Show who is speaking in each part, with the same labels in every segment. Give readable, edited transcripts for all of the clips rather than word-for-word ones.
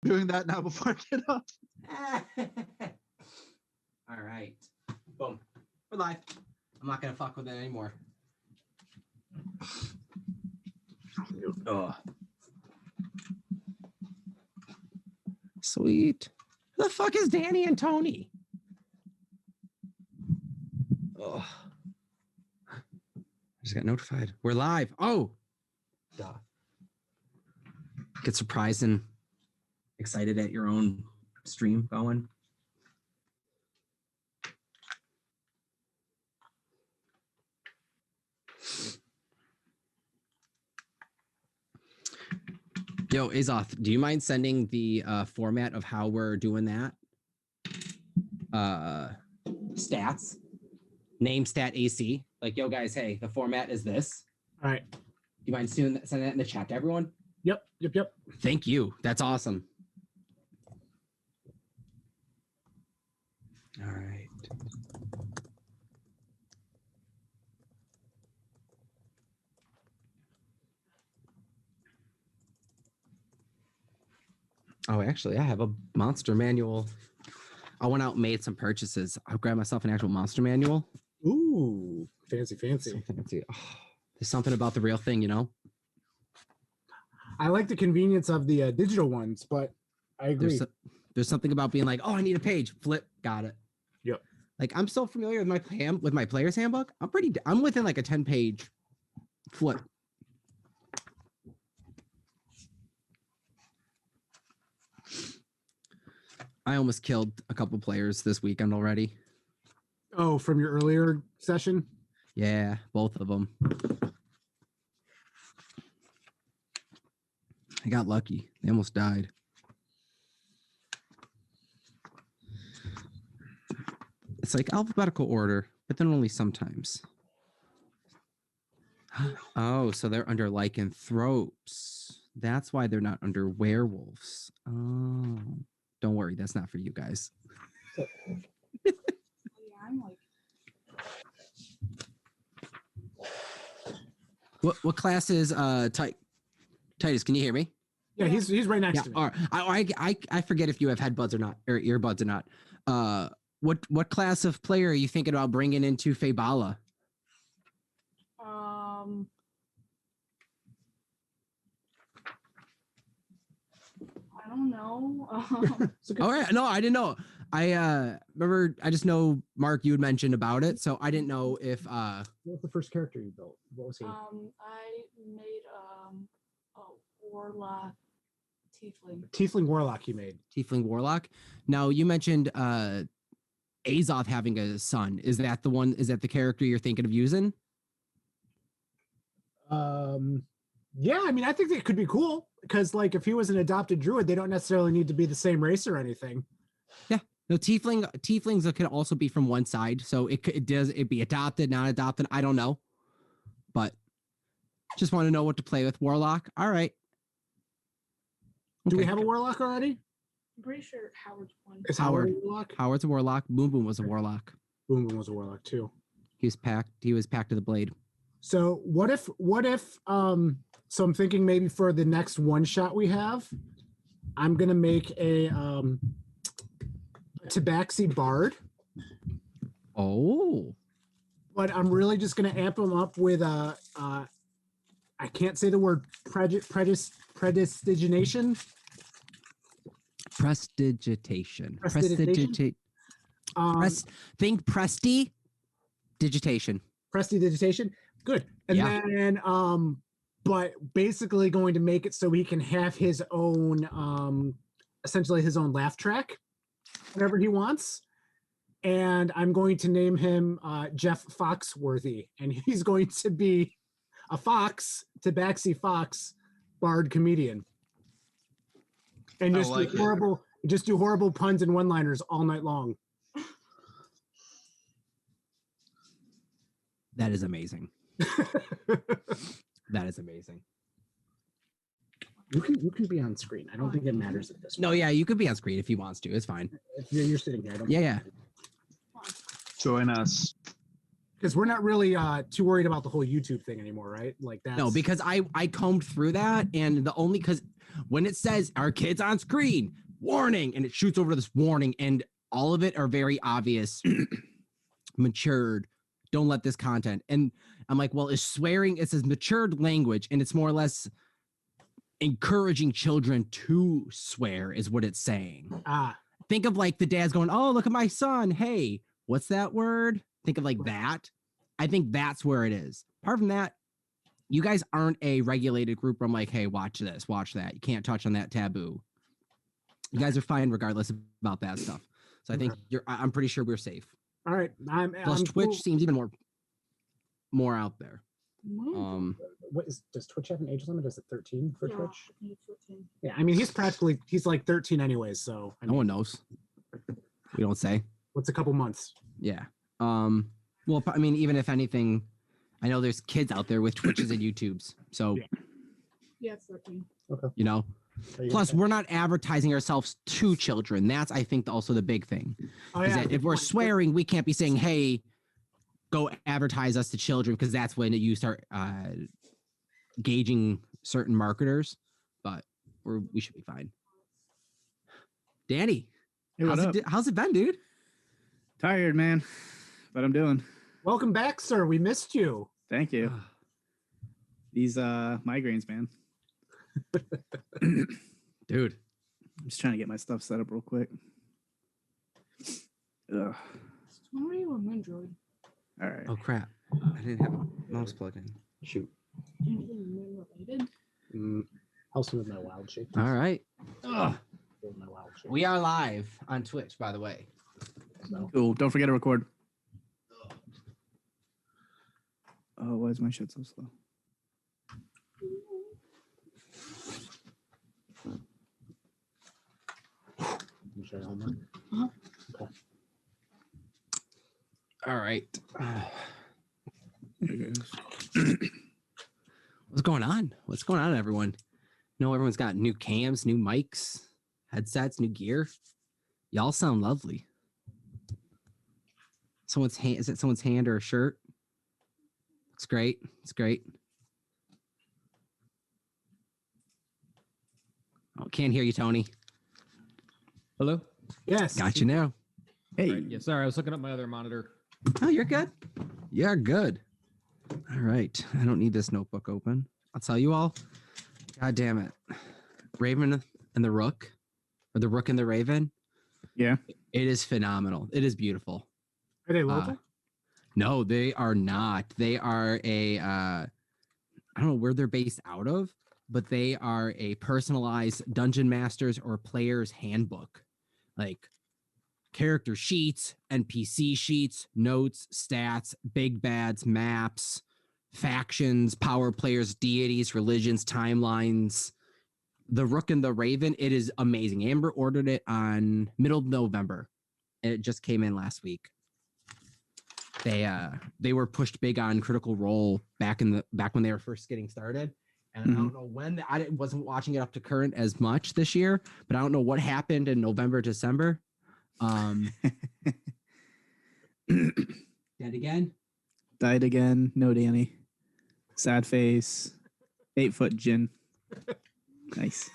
Speaker 1: Doing that now before I get up.
Speaker 2: All right. Boom. We're live. I'm not gonna fuck with it anymore. Oh. Sweet. Who the fuck is Danny and Tony? Oh. I just got notified. We're live. Oh. Duh. Get surprised and excited at your own stream going. Yo, Azoth, do you mind sending the format of how we're doing that? Stats, name, stat, AC. Like, yo, guys, hey, the format is this.
Speaker 3: All right.
Speaker 2: Do you mind sending that in the chat to everyone?
Speaker 3: Yep.
Speaker 2: Thank you. That's awesome. All right. Oh, actually, I have a monster manual. I went out and made some purchases. I'll grab myself an actual monster manual.
Speaker 3: Ooh, fancy.
Speaker 2: So fancy. Oh, there's something about the real thing, you know?
Speaker 3: I like the convenience of the digital ones, but I agree.
Speaker 2: There's something about being like, oh, I need a page. Flip, got it.
Speaker 3: Yep.
Speaker 2: Like, I'm so familiar with my player's handbook. I'm within like a 10-page flip. I almost killed a couple players this weekend already.
Speaker 3: Oh, from your earlier session?
Speaker 2: Yeah, both of them. I got lucky. They almost died. It's like alphabetical order, but then only sometimes. Oh, so they're under lycanthropes. That's why they're not under werewolves. Oh. Don't worry, that's not for you guys. What class is Titus? Can you hear me?
Speaker 3: Yeah, he's right next to me.
Speaker 2: All right. I forget if you have headbuds or not, or earbuds or not. What class of player are you thinking about bringing into Faybala?
Speaker 4: I don't know.
Speaker 2: All right, no, I didn't know. I remember. I just know Mark. You had mentioned about it, so I didn't know if.
Speaker 3: What was the first character you built? What was he?
Speaker 4: I made a warlock tiefling.
Speaker 3: Tiefling warlock. He made
Speaker 2: Tiefling warlock. Now you mentioned Azoth having a son. Is that the one? Is that the character you're thinking of using?
Speaker 3: Yeah, I mean, I think that could be cool because, like, if he was an adopted druid, they don't necessarily need to be the same race or anything.
Speaker 2: Yeah, no, tieflings could also be from one side, so it be adopted, not adopted. I don't know, but just want to know what to play with. Warlock, all right.
Speaker 3: Do we have a warlock already?
Speaker 4: I'm pretty sure Howard's one.
Speaker 3: Is Howard a warlock?
Speaker 2: Howard's a warlock. Boom Boom was a warlock.
Speaker 3: Boom Boom was a warlock too.
Speaker 2: He was packed to the blade.
Speaker 3: So what if so I'm thinking maybe for the next one shot we have, I'm gonna make a Tabaxi bard.
Speaker 2: Oh.
Speaker 3: But I'm really just gonna amp him up with I can't say the word prestidigitation.
Speaker 2: Prestidigitation. Think prestidigitation.
Speaker 3: Prestidigitation. Good. And then but basically going to make it so he can have his own essentially his own laugh track whenever he wants. And I'm going to name him Jeff Foxworthy, and he's going to be a fox, Tabaxi Fox, bard comedian. And just do horrible puns and one-liners all night long.
Speaker 2: That is amazing. That is amazing.
Speaker 3: You can be on screen. I don't think it matters at this point.
Speaker 2: No, yeah, you could be on screen if he wants to. It's fine.
Speaker 3: You're sitting here.
Speaker 2: Yeah.
Speaker 1: Join us.
Speaker 3: Because we're not really too worried about the whole YouTube thing anymore, right? Like that.
Speaker 2: No, because I combed through that, and the only because when it says our kids on screen, warning, and it shoots over to this warning, and all of it are very obvious, matured. Don't let this content. And I'm like, well, is swearing? It says matured language, and it's more or less encouraging children to swear, is what it's saying. Think of like the dad's going, oh, look at my son. Hey, what's that word? Think of like that. I think that's where it is. Apart from that, you guys aren't a regulated group where I'm like, hey, watch this, watch that. You can't touch on that taboo. You guys are fine regardless about that stuff. So I think I'm pretty sure we're safe.
Speaker 3: All right.
Speaker 2: Plus Twitch seems even more out there.
Speaker 3: Does Twitch have an age limit? Is it 13 for Twitch?
Speaker 4: I think it's 13.
Speaker 3: Yeah, I mean he's like 13 anyways, so
Speaker 2: no one knows. We don't say.
Speaker 3: What's a couple months?
Speaker 2: Yeah. Well, I mean, even if anything, I know there's kids out there with Twitches and YouTubes. So
Speaker 4: Yeah, it's 13.
Speaker 3: Okay.
Speaker 2: You know. Plus, we're not advertising ourselves to children. That's, I think, also the big thing. Is that if we're swearing, we can't be saying, hey, go advertise us to children, because that's when you start gauging certain marketers. But we should be fine. Danny,
Speaker 5: hey,
Speaker 2: how's it been, dude?
Speaker 5: Tired, man, but I'm doing.
Speaker 3: Welcome back, sir. We missed you.
Speaker 5: Thank you. These migraines, man.
Speaker 2: Dude,
Speaker 5: I'm just trying to get my stuff set up real quick. Ugh.
Speaker 4: When were you on Android?
Speaker 5: All right.
Speaker 2: oh crap, I didn't have a mouse plugged in. Shoot.
Speaker 4: Anything moon related?
Speaker 3: Also with my wild shape.
Speaker 2: All right.
Speaker 3: My wild shape.
Speaker 2: We are live on Twitch, by the way.
Speaker 5: Cool. Don't forget to record. Oh, why is my shit so slow?
Speaker 2: All right.
Speaker 5: There it goes.
Speaker 2: What's going on? What's going on, everyone? No, everyone's got new cams, new mics, headsets, new gear. Y'all sound lovely. Someone's hand, is it someone's hand or a shirt? Looks great. It's great. Oh, can't hear you, Tony.
Speaker 6: Hello?
Speaker 3: Yes.
Speaker 2: Got you now.
Speaker 5: Hey.
Speaker 6: Right, yeah, sorry, I was looking up my other monitor.
Speaker 2: Oh, you're good. You're good. All right. I don't need this notebook open. I'll tell you all. God damn it. Raven and the Rook, or the Rook and the Raven.
Speaker 5: Yeah.
Speaker 2: It is phenomenal. It is beautiful.
Speaker 3: Are they local?
Speaker 2: No, they are not. They are I don't know where they're based out of, but they are a personalized Dungeon Masters or Player's Handbook. Like character sheets, NPC sheets, notes, stats, big bads, maps, factions, power players, deities, religions, timelines. The Rook and the Raven, it is amazing. Amber ordered it on middle of November. And it just came in last week. They were pushed big on Critical Role back when they were first getting started. And I don't know when, I wasn't watching it up to current as much this year, but I don't know what happened in November, December. Dead again?
Speaker 5: Died again. No, Danny. Sad face. 8-foot gin. Nice.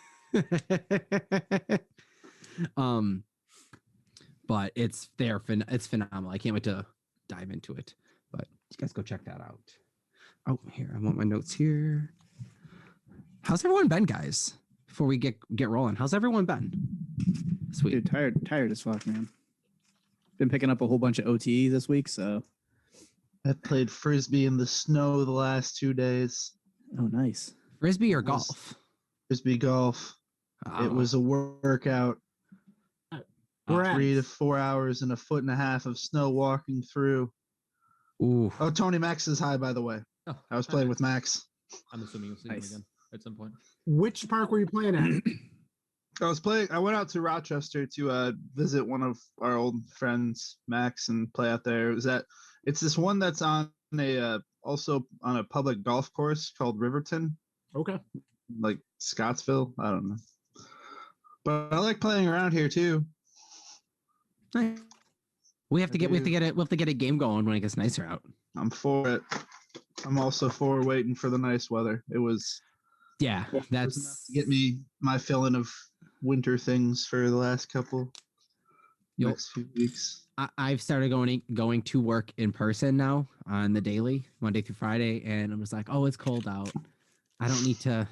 Speaker 2: But it's phenomenal. I can't wait to dive into it. But you guys go check that out. Oh, here, I want my notes here. How's everyone been, guys? Before we get rolling, how's everyone been? Sweet.
Speaker 5: Dude, tired as fuck, man. Been picking up a whole bunch of OTE this week, so.
Speaker 1: I played frisbee in the snow the last 2 days.
Speaker 5: Oh, nice.
Speaker 2: Frisbee or golf?
Speaker 1: Frisbee golf. It was a workout. 3 to 4 hours and 1.5 feet of snow walking through.
Speaker 2: Ooh.
Speaker 1: Oh, Tony Max is high, by the way.
Speaker 6: Oh,
Speaker 1: I was playing with Max.
Speaker 6: I'm assuming you'll see
Speaker 5: Nice.
Speaker 6: him again at some point.
Speaker 3: Which park were you playing at?
Speaker 1: I went out to Rochester to visit one of our old friends, Max, and play out there. It's this one that's on also on a public golf course called Riverton,
Speaker 3: Okay.
Speaker 1: like Scottsville. I don't know. But I like playing around here too.
Speaker 2: We have to get a game going when it gets nicer out.
Speaker 1: I'm for it. I'm also for waiting for the nice weather. It was
Speaker 2: Yeah,
Speaker 1: Was enough
Speaker 2: that's
Speaker 1: to get me my filling of winter things for the last
Speaker 2: You'll-
Speaker 1: next few weeks.
Speaker 2: I've started going to work in person now on the daily, Monday through Friday, and I'm just like, oh, it's cold out. I don't need to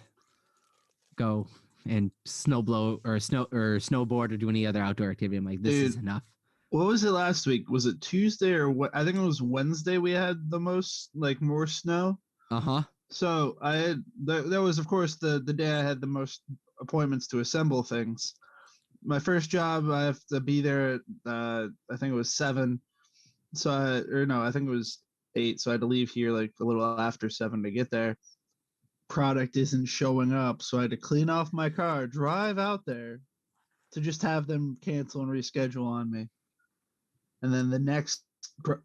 Speaker 2: go and snowboard or do any other outdoor activity. I'm like, this is
Speaker 1: Dude.
Speaker 2: enough.
Speaker 1: What was it last week? Was it Tuesday or what? I think it was Wednesday. We had the most, like, more snow.
Speaker 2: Uh-huh.
Speaker 1: So I had there was, of course, the day I had the most appointments to assemble things. My first job, I have to be there at I think it was 7. So I think it was 8. So I had to leave here like a little after 7 to get there. Product isn't showing up, so I had to clean off my car, drive out there to just have them cancel and reschedule on me. And then the next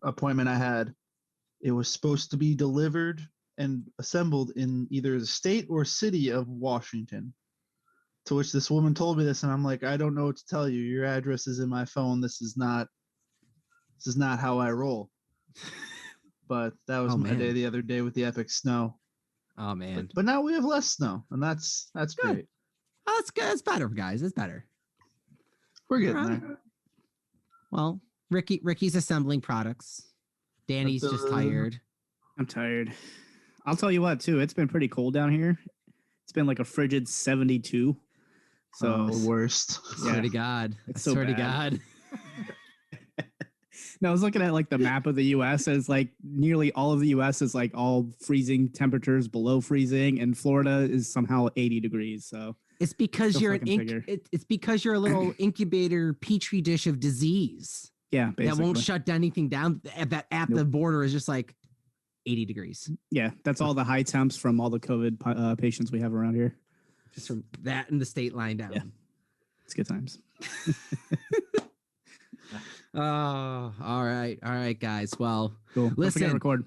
Speaker 1: appointment I had, it was supposed to be delivered and assembled in either the state or city of Washington. To which this woman told me this, and I'm like, I don't know what to tell you. Your address is in my phone. This is not how I roll. But that was my day the other day with the epic snow.
Speaker 2: Oh man.
Speaker 1: But now we have less snow, and that's
Speaker 2: Good.
Speaker 1: great.
Speaker 2: Oh, that's good. It's better, guys. It's better.
Speaker 1: We're getting
Speaker 2: Alright.
Speaker 1: there.
Speaker 2: Well, Ricky's assembling products. Danny's just tired.
Speaker 5: I'm tired. I'll tell you what, too. It's been pretty cold down here. It's been like a frigid 72. So
Speaker 1: The worst.
Speaker 2: I swear to God.
Speaker 5: It's
Speaker 2: I
Speaker 5: so
Speaker 2: swear to
Speaker 5: bad.
Speaker 2: God.
Speaker 5: No, I was looking at like the map of the U.S. It's like nearly all of the U.S. is like all freezing temperatures, below freezing, and Florida is somehow 80 degrees. So
Speaker 2: It's because
Speaker 5: Go
Speaker 2: you're an
Speaker 5: fucking figure.
Speaker 2: it's because you're a little incubator petri dish of disease
Speaker 5: yeah, basically.
Speaker 2: that won't shut anything down. At the border is just like 80 degrees.
Speaker 5: Yeah, that's all the high temps from all the COVID patients we have around here.
Speaker 2: Just from that and the state line down.
Speaker 5: Yeah. It's good times.
Speaker 2: Oh, all right, guys. Well,
Speaker 5: Cool. Don't forget
Speaker 2: Listen.
Speaker 5: to record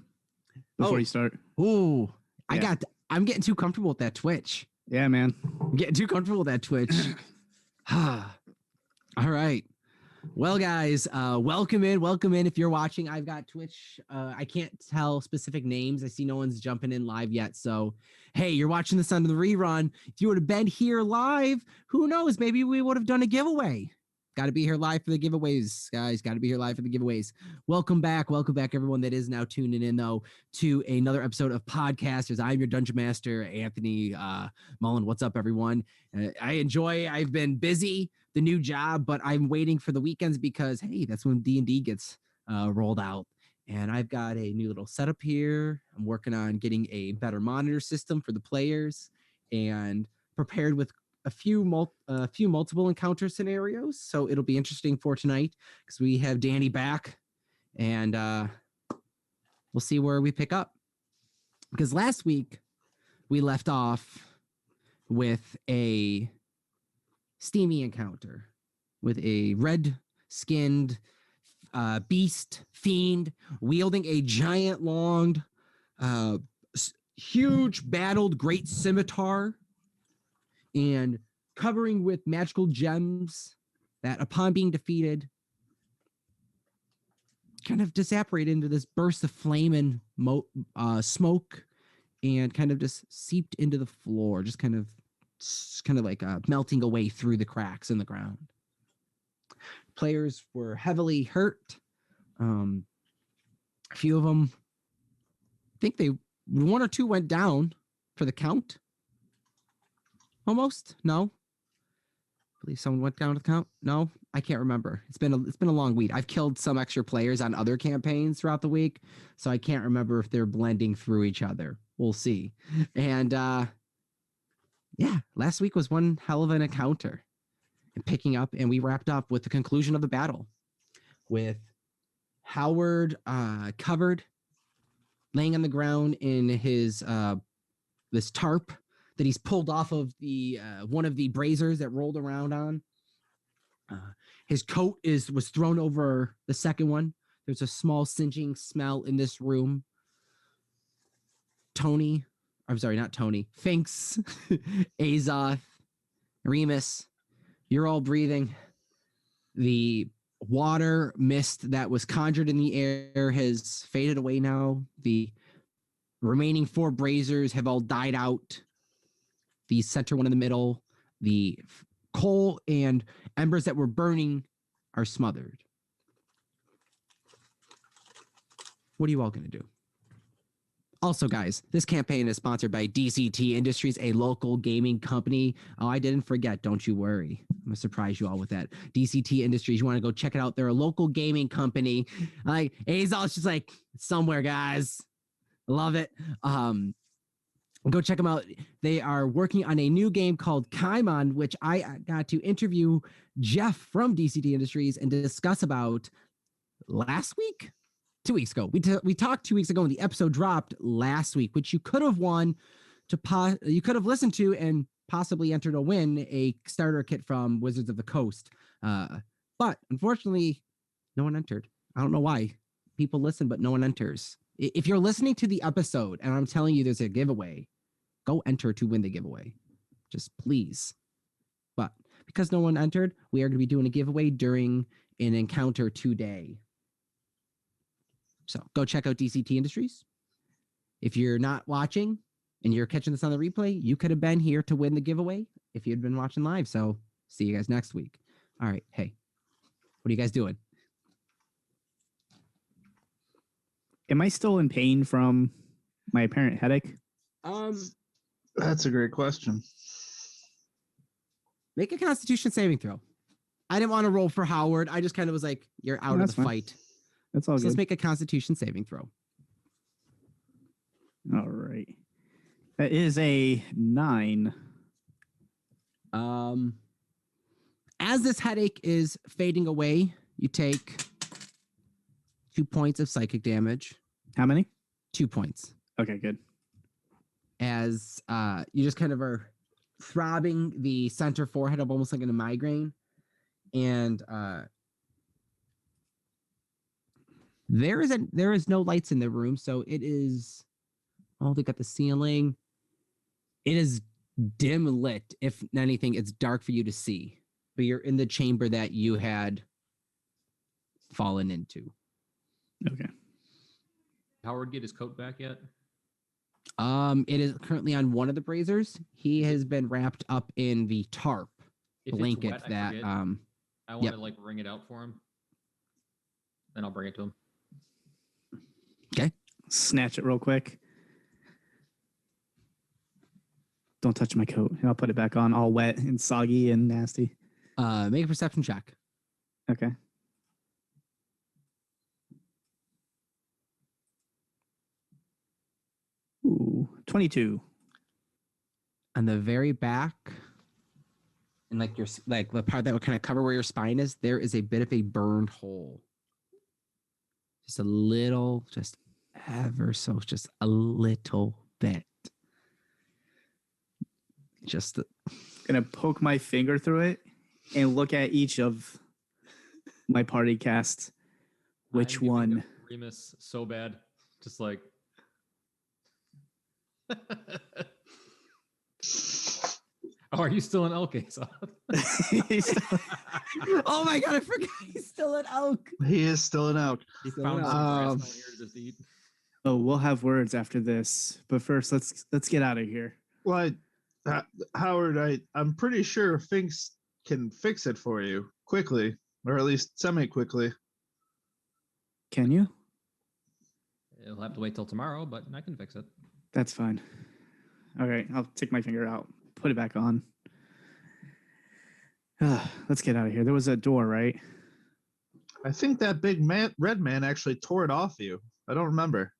Speaker 5: before
Speaker 2: Oh.
Speaker 5: you start.
Speaker 2: ooh,
Speaker 5: Yeah.
Speaker 2: I'm getting too comfortable with that Twitch.
Speaker 5: Yeah, man.
Speaker 2: I'm getting too comfortable with that Twitch. All right. Well, guys, welcome in. If you're watching, I've got Twitch. I can't tell specific names. I see no one's jumping in live yet. So, hey, you're watching this on the rerun. If you would have been here live, who knows? Maybe we would have done a giveaway. Got to be here live for the giveaways, guys. Got to be here live for the giveaways. Welcome back, everyone that is now tuning in, though, to another episode of Podcasters. I'm your Dungeon Master, Anthony Mullen. What's up, everyone? I've been busy, the new job, but I'm waiting for the weekends because, hey, that's when D&D gets rolled out. And I've got a new little setup here. I'm working on getting a better monitor system for the players and prepared with a few multiple encounter scenarios. So it'll be interesting for tonight because we have Danny back and we'll see where we pick up. Because last week we left off with a steamy encounter with a red-skinned beast fiend wielding a giant long, huge battled great scimitar and covering with magical gems that, upon being defeated, kind of disapparated into this burst of flame and smoke, and kind of just seeped into the floor, just kind of like melting away through the cracks in the ground. Players were heavily hurt. A few of them, I think one or two went down for the count. Almost. No. I believe someone went down to the count. No, I can't remember. It's been a long week. I've killed some extra players on other campaigns throughout the week, so I can't remember if they're blending through each other. We'll see. And yeah, last week was one hell of an encounter. And picking up, and we wrapped up with the conclusion of the battle with Howard covered, laying on the ground in his this tarp that he's pulled off of the one of the braziers that rolled around on. His coat was thrown over the second one. There's a small singeing smell in this room. Finks, Azoth, Remus, you're all breathing. The water mist that was conjured in the air has faded away now. The remaining 4 braziers have all died out. the center one in the middle, the coal and embers that were burning are smothered. What are you all going to do? Also, guys, this campaign is sponsored by DCT Industries, a local gaming company. Oh, I didn't forget. Don't you worry. I'm going to surprise you all with that. DCT Industries, you want to go check it out. They're a local gaming company. Like, Azoth's just like, somewhere, guys. Love it. Go check them out. They are working on a new game called KaiMon, which I got to interview Jeff from DCT Industries and discuss about last week. 2 weeks ago. We talked 2 weeks ago and the episode dropped last week, which you could have won you could have listened to and possibly entered a win, a starter kit from Wizards of the Coast. But unfortunately, no one entered. I don't know why. People listen, but no one enters. If you're listening to the episode and I'm telling you there's a giveaway, go enter to win the giveaway. Just please. But because no one entered, we are going to be doing a giveaway during an encounter today. So go check out DCT Industries. If you're not watching and you're catching this on the replay, you could have been here to win the giveaway if you'd been watching live. So see you guys next week. All right. Hey, what are you guys doing?
Speaker 5: Am I still in pain from my apparent headache?
Speaker 1: That's a great question.
Speaker 2: Make a Constitution saving throw. I didn't want to roll for Howard. I just kind of was like, you're out of
Speaker 5: that's
Speaker 2: the
Speaker 5: fine.
Speaker 2: fight.
Speaker 5: That's all
Speaker 2: So let's
Speaker 5: good.
Speaker 2: make a Constitution saving throw.
Speaker 5: All right. That is a 9.
Speaker 2: As this headache is fading away, you take 2 points of psychic damage.
Speaker 5: How many?
Speaker 2: 2 points.
Speaker 5: Okay, good.
Speaker 2: As you just kind of are throbbing the center forehead up almost like in a migraine. And there is no lights in the room, so it is. Oh, they got the ceiling. It is dim lit. If anything, it's dark for you to see. But you're in the chamber that you had fallen into.
Speaker 5: Okay.
Speaker 6: Howard get his coat back yet?
Speaker 2: It is currently on one of the braziers. He has been wrapped up in the tarp
Speaker 6: If
Speaker 2: blanket
Speaker 6: it's wet,
Speaker 2: that
Speaker 6: I want
Speaker 2: yep.
Speaker 6: to like wring it out for him. Then I'll bring it to him.
Speaker 5: Snatch it real quick. Don't touch my coat. And I'll put it back on all wet and soggy and nasty.
Speaker 2: Make a perception check.
Speaker 5: Okay. Ooh, 22.
Speaker 2: On the very back, and like your like the part that would kind of cover where your spine is, there is a bit of a burned hole. Just a little, just ever so, just a little bit. Just
Speaker 5: Gonna poke my finger through it and look at each of my party casts. Which
Speaker 6: I'm giving
Speaker 5: one?
Speaker 6: Remus so bad. Just like. Oh, are you still in LK?
Speaker 2: oh my god, I forgot he's still an elk.
Speaker 1: He is still an elk.
Speaker 2: He's still
Speaker 6: Found
Speaker 2: an
Speaker 6: some
Speaker 2: elk.
Speaker 6: grass
Speaker 1: Um,
Speaker 6: down here to just eat.
Speaker 5: Oh, we'll have words after this. But first, let's get out of here.
Speaker 1: Well, Howard, I'm pretty sure Finks can fix it for you quickly, or at least semi-quickly.
Speaker 5: Can you?
Speaker 6: It'll have to wait till tomorrow, but I can fix it.
Speaker 5: That's fine. All right, I'll take my finger out, put it back on. Let's get out of here. There was a door, right?
Speaker 1: I think that big red man actually tore it off you. I don't remember.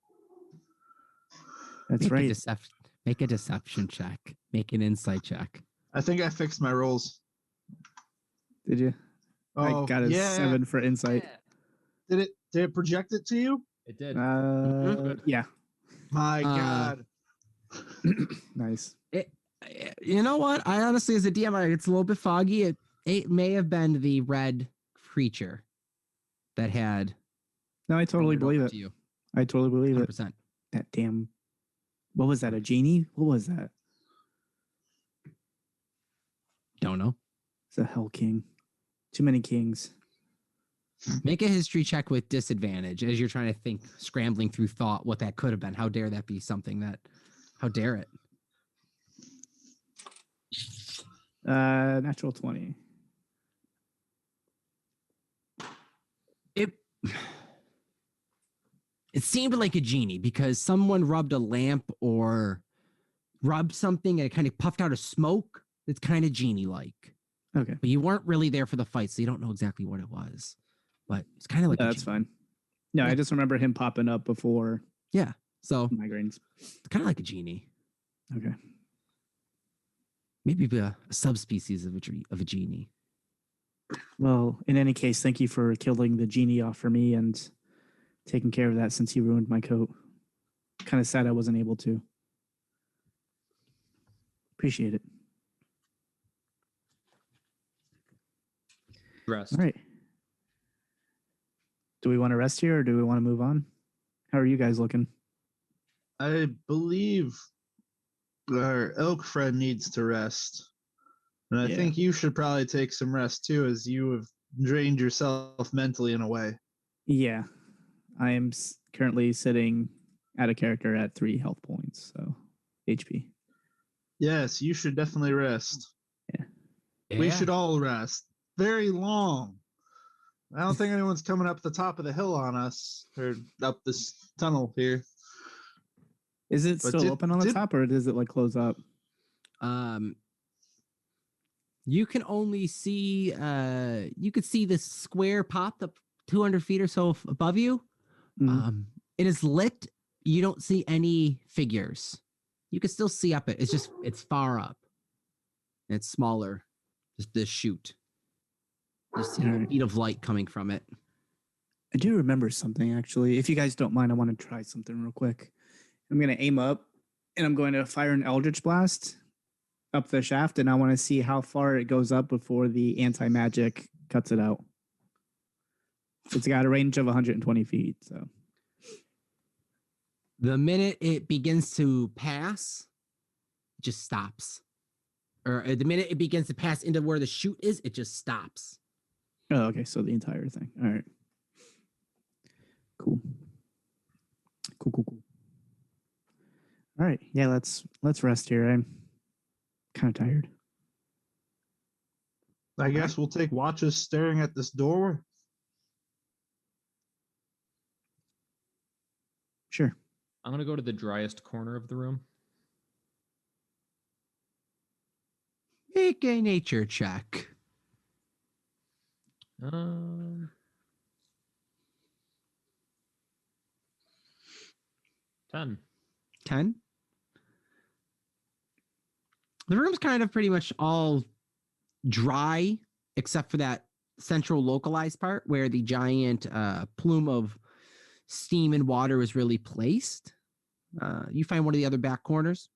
Speaker 5: That's
Speaker 2: Make
Speaker 5: right.
Speaker 2: Make a deception check. Make an insight check.
Speaker 1: I think I fixed my rolls.
Speaker 5: Did you?
Speaker 1: Oh,
Speaker 5: I got a 7 for insight.
Speaker 1: Did it project it to you?
Speaker 6: It did.
Speaker 5: Yeah.
Speaker 1: My God.
Speaker 5: Nice.
Speaker 2: You know what? I honestly, as a DM, it's a little bit foggy. It may have been the red creature that had.
Speaker 5: No, I totally
Speaker 2: wandered
Speaker 5: believe
Speaker 2: over
Speaker 5: it.
Speaker 2: to you.
Speaker 5: I totally believe it.
Speaker 2: 100%.
Speaker 5: That damn. What was that? A genie? What was that?
Speaker 2: Don't know.
Speaker 5: It's a hell king. Too many kings.
Speaker 2: Make a history check with disadvantage as you're trying to think, scrambling through thought what that could have been. How dare that be something that? How dare it?
Speaker 5: Natural 20.
Speaker 2: It seemed like a genie because someone rubbed a lamp or rubbed something and it kind of puffed out a smoke. It's kind of genie-like.
Speaker 5: Okay.
Speaker 2: But you weren't really there for the fight, so you don't know exactly what it was. But it's kind of like
Speaker 5: That's fine. No,
Speaker 2: Yeah.
Speaker 5: I just remember him popping up before
Speaker 2: Yeah. So
Speaker 5: migraines.
Speaker 2: it's kind of like a genie.
Speaker 5: Okay.
Speaker 2: Maybe a subspecies of a genie.
Speaker 5: Well, in any case, thank you for killing the genie off for me and taking care of that since he ruined my coat. Kind of sad I wasn't able to. Appreciate it.
Speaker 6: Rest.
Speaker 5: All right. Do we want to rest here or do we want to move on? How are you guys looking?
Speaker 1: I believe our elk friend needs to rest. And I
Speaker 5: Yeah.
Speaker 1: think you should probably take some rest too, as you have drained yourself mentally in a way.
Speaker 5: Yeah. I am currently sitting at a character at 3 health points, so HP.
Speaker 1: Yes, you should definitely rest. We
Speaker 2: Yeah.
Speaker 1: should all rest. Very long. I don't think anyone's coming up the top of the hill on us or up this tunnel here.
Speaker 5: Is it
Speaker 1: But
Speaker 5: still open on the
Speaker 1: did-
Speaker 5: top or does it like close up?
Speaker 2: You can only see you could see this square popped up 200 feet or so above you.
Speaker 5: Mhm.
Speaker 2: It is lit. You don't see any figures. You can still see up it. It's far up. It's smaller. Just this chute. Just see a
Speaker 5: Alright.
Speaker 2: bead of light coming from it.
Speaker 5: I do remember something actually. If you guys don't mind, I want to try something real quick. I'm going to aim up and I'm going to fire an Eldritch Blast up the shaft, and I want to see how far it goes up before the anti-magic cuts it out. It's got a range of 120 feet, so.
Speaker 2: The minute it begins to pass, it just stops. Or the minute it begins to pass into where the chute is, it just stops.
Speaker 5: Oh, okay, so the entire thing. All right. Cool. Cool. All right, yeah, let's rest here. I'm kind of tired.
Speaker 1: I guess we'll take watches staring at this door.
Speaker 5: Sure.
Speaker 6: I'm gonna go to the driest corner of the room.
Speaker 2: Make a nature check.
Speaker 6: 10.
Speaker 2: 10. The room's kind of pretty much all dry, except for that central localized part where the giant plume of steam and water is really placed. You find one of the other back corners,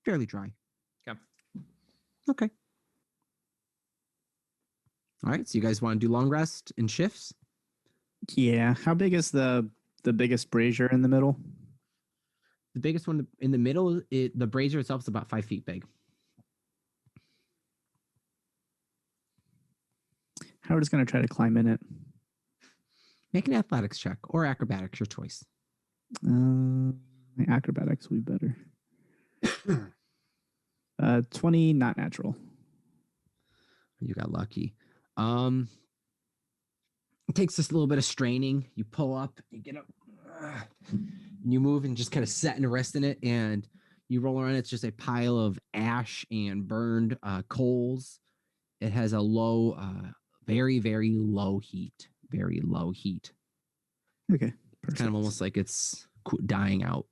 Speaker 2: fairly dry.
Speaker 6: Okay.
Speaker 2: Okay. All right, so you guys want to do long rest in shifts?
Speaker 5: Yeah. How big is the biggest brazier in the middle?
Speaker 2: The biggest one in the middle, the brazier itself is about 5 feet big.
Speaker 5: Howard's going to try to climb in it.
Speaker 2: Make an athletics check or acrobatics, your choice.
Speaker 5: My acrobatics will be better. 20, not natural.
Speaker 2: You got lucky. It takes just a little bit of straining. You pull up, you get up, you move and just kind of set and rest in it, and you roll around. It's just a pile of ash and burned coals. It has a low, very, very low heat. Very low heat.
Speaker 5: Okay. Perfect.
Speaker 2: Kind of almost like it's dying out.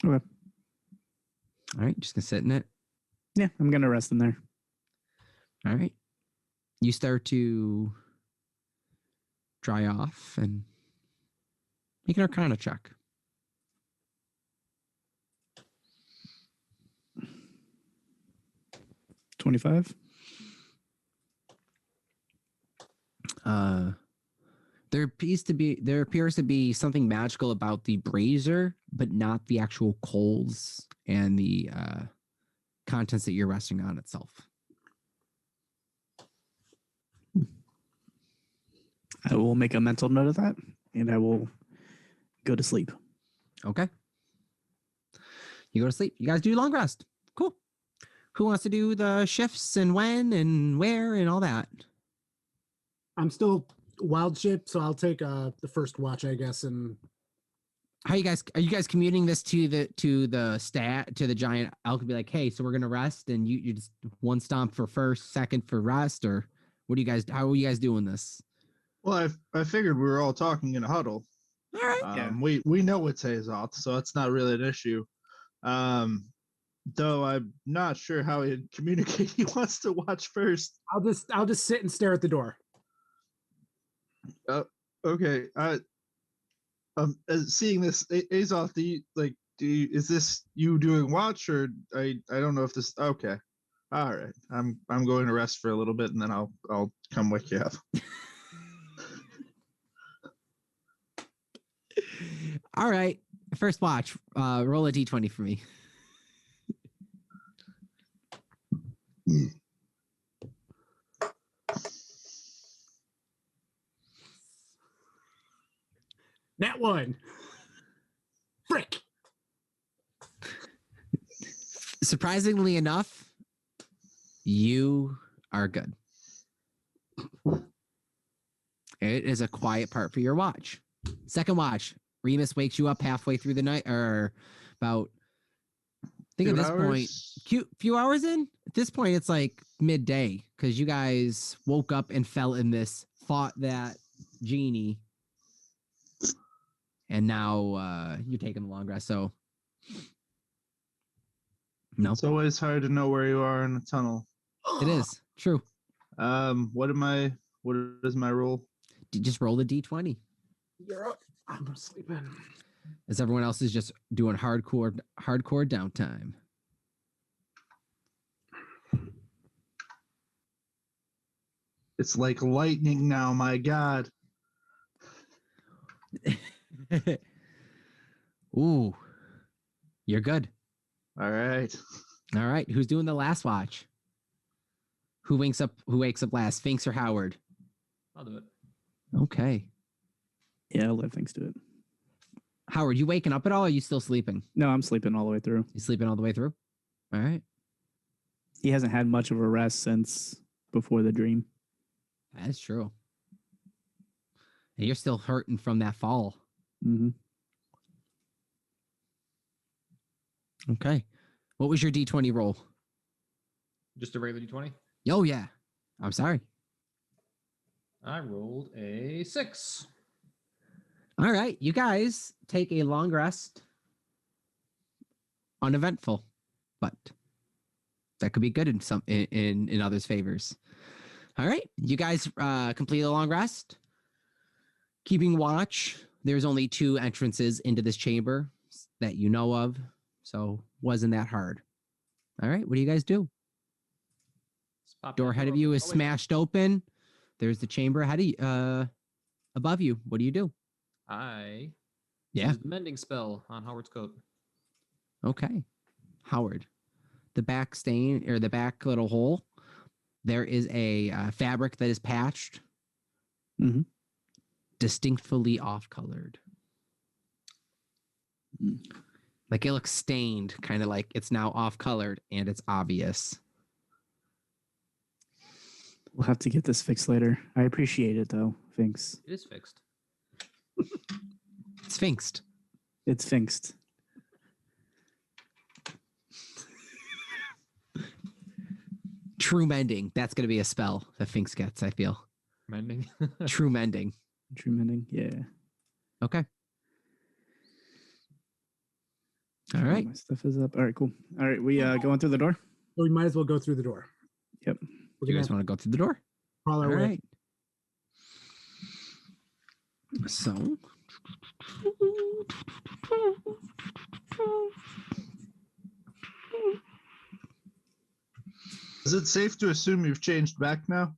Speaker 5: Okay.
Speaker 2: All right, just gonna sit in it.
Speaker 5: Yeah, I'm going to rest in there.
Speaker 2: All right. You start to dry off and make an Arcana check.
Speaker 5: 25.
Speaker 2: There appears to be something magical about the brazier, but not the actual coals and the contents that you're resting on itself.
Speaker 5: I will make a mental note of that, and I will go to sleep.
Speaker 2: Okay. You go to sleep. You guys do long rest. Cool. who wants to do the shifts and when and where and all that?
Speaker 3: I'm still wild ship, so I'll take the first watch, I guess. And
Speaker 2: How you guys are you guys commuting this to the giant elk and be like, hey, so we're gonna rest and you just one stomp for first, second for rest, or what do you guys how are you guys doing this?
Speaker 1: Well, I figured we were all talking in a huddle.
Speaker 2: All right.
Speaker 5: Yeah.
Speaker 1: We know it's Azoth, so it's not really an issue. Though I'm not sure how he'd communicate he wants to watch first.
Speaker 3: I'll just sit and stare at the door.
Speaker 1: Okay. Seeing this, Azoth, is this you doing watch, or I don't know if this. Okay, all right. I'm going to rest for a little bit, and then I'll come wake you up.
Speaker 2: All right. First watch. Roll a d20 for me.
Speaker 3: That one. Frick.
Speaker 2: Surprisingly enough, you are good. It is a quiet part for your watch. Second watch, Remus wakes you up halfway through the night, or about, I think at this point, few hours in. At this point, it's like midday because you guys woke up and fell in this, fought that genie, and now you're taking a long rest. So, no,
Speaker 1: It's always hard to know where you are in a tunnel.
Speaker 2: it is true.
Speaker 1: What is my role?
Speaker 2: Just roll the d20.
Speaker 3: You're up. I'm sleeping.
Speaker 2: As everyone else is just doing hardcore downtime.
Speaker 1: It's like lightning now, my God.
Speaker 2: Ooh, you're good.
Speaker 1: All right.
Speaker 2: All right, who's doing the last watch? Who wakes up last? Sphinx or Howard?
Speaker 6: I'll do it.
Speaker 2: Okay.
Speaker 5: Yeah, I'll let things do it.
Speaker 2: Howard, you waking up at all, or are you still sleeping?
Speaker 5: No, I'm sleeping all the way through.
Speaker 2: You sleeping all the way through? All right.
Speaker 5: He hasn't had much of a rest since before the dream.
Speaker 2: That's true. And you're still hurting from that fall.
Speaker 5: Mm-hmm.
Speaker 2: Okay. What was your D20 roll?
Speaker 6: Just a regular d20.
Speaker 2: Oh, yeah. I'm sorry.
Speaker 6: I rolled a 6.
Speaker 2: All right. You guys take a long rest. Uneventful, but that could be good in others' favors. All right. You guys complete a long rest. Keeping watch. There's only 2 entrances into this chamber that you know of, so wasn't that hard. All right. What do you guys do? Door ahead of you is smashed open. There's the chamber ahead of you, above you. What do you do?
Speaker 6: I
Speaker 2: Yeah.
Speaker 6: use the mending spell on Howard's coat.
Speaker 2: Okay. Howard, the back stain or the back little hole, there is a fabric that is patched.
Speaker 5: Mhm.
Speaker 2: Distinctly off-colored. Like it looks stained, kind of like it's now off-colored and it's obvious.
Speaker 5: We'll have to get this fixed later. I appreciate it though. Thanks.
Speaker 6: It is fixed.
Speaker 2: It's sphinxed.
Speaker 5: It's fixed.
Speaker 2: True mending. That's going to be a spell that Finks gets, I feel.
Speaker 6: Mending.
Speaker 2: True mending.
Speaker 5: True mending. Yeah.
Speaker 2: Okay. All right.
Speaker 5: My stuff is up. All right, cool. All right, we going through the door?
Speaker 3: So we might as well go through the door.
Speaker 5: Yep.
Speaker 3: We're
Speaker 2: You
Speaker 3: gonna
Speaker 2: guys want to go through the door?
Speaker 3: crawl our
Speaker 2: All
Speaker 3: way.
Speaker 2: right. So.
Speaker 1: Is it safe to assume you've changed back now?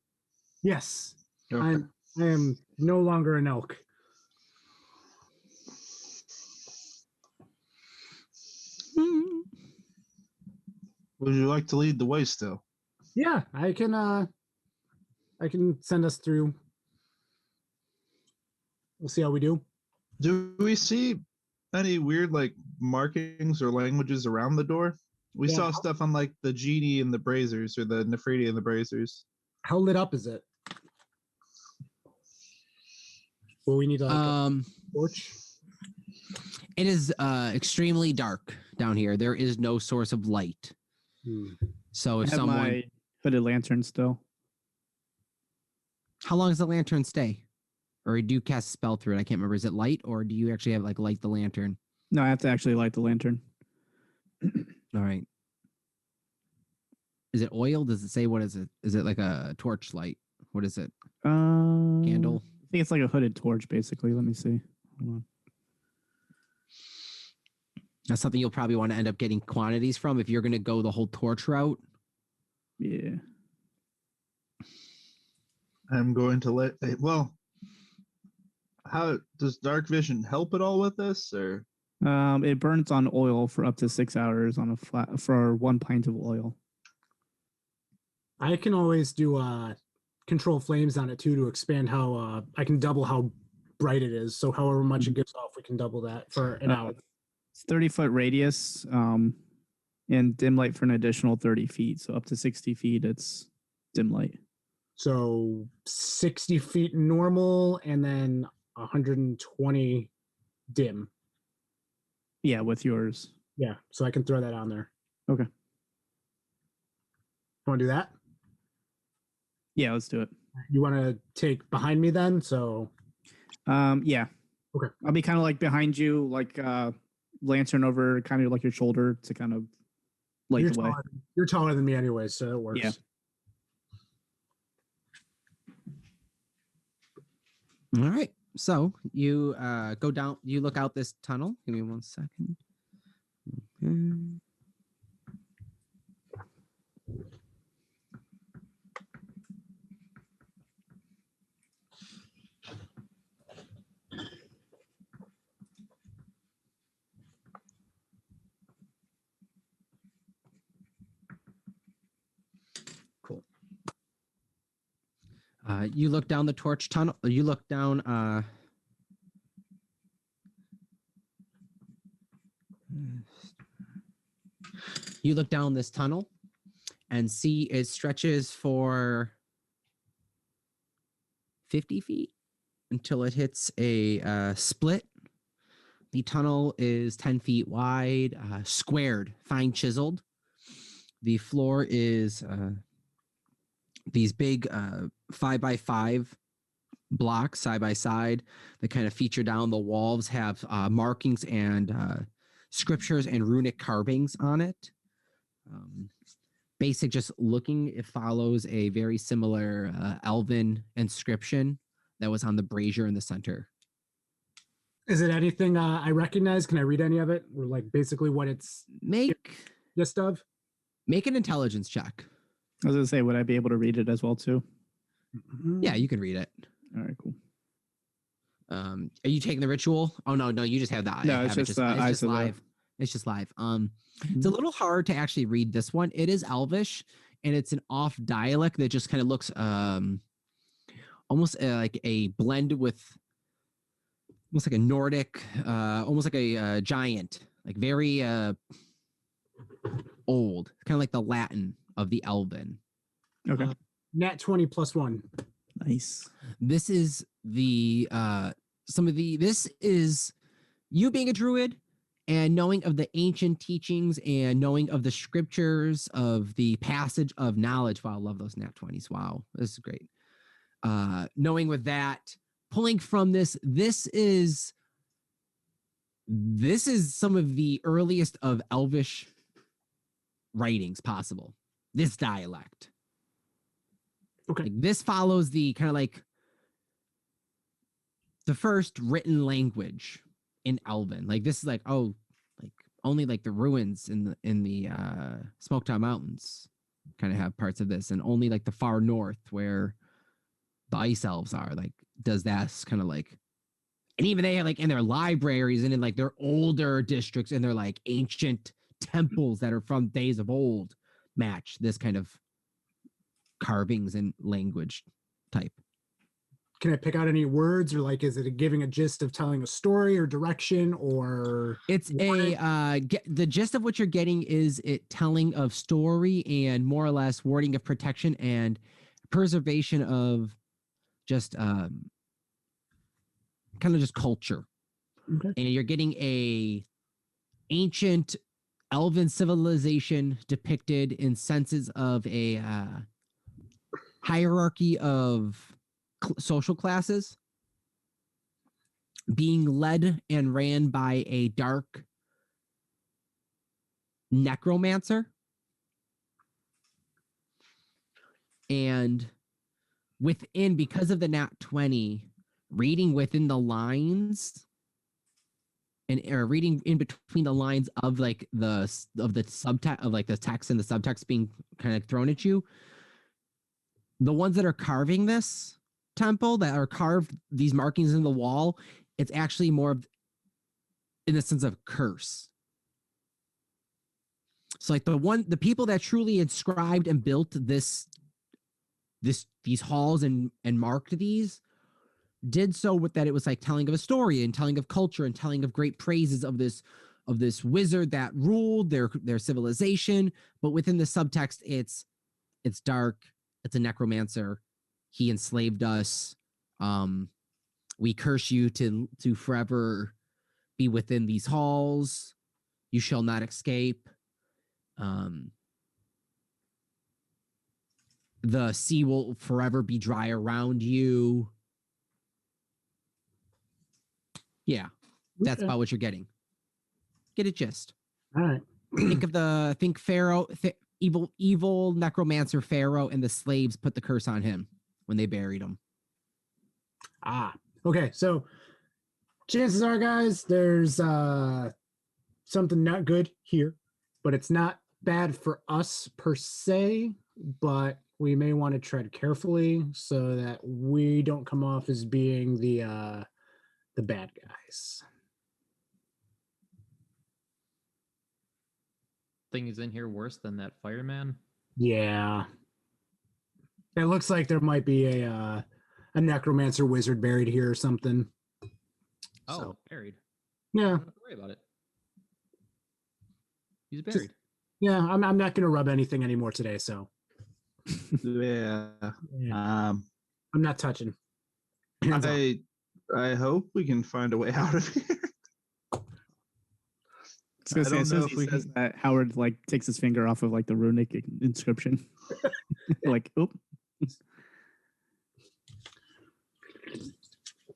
Speaker 3: Yes.
Speaker 1: Okay.
Speaker 3: I am no longer an elk.
Speaker 1: Would you like to lead the way still?
Speaker 3: Yeah, I can send us through. We'll see how we do.
Speaker 1: Do we see any weird like markings or languages around the door? We
Speaker 3: Yeah.
Speaker 1: saw stuff on like the genie and the braziers, or the Nefertiti and the braziers.
Speaker 3: How lit up is it? Well, we need like a torch.
Speaker 2: It is extremely dark down here. There is no source of light. So
Speaker 5: I
Speaker 2: if
Speaker 5: have
Speaker 2: someone,
Speaker 5: my hooded lantern still.
Speaker 2: how long does the lantern stay? Or do you cast a spell through it? I can't remember. Is it light, or do you actually have like light the lantern?
Speaker 5: No, I have to actually light the lantern.
Speaker 2: All right. Is it oil? Does it say what is it? Is it like a torch light? What is it? Candle?
Speaker 5: I think it's like a hooded torch, basically. Let me see. Hold on.
Speaker 2: That's something you'll probably want to end up getting quantities from if you're going to go the whole torch route.
Speaker 5: Yeah.
Speaker 1: I'm going to let. Well, how does dark vision help at all with this, or?
Speaker 5: It burns on oil for up to 6 hours on a flat for 1 pint of oil.
Speaker 3: I can always do control flames on it too to expand how I can double how bright it is. So however much it gives off, we can double that for an hour.
Speaker 5: It's 30-foot radius, and dim light for an additional 30 feet. So up to 60 feet, it's dim light.
Speaker 3: So 60 feet normal, and then 120 dim.
Speaker 5: Yeah, with yours.
Speaker 3: Yeah, so I can throw that on there.
Speaker 5: Okay.
Speaker 3: Want to do that?
Speaker 5: Yeah, let's do it.
Speaker 3: You want to take behind me then? So
Speaker 5: Yeah.
Speaker 3: Okay.
Speaker 5: I'll be kind of like behind you, like lantern over kind of like your shoulder to kind of light the way.
Speaker 3: You're taller than me anyway, so it works.
Speaker 5: Yeah.
Speaker 2: All right. So you go down, you look out this tunnel. Give me 1 second. Okay. Cool. You look down the torch tunnel. You look down. You look down this tunnel and see it stretches for 50 feet until it hits a split. The tunnel is 10 feet wide, squared, fine chiseled. The floor is these big 5x5 blocks side by side that kind of feature down. The walls have markings and scriptures and runic carvings on it. Basic, just looking, it follows a very similar elven inscription that was on the brazier in the center.
Speaker 3: Is it anything I recognize? Can I read any of it? Or like basically what it's gist of?
Speaker 2: Make an intelligence check.
Speaker 5: I was gonna say, would I be able to read it as well too?
Speaker 2: Yeah, you can read it.
Speaker 5: All right, cool.
Speaker 2: Are you taking the ritual? Oh no, you just have that.
Speaker 5: No, it's just
Speaker 2: live. It's just live. It's a little hard to actually read this one. It is Elvish, and it's an off dialect that just kind of looks almost like a blend with almost like a Nordic, almost like a giant, like very old, kind of like the Latin of the Elven.
Speaker 5: Okay.
Speaker 3: Nat 20 plus 1.
Speaker 5: Nice.
Speaker 2: This is the this is you being a druid and knowing of the ancient teachings and knowing of the scriptures of the passage of knowledge. Wow, I love those nat 20s. Wow, this is great. Knowing with that, pulling from this is some of the earliest of Elvish writings possible. This dialect.
Speaker 3: Okay.
Speaker 2: Like, this follows the kind of like the first written language in Elven. Like this is like, oh, like only like the ruins in the Smoketown Mountains kind of have parts of this, and only like the far north where the ice elves are, like, does that kind of like, and even they have like in their libraries and in like their older districts and their like ancient temples that are from days of old match this kind of carvings and language type.
Speaker 3: can I pick out any words, or like, is it giving a gist of telling a story or direction, or
Speaker 2: It's the gist of what you're getting is it telling of story and more or less warding of protection and preservation of just kind of just culture.
Speaker 3: Okay.
Speaker 2: And you're getting a ancient elven civilization depicted in senses of a hierarchy of social classes being led and ran by a dark necromancer. And within, because of the nat 20, reading within the lines and or reading in between the lines of like the subtext of like the text and the subtext being kind of thrown at you, the ones that are carving this temple, that are carved these markings in the wall, it's actually more of in the sense of curse. So like the people that truly inscribed and built these halls and marked these did so with that it was like telling of a story and telling of culture and telling of great praises of this wizard that ruled their civilization. But within the subtext, it's dark. It's a necromancer. He enslaved us. We curse you to forever be within these halls. You shall not escape. The sea will forever be dry around you. Yeah, that's
Speaker 3: Okay.
Speaker 2: about what you're getting. Get a gist.
Speaker 3: All right.
Speaker 2: Think Pharaoh, evil necromancer Pharaoh, and the slaves put the curse on him when they buried him.
Speaker 3: Okay. So chances are, guys, there's something not good here, but it's not bad for us per se, but we may want to tread carefully so that we don't come off as being the bad guys.
Speaker 6: Thing is in here worse than that fireman.
Speaker 3: Yeah. It looks like there might be a necromancer wizard buried here or something.
Speaker 6: Oh,
Speaker 3: So,
Speaker 6: buried.
Speaker 3: yeah.
Speaker 6: Don't have to worry about it. He's buried.
Speaker 3: Yeah, I'm not gonna rub anything anymore today, so
Speaker 1: Yeah.
Speaker 3: I'm not touching. Hands off.
Speaker 1: I hope we can find a way out of here.
Speaker 5: I was gonna say, as soon as he says that, Howard like takes his finger off of like the runic inscription. Like, oop.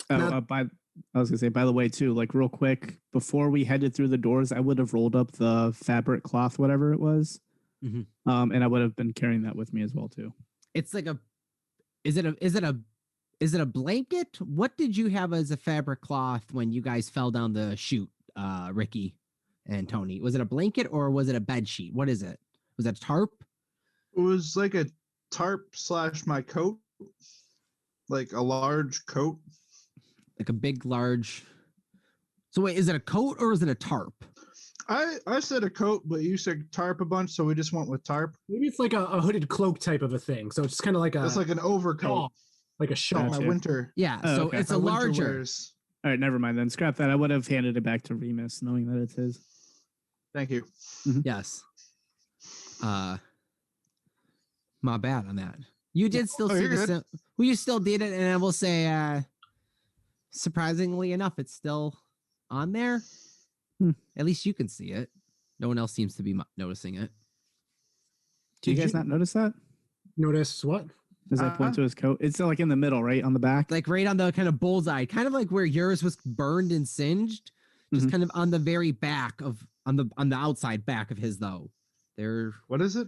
Speaker 5: I was gonna say, by the way, too, like real quick, before we headed through the doors, I would have rolled up the fabric cloth, whatever it was.
Speaker 2: Mhm.
Speaker 5: And I would have been carrying that with me as well, too.
Speaker 2: It's like is it a blanket? What did you have as a fabric cloth when you guys fell down the chute, Ricky and Tony? Was it a blanket or was it a bed sheet? What is it? Was that a tarp?
Speaker 1: It was like a tarp / my coat, like a large coat.
Speaker 2: Like a big, large. So wait, is it a coat or is it a tarp?
Speaker 1: I said a coat, but you said tarp a bunch, so we just went with tarp.
Speaker 3: Maybe it's like a hooded cloak type of a thing. So it's kind of like
Speaker 1: It's like an overcoat,
Speaker 3: shawl, like a shawl.
Speaker 1: my
Speaker 5: Gotcha.
Speaker 1: winter.
Speaker 2: Yeah,
Speaker 5: Oh,
Speaker 2: so
Speaker 5: okay.
Speaker 2: it's
Speaker 1: my
Speaker 2: a
Speaker 1: winter
Speaker 2: larger.
Speaker 1: wears.
Speaker 5: All right, never mind then. Scrap that. I would have handed it back to Remus, knowing that it's his.
Speaker 1: Thank you.
Speaker 2: Yes. My bad on that. You did still see
Speaker 1: you're
Speaker 2: the.
Speaker 1: good.
Speaker 2: Well, you still did it, and I will say, surprisingly enough, it's still on there. At least you can see it. No one else seems to be noticing it.
Speaker 5: Do you guys not notice that?
Speaker 3: Notice what?
Speaker 5: Does that point to his coat? It's like in the middle, right? On the back?
Speaker 2: Like right on the kind of bullseye, kind of like where yours was burned and singed, just kind of on the very back of on the outside back of his though. There.
Speaker 1: What is it?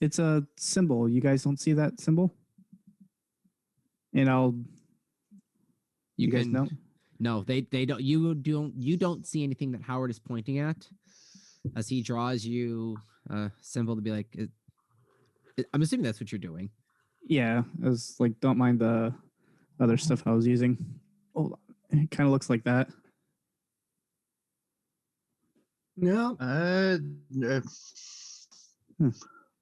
Speaker 5: It's a symbol. You guys don't see that symbol? And you guys know?
Speaker 2: No, they don't. You don't see anything that Howard is pointing at as he draws you a symbol to be like. I'm assuming that's what you're doing.
Speaker 5: Yeah, I was like, don't mind the other stuff I was using. Oh, it kind of looks like that.
Speaker 3: No.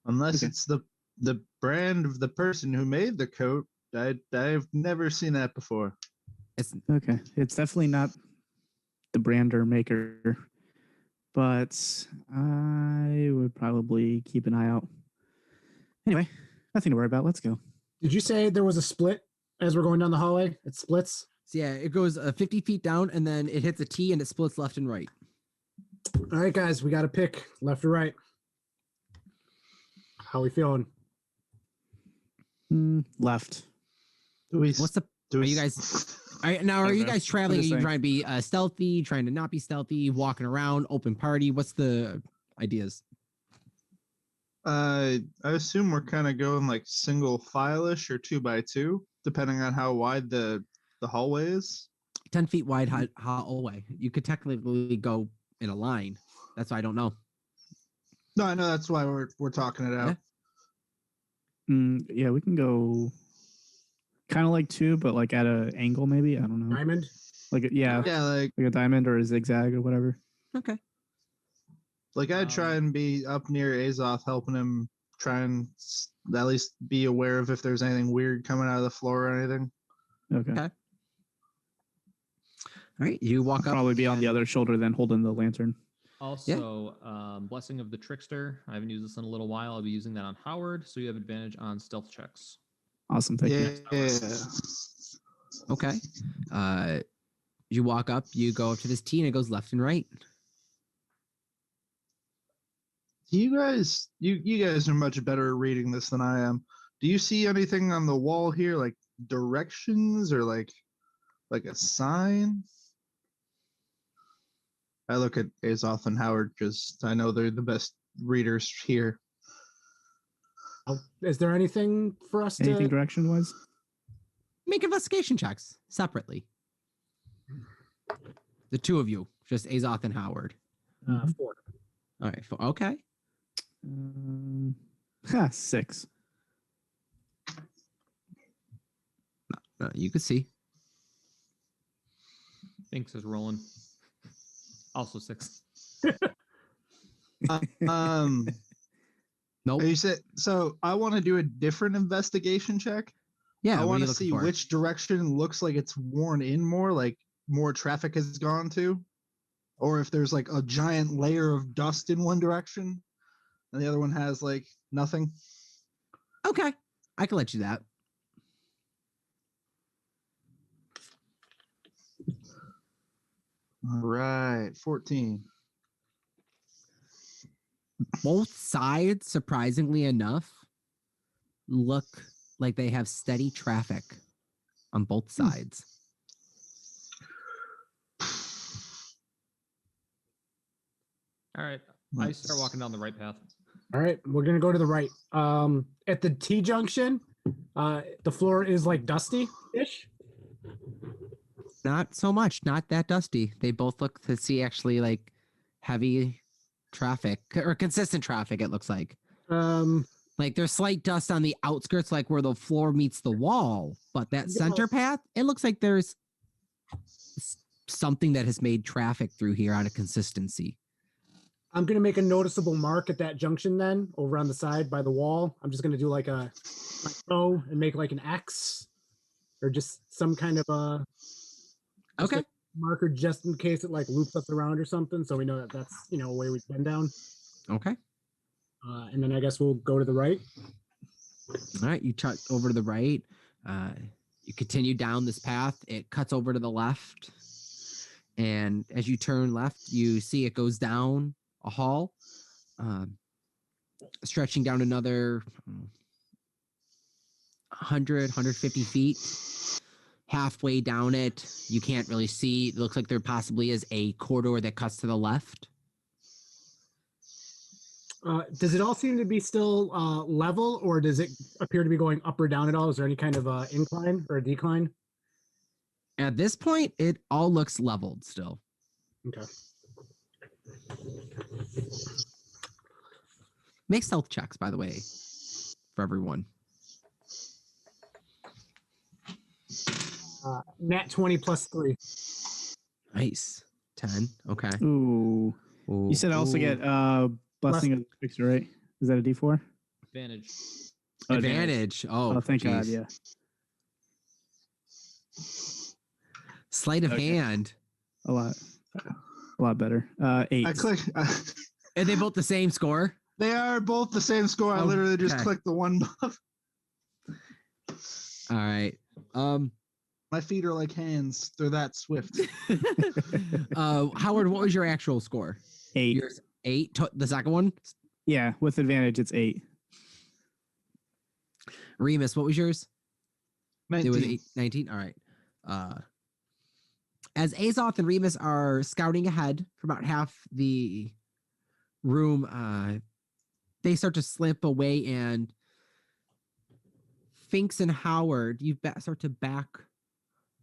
Speaker 1: Unless
Speaker 5: Okay.
Speaker 1: it's the brand of the person who made the coat. I've never seen that before.
Speaker 2: It's
Speaker 5: Okay. It's definitely not the brand or maker, but I would probably keep an eye out. Anyway, nothing to worry about. Let's go.
Speaker 3: Did you say there was a split as we're going down the hallway? It splits.
Speaker 2: so yeah, it goes 50 feet down and then it hits a T and it splits left and right.
Speaker 3: All right, guys, we got to pick left or right. How we feeling?
Speaker 5: Left.
Speaker 2: What's the? Are you guys? Are you
Speaker 5: Okay.
Speaker 2: guys traveling? Are
Speaker 5: just
Speaker 2: you
Speaker 5: saying.
Speaker 2: trying to be stealthy? Trying to not be stealthy? Walking around? Open party? What's the ideas?
Speaker 1: I assume we're kind of going like single file-ish or 2x2, depending on how wide the hallway is.
Speaker 2: 10 feet wide hallway. You could technically go in a line. That's why I don't know.
Speaker 1: No, I know that's why we're talking it out.
Speaker 5: Yeah, we can go kind of like 2, but like at an angle, maybe. I don't know.
Speaker 3: Diamond?
Speaker 5: Like
Speaker 1: Yeah, like
Speaker 5: like a diamond or a zigzag or whatever.
Speaker 2: Okay.
Speaker 1: I'd try and be up near Azoth, helping him try and at least be aware of if there's anything weird coming out of the floor or anything.
Speaker 5: Okay.
Speaker 2: Okay. All right. You walk up.
Speaker 5: Probably be on the other shoulder then holding the lantern.
Speaker 6: Also, Blessing of the Trickster. I haven't used this in a little while. I'll be using that on Howard, so you have advantage on stealth checks.
Speaker 5: Awesome. Thank you.
Speaker 1: Yeah.
Speaker 2: Okay. You walk up. You go up to this T and it goes left and right.
Speaker 1: You guys are much better at reading this than I am. Do you see anything on the wall here, like directions or like a sign? I look at Azoth and Howard because I know they're the best readers here.
Speaker 3: Is there anything for us
Speaker 5: Anything
Speaker 3: to?
Speaker 5: direction wise?
Speaker 2: Make investigation checks separately. The two of you, just Azoth and Howard.
Speaker 3: 4.
Speaker 2: All right. Okay.
Speaker 5: 6.
Speaker 2: You could see.
Speaker 6: Thanks is rolling. Also 6.
Speaker 2: Nope.
Speaker 1: You said so. I want to do a different investigation check.
Speaker 2: Yeah.
Speaker 1: I
Speaker 2: what are
Speaker 1: want
Speaker 2: you
Speaker 1: to
Speaker 2: looking
Speaker 1: see
Speaker 2: for?
Speaker 1: which direction looks like it's worn in more, like more traffic has gone to, or if there's like a giant layer of dust in one direction and the other one has like nothing.
Speaker 2: Okay. I can let you that.
Speaker 1: All right, 14.
Speaker 2: Both sides, surprisingly enough, look like they have steady traffic on both sides.
Speaker 6: All right. I start walking down the right path.
Speaker 3: All right, we're gonna go to the right. At the T junction, the floor is like dusty-ish.
Speaker 2: Not so much, not that dusty. They both look to see actually like heavy traffic or consistent traffic, it looks like. Like there's slight dust on the outskirts, like where the floor meets the wall, but that center path, it looks like there's something that has made traffic through here out of consistency.
Speaker 3: I'm gonna make a noticeable mark at that junction then, over on the side by the wall. I'm just gonna do like my toe and make like an X, or just some kind of a
Speaker 2: Okay.
Speaker 3: marker just in case it like loops us around or something, so we know that that's a way we've been down.
Speaker 2: Okay.
Speaker 3: And then I guess we'll go to the right.
Speaker 2: All right. You tuck over to the right. You continue down this path. It cuts over to the left. And as you turn left, you see it goes down a hall, stretching down another 100, 150 feet. Halfway down it, you can't really see. It looks like there possibly is a corridor that cuts to the left.
Speaker 3: Does it all seem to be still level, or does it appear to be going up or down at all? Is there any kind of incline or a decline?
Speaker 2: At this point, it all looks leveled still.
Speaker 3: Okay.
Speaker 2: Make stealth checks, by the way, for everyone.
Speaker 3: Nat 20 plus 3.
Speaker 2: Nice. 10. Okay.
Speaker 5: Ooh.
Speaker 2: Ooh.
Speaker 5: You said I also get blessing of the Trickster, right? Is that a D4?
Speaker 6: Advantage.
Speaker 5: Oh,
Speaker 2: advantage. Oh,
Speaker 5: thank God,
Speaker 2: geez.
Speaker 5: yeah.
Speaker 2: Sleight of
Speaker 5: Okay.
Speaker 2: hand.
Speaker 5: A lot better. 8.
Speaker 1: I click.
Speaker 2: Are they both the same score?
Speaker 1: They are both the same score. I literally just
Speaker 2: Okay.
Speaker 1: clicked the one buff.
Speaker 2: All right.
Speaker 1: My feet are like hands. They're that swift.
Speaker 2: Howard, what was your actual score?
Speaker 5: 8.
Speaker 2: Yours 8. The second one?
Speaker 5: Yeah, with advantage, it's 8.
Speaker 2: Remus, what was yours?
Speaker 1: 19.
Speaker 2: It was 19. All right. As Azoth and Remus are scouting ahead for about half the room, they start to slip away, and Finks and Howard, you start to back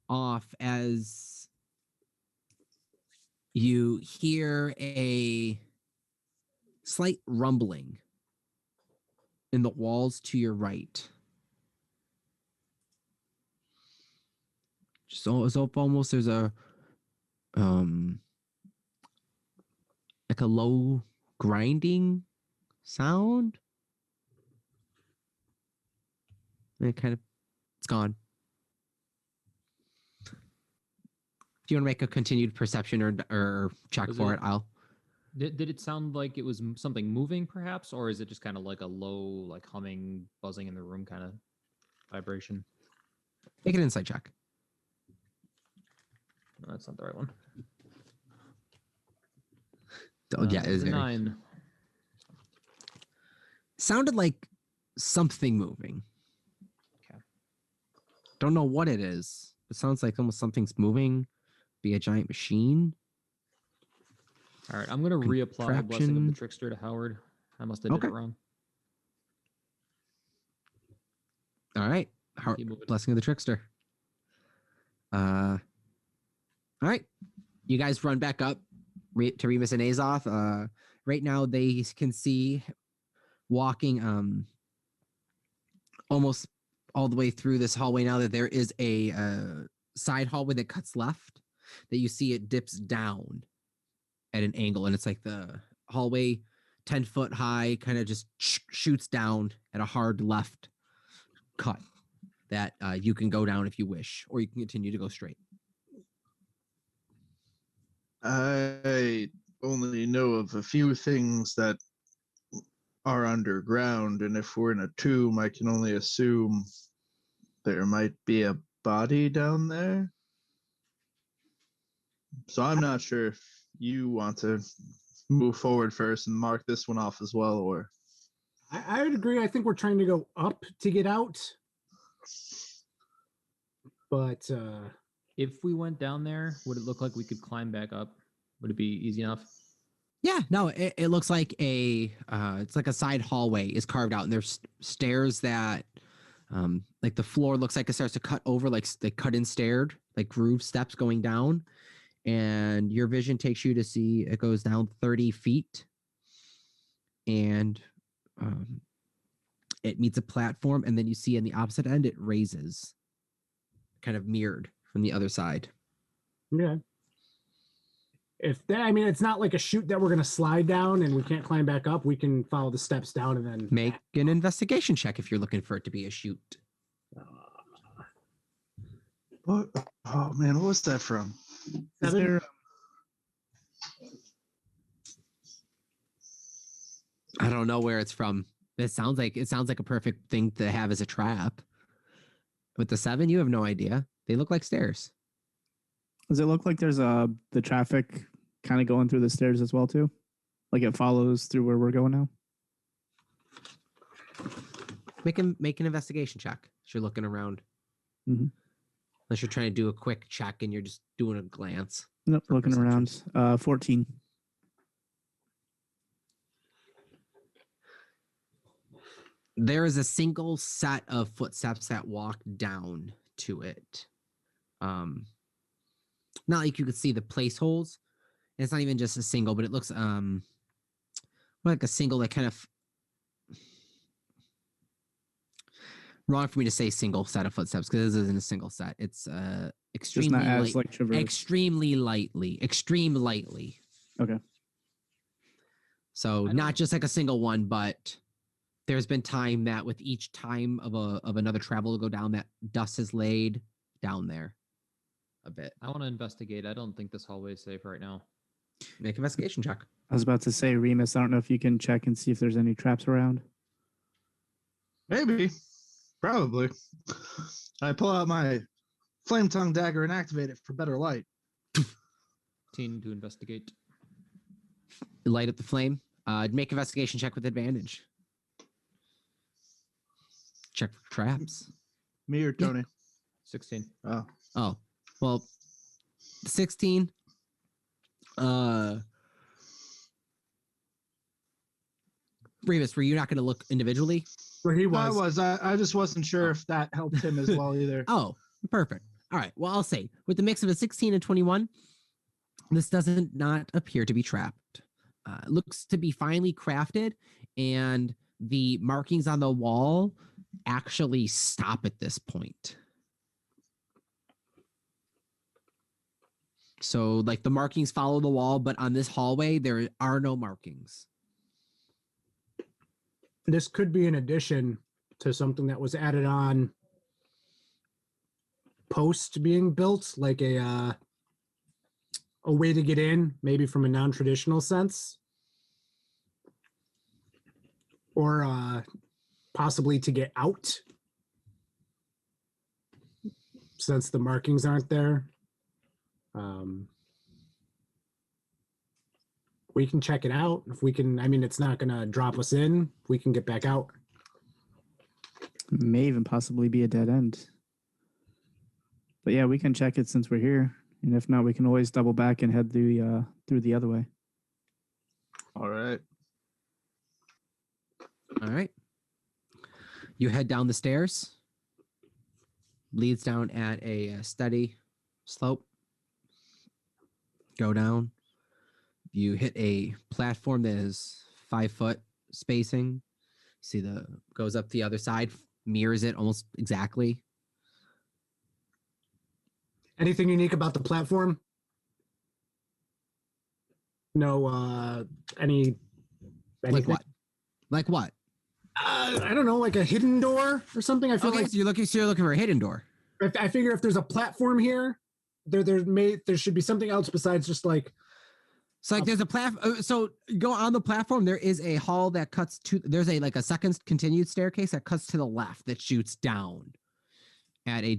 Speaker 2: off as you hear a slight rumbling in the walls to your right. So it's almost there's a like a low grinding sound. And it's gone. If you want to make a continued perception or check for it, I'll.
Speaker 6: Did it sound like it was something moving, perhaps, or is it just kind of like a low, like humming, buzzing in the room kind of vibration?
Speaker 2: Make an insight check.
Speaker 6: No, that's not the right one.
Speaker 2: Oh, yeah, it is very.
Speaker 6: 9.
Speaker 2: Sounded like something moving.
Speaker 6: Okay.
Speaker 2: Don't know what it is. It sounds like almost something's moving. Be a giant machine.
Speaker 6: All right, I'm going to reapply Blessing of the
Speaker 2: Contraption.
Speaker 6: Trickster to Howard. I must have did it wrong.
Speaker 2: All right.
Speaker 6: Keep moving.
Speaker 2: Blessing of the Trickster. All right. You guys run back up to Remus and Azoth. Right now, they can see walking almost all the way through this hallway now that there is a side hallway that cuts left, that you see it dips down at an angle, and it's like the hallway 10 foot high kind of just shoots down at a hard left cut that you can go down if you wish, or you can continue to go straight.
Speaker 1: I only know of a few things that are underground, and if we're in a tomb, I can only assume there might be a body down there. So I'm not sure if you want to move forward first and mark this one off as well, or...
Speaker 3: I would agree. I think we're trying to go up to get out. But
Speaker 6: If we went down there, would it look like we could climb back up? Would it be easy enough?
Speaker 2: Yeah, no, it looks like it's like a side hallway is carved out, and there's stairs that, like the floor looks like it starts to cut over, like they cut in stairs, like groove steps going down, and your vision takes you to see it goes down 30 feet, and it meets a platform, and then you see on the opposite end it raises, kind of mirrored from the other side.
Speaker 3: yeah. If that, I mean, it's not like a chute that we're going to slide down and we can't climb back up. We can follow the steps down and then
Speaker 2: Make an investigation check if you're looking for it to be a chute.
Speaker 1: What? Oh man, what was that from?
Speaker 5: Is there?
Speaker 2: I don't know where it's from. It sounds like a perfect thing to have as a trap. With the 7, you have no idea. They look like stairs.
Speaker 5: Does it look like there's the traffic kind of going through the stairs as well too? Like it follows through where we're going now?
Speaker 2: Make an investigation check as you're looking around.
Speaker 5: Mm-hmm.
Speaker 2: Unless you're trying to do a quick check and you're just doing a glance.
Speaker 5: Nope,
Speaker 2: for
Speaker 5: looking
Speaker 2: perception.
Speaker 5: around. 14.
Speaker 2: There is a single set of footsteps that walk down to it. Not like you could see the place holes. And it's not even just a single, but it looks like a single that kind of wrong for me to say single set of footsteps because this isn't a single set. It's extremely
Speaker 5: Just not as
Speaker 2: light,
Speaker 5: like traverse.
Speaker 2: extreme lightly.
Speaker 5: Okay.
Speaker 2: So not just like a single one, but there's been time that with each time of another travel to go down, that dust has laid down there. a bit.
Speaker 6: I want to investigate. I don't think this hallway is safe right now.
Speaker 2: Make an investigation check.
Speaker 5: I was about to say, Remus, I don't know if you can check and see if there's any traps around.
Speaker 1: Maybe. Probably. I pull out my flame tongue dagger and activate it for better light.
Speaker 6: Teen to investigate.
Speaker 2: Light up the flame. Make investigation check with advantage. Check for traps.
Speaker 1: Me or Tony?
Speaker 6: 16.
Speaker 1: Oh.
Speaker 2: Oh, well, 16. Remus, were you not going to look individually?
Speaker 3: Where he
Speaker 1: I
Speaker 3: was.
Speaker 1: was. I just wasn't sure if that helped him as well either.
Speaker 2: Oh, perfect. All right. Well, I'll say with the mix of a 16 and 21, this doesn't not appear to be trapped. Looks to be finely crafted, and the markings on the wall actually stop at this point. So, like, the markings follow the wall, but on this hallway, there are no markings.
Speaker 3: This could be an addition to something that was added on post being built, like a way to get in, maybe from a non-traditional sense, or possibly to get out, since the markings aren't there. We can check it out if we can. I mean, it's not going to drop us in. We can get back out.
Speaker 5: May even possibly be a dead end. But yeah, we can check it since we're here. And if not, we can always double back and head through the other way.
Speaker 1: All right.
Speaker 2: All right. You head down the stairs. Leads down at a steady slope. Go down. You hit a platform that is 5 foot spacing. See goes up the other side, mirrors it almost exactly.
Speaker 3: Anything unique about the platform? No,
Speaker 2: Like
Speaker 3: anything?
Speaker 2: what? Like what?
Speaker 3: I don't know, like a hidden door or something. I feel
Speaker 2: Okay,
Speaker 3: like
Speaker 2: so you're looking for a hidden door.
Speaker 3: I figure if there's a platform here, there should be something else besides just like.
Speaker 2: So like there's a platform. So go on the platform. There is a hall that cuts to. There's a second continued staircase that cuts to the left that shoots down at a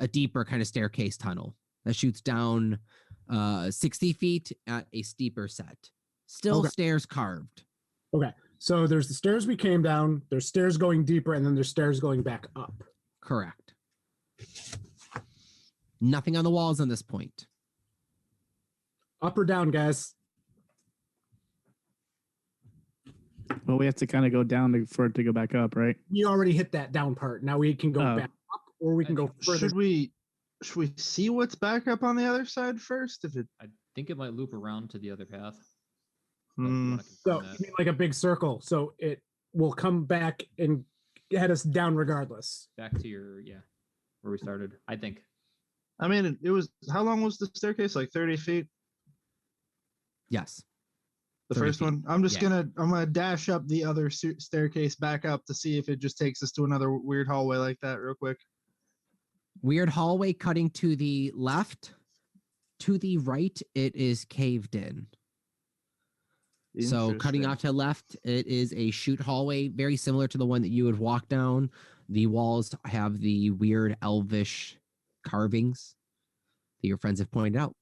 Speaker 2: deeper kind of staircase tunnel that shoots down 60 feet at a steeper set. Still stairs carved.
Speaker 3: Okay, so there's the stairs we came down. There's stairs going deeper, and then there's stairs going back up.
Speaker 2: Correct. Nothing on the walls on this point.
Speaker 3: Up or down, guys?
Speaker 5: Well, we have to kind of go down for it to go back up, right?
Speaker 3: We already hit that down part. Now we can go back up, or we can go further.
Speaker 1: Should we see what's back up on the other side first?
Speaker 6: I think it might loop around to the other path.
Speaker 3: So you mean like a big circle, so it will come back and head us down regardless.
Speaker 6: Back to where we started, I think.
Speaker 1: I mean, it was, how long was the staircase? Like 30 feet?
Speaker 2: Yes.
Speaker 1: The
Speaker 2: 30
Speaker 1: first
Speaker 2: feet.
Speaker 1: one? I'm gonna dash up the other staircase back up to see if it just takes us to another weird hallway like that real quick.
Speaker 2: Weird hallway cutting to the left. To the right, it is caved in. So cutting off to the left, it is a chute hallway, very similar to the one that you would walk down. The walls have the weird elvish carvings that your friends have pointed out.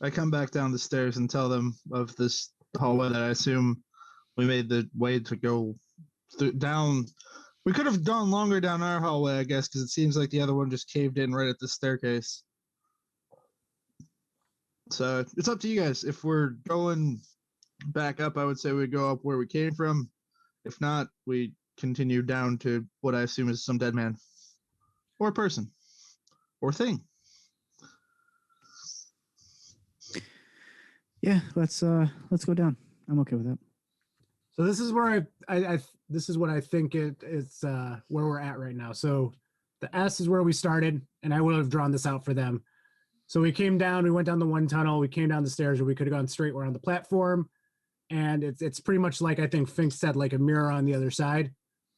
Speaker 1: I come back down the stairs and tell them of this hallway that I assume we made the way to go down. We could have gone longer down our hallway, I guess, because it seems like the other one just caved in right at the staircase. So it's up to you guys. If we're going back up, I would say we go up where we came from. If not, we continue down to what I assume is some dead man or person or thing.
Speaker 5: Yeah, let's go down. I'm okay with that.
Speaker 3: So this is where this is what I think it's where we're at right now. So the S is where we started, and I would have drawn this out for them. So we came down, we went down the one tunnel, we came down the stairs, or we could have gone straight. We're on the platform, and it's pretty much like I think Fink said, like a mirror on the other side.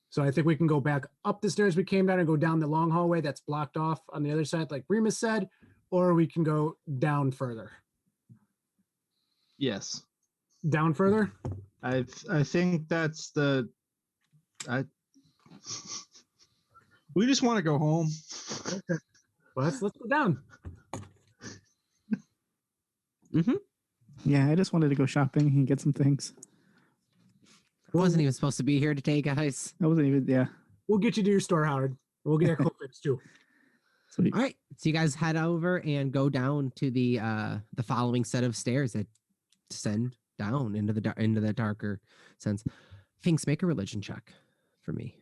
Speaker 3: So I think we can go back up the stairs we came down and go down the long hallway that's blocked off on the other side, like Remus said, or we can go down further.
Speaker 1: Yes.
Speaker 3: Down further?
Speaker 1: I think that's the. We just want to go home.
Speaker 3: Okay. Well, let's go down.
Speaker 5: Yeah, I just wanted to go shopping and get some things.
Speaker 2: I wasn't even supposed to be here today, guys.
Speaker 5: I wasn't even. Yeah.
Speaker 3: We'll get you to your store, Howard. We'll get a coat fix too.
Speaker 5: Sweet.
Speaker 2: All right. So you guys head over and go down to the following set of stairs that descend down into the darker sense. Finks, make a religion check for me.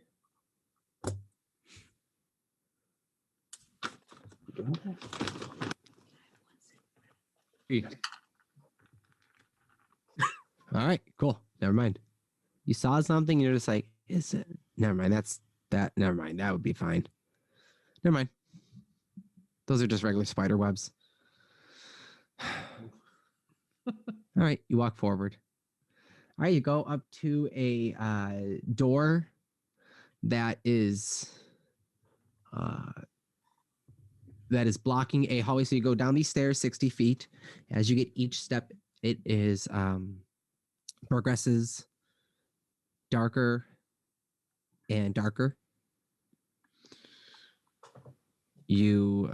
Speaker 2: All right, cool. Never mind. You saw something, and you're just like, is it? Never mind. That's that. Never mind. That would be fine. Never mind. Those are just regular spider webs. All right, you walk forward. All right, you go up to a door that is blocking a hallway. So you go down these stairs 60 feet. As you get each step, it is progresses darker and darker. You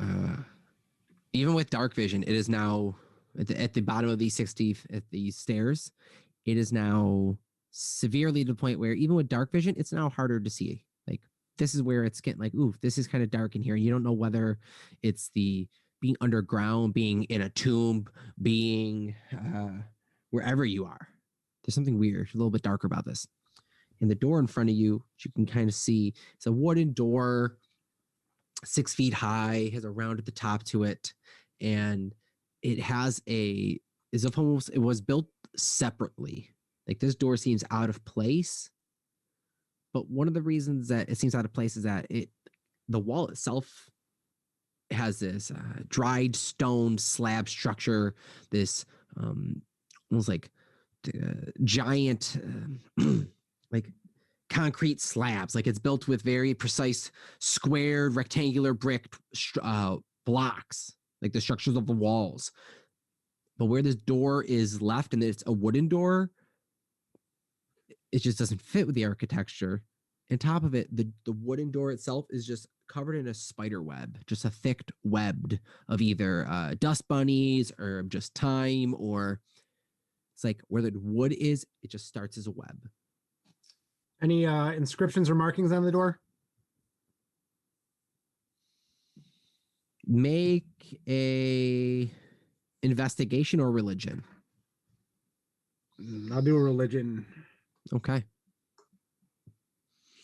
Speaker 2: even with dark vision, it is now at the bottom of these 60 at these stairs. It is now severely to the point where even with dark vision, it's now harder to see. Like this is where it's getting like, ooh, this is kind of dark in here. You don't know whether it's the being underground, being in a tomb, being wherever you are. There's something weird, a little bit darker about this. And the door in front of you, which you can kind of see, it's a wooden door, 6 feet high, has a round at the top to it, and it has it was built separately. Like this door seems out of place, but one of the reasons that it seems out of place is that the wall itself has this dried stone slab structure, this almost like giant like concrete slabs. Like it's built with very precise squared rectangular brick blocks, like the structures of the walls. But where this door is left, and it's a wooden door, it just doesn't fit with the architecture. On top of it, the wooden door itself is just covered in a spider web, just a thick webbed of either dust bunnies or just time, or it's like where the wood is, it just starts as a web.
Speaker 3: Any inscriptions or markings on the door?
Speaker 2: Make a investigation or religion.
Speaker 3: I'll do a religion.
Speaker 2: Okay.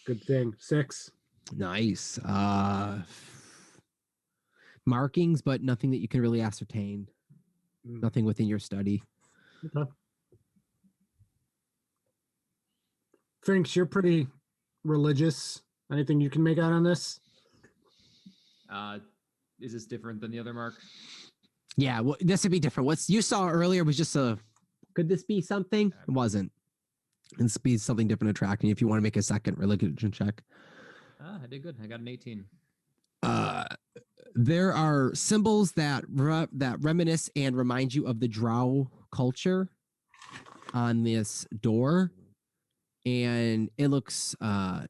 Speaker 3: Good thing. 6.
Speaker 2: Nice. Markings, but nothing that you can really ascertain. Nothing within your study.
Speaker 3: Okay. Finks, you're pretty religious. Anything you can make out on this?
Speaker 6: Is this different than the other mark?
Speaker 2: Yeah, well, this would be different. What you saw earlier was just could this be something? It wasn't. This would be something different attracting if you want to make a second religion check.
Speaker 6: I did good. I got an 18.
Speaker 2: There are symbols that reminisce and remind you of the Drow culture on this door. And it looks kind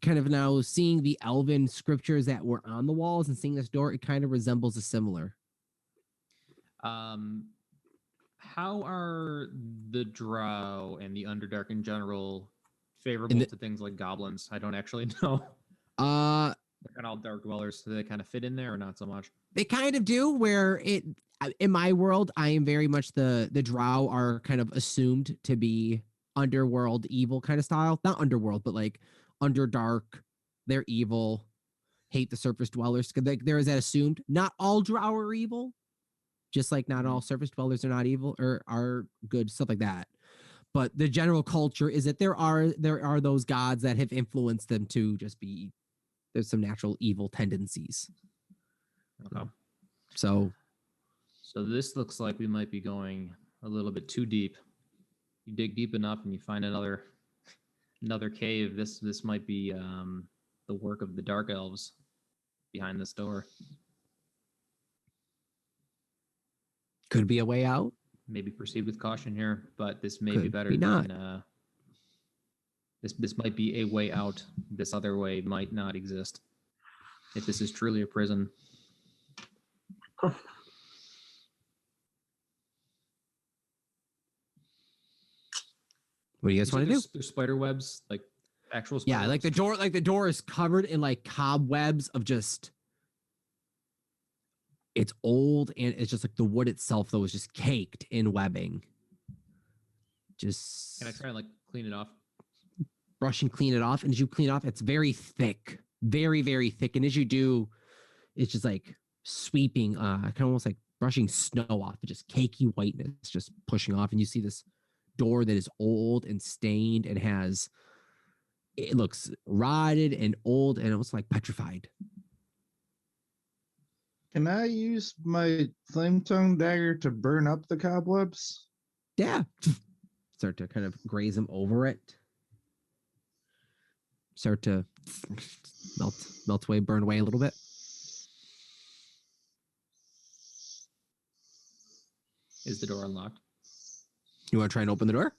Speaker 2: of now seeing the elven scriptures that were on the walls and seeing this door, it kind of resembles a similar.
Speaker 6: How are the Drow and the Underdark in general favorable to things like goblins? I don't actually know. They're kind of all dark dwellers, so they kind of fit in there or not so much?
Speaker 2: They kind of do, where in my world, I am very much the Drow are kind of assumed to be underworld evil kind of style. Not underworld, but like underdark. They're evil, hate the surface dwellers. There is that assumed. Not all Drow are evil. Just like not all surface dwellers are not evil or are good, stuff like that. But the general culture is that there are those gods that have influenced them to just be, there's some natural evil tendencies.
Speaker 6: Okay.
Speaker 2: So
Speaker 6: this looks like we might be going a little bit too deep. You dig deep enough and you find another another cave. This might be the work of the dark elves behind this door.
Speaker 2: Could be a way out.
Speaker 6: Maybe proceed with caution here, but this may be
Speaker 2: Could
Speaker 6: better
Speaker 2: be not.
Speaker 6: than this might be a way out. This other way might not exist. If this is truly a prison.
Speaker 2: What do you guys want to do?
Speaker 6: There's spider webs, like actual spider
Speaker 2: Yeah, like the door is covered in like cobwebs of just it's old and it's just like the wood itself though is just caked in webbing. Just
Speaker 6: Can I try and like clean it off?
Speaker 2: brush and clean it off. And as you clean it off, it's very thick, very, very thick. And as you do, it's just like sweeping, kind of almost like brushing snow off. It's just cakey whiteness just pushing off. And you see this door that is old and stained and it looks rotted and old and almost like petrified.
Speaker 1: Can I use my flame tongue dagger to burn up the cobwebs?
Speaker 2: Yeah. Start to kind of graze them over it. Start to melt away, burn away a little bit.
Speaker 6: Is the door unlocked?
Speaker 2: You want to try and open the door?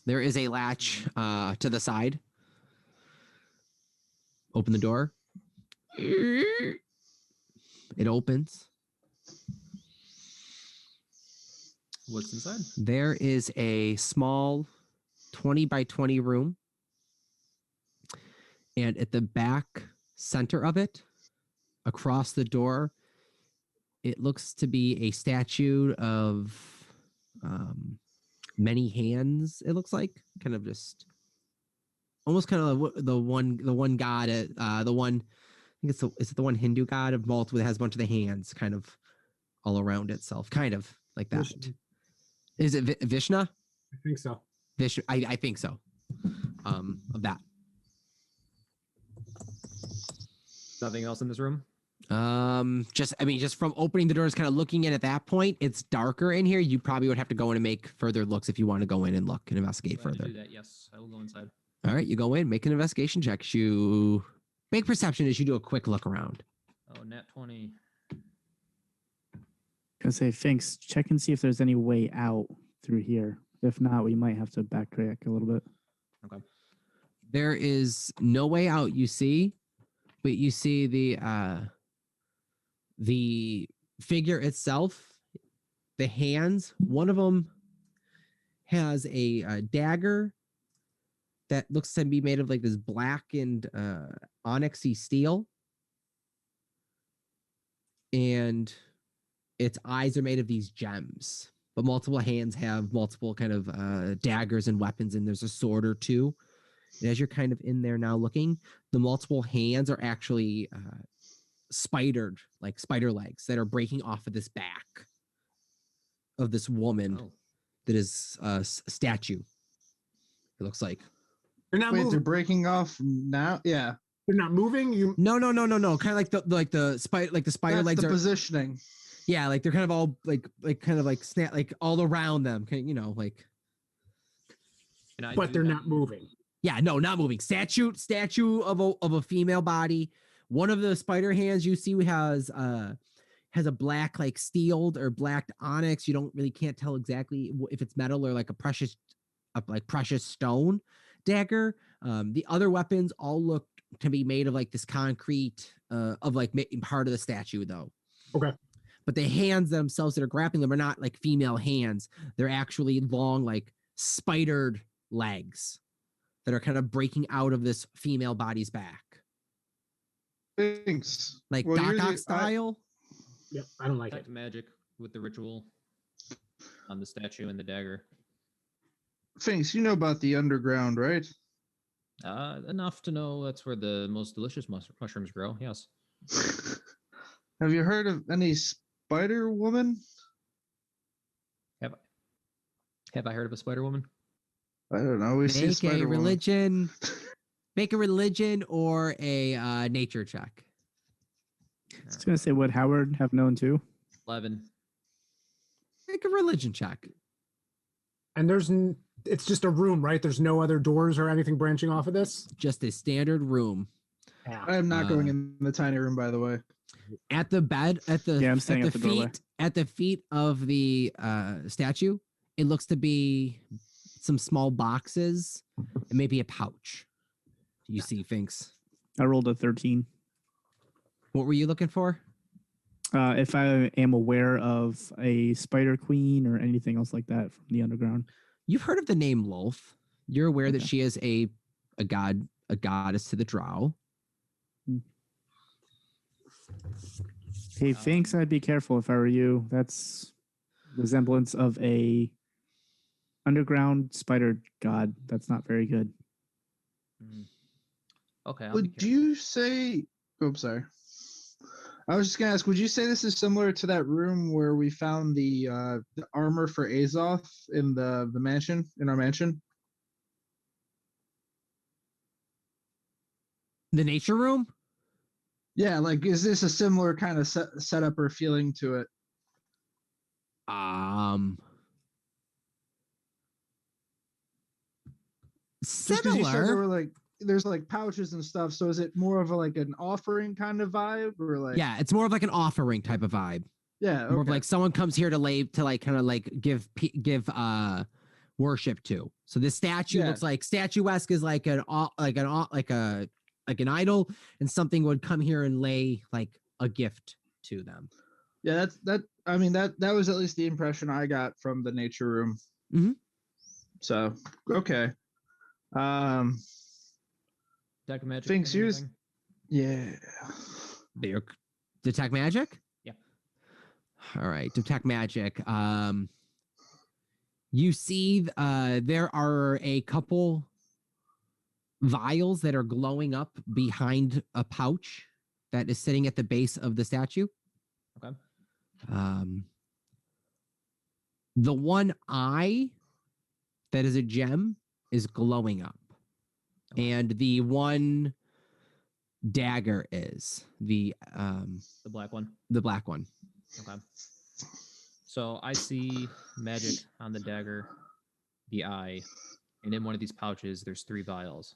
Speaker 2: There is a latch to the side. Open the door. It opens.
Speaker 6: What's inside?
Speaker 2: There is a small 20 by 20 room. And at the back center of it, across the door, it looks to be a statue of many hands. It looks like kind of just almost kind of the one god, the one. I think is it the one Hindu god of multiple that has a bunch of the hands kind of all around itself, kind of like that.
Speaker 3: Vishnu.
Speaker 2: Is it Vishnu?
Speaker 3: I think so.
Speaker 2: Vishnu, I think so. Of that.
Speaker 6: Nothing else in this room?
Speaker 2: Just from opening the doors, kind of looking in at that point, it's darker in here. You probably would have to go in and make further looks if you want to go in and look and investigate
Speaker 6: Glad to
Speaker 2: further.
Speaker 6: do that. Yes, I will go inside.
Speaker 2: All right, you go in, make an investigation check. You make perception as you do a quick look around.
Speaker 6: Oh, nat 20.
Speaker 5: Gonna say, Finks, check and see if there's any way out through here. If not, we might have to backtrack a little bit.
Speaker 6: Okay.
Speaker 2: There is no way out, you see, but you see the figure itself, the hands. One of them has a dagger that looks to be made of like this blackened onyxy steel, and its eyes are made of these gems. But multiple hands have multiple kind of daggers and weapons, and there's a sword or two. And as you're kind of in there now looking, the multiple hands are actually spidered, like spider legs that are breaking off of this back of this woman that is a statue. It looks like.
Speaker 3: They're not
Speaker 1: Wait, they're
Speaker 3: moving.
Speaker 1: breaking off now? Yeah.
Speaker 3: They're not moving. You
Speaker 2: No. Kind of like the spider, like the spider
Speaker 1: That's
Speaker 2: legs
Speaker 1: the
Speaker 2: are.
Speaker 1: positioning.
Speaker 2: Yeah, like they're kind of all like kind of like snap, like all around them. Like.
Speaker 6: Can I
Speaker 3: but
Speaker 6: do
Speaker 3: they're
Speaker 6: that?
Speaker 3: not moving.
Speaker 2: Yeah, no, not moving. Statue of a female body. One of the spider hands you see has a black like steeled or black onyx. You can't tell exactly if it's metal or like a precious stone dagger. The other weapons all look to be made of like this concrete of like part of the statue though.
Speaker 3: Okay.
Speaker 2: But the hands themselves that are grappling them are not like female hands. They're actually long, like spidered legs that are kind of breaking out of this female body's back.
Speaker 1: Thanks.
Speaker 2: Like
Speaker 1: Well, you're
Speaker 2: Doc Ock
Speaker 1: the-
Speaker 2: style.
Speaker 3: Yep. I don't like it.
Speaker 6: Detect magic with the ritual on the statue and the dagger.
Speaker 1: Finks, you know about the underground, right?
Speaker 6: Enough to know that's where the most delicious mushrooms grow. Yes.
Speaker 1: Have you heard of any Spider Woman?
Speaker 6: Have I heard of a spider woman?
Speaker 1: I don't know. We see
Speaker 2: Make
Speaker 1: Spider
Speaker 2: a
Speaker 1: Woman.
Speaker 2: religion. Make a religion or a nature check.
Speaker 5: I was gonna say, would Howard have known too?
Speaker 6: 11.
Speaker 2: Make a religion check.
Speaker 3: And there's it's just a room, right? There's no other doors or anything branching off of this.
Speaker 2: Just a standard room.
Speaker 1: I am not going in the tiny room, by the way.
Speaker 2: At the bed,
Speaker 5: I'm staying at the doorway.
Speaker 2: at the feet of the statue, it looks to be some small boxes and maybe a pouch. You see, Finks.
Speaker 5: I rolled a 13.
Speaker 2: What were you looking for?
Speaker 5: If I am aware of a spider queen or anything else like that from the underground.
Speaker 2: You've heard of the name Lolth. You're aware that
Speaker 5: Okay.
Speaker 2: she is a goddess to the drow.
Speaker 5: Hey, Finks, I'd be careful if I were you. That's resemblance of a underground spider god. That's not very good.
Speaker 6: Okay. I'll be
Speaker 1: Would
Speaker 6: careful.
Speaker 1: you say? Oh, sorry. I was just gonna ask. Would you say this is similar to that room where we found the armor for Azoth in the mansion, in our mansion?
Speaker 2: The nature room?
Speaker 1: Yeah, like is this a similar kind of setup or feeling to it? Just 'cause you said there
Speaker 2: Similar.
Speaker 1: were like there's like pouches and stuff. So is it more of a like an offering kind of vibe or like?
Speaker 2: Yeah, it's more of like an offering type of vibe.
Speaker 1: Yeah.
Speaker 2: More of
Speaker 1: Okay.
Speaker 2: like someone comes here to kind of like give worship to. So this statue
Speaker 1: Yeah.
Speaker 2: looks like statuesque is like an idol, and something would come here and lay like a gift to them.
Speaker 1: Yeah, that. I mean that was at least the impression I got from the nature room.
Speaker 2: Mhm.
Speaker 1: So okay.
Speaker 6: Detect magic.
Speaker 1: Finks,
Speaker 6: or
Speaker 1: here's-
Speaker 6: anything?
Speaker 1: Yeah.
Speaker 2: Detect magic?
Speaker 6: Yeah.
Speaker 2: All right, detect magic. You see there are a couple vials that are glowing up behind a pouch that is sitting at the base of the statue.
Speaker 6: Okay.
Speaker 2: The one eye that is a gem is glowing up.
Speaker 6: Okay.
Speaker 2: And the one dagger is the
Speaker 6: black one.
Speaker 2: The black one.
Speaker 6: Okay. So I see magic on the dagger, the eye, and in one of these pouches, there's 3 vials.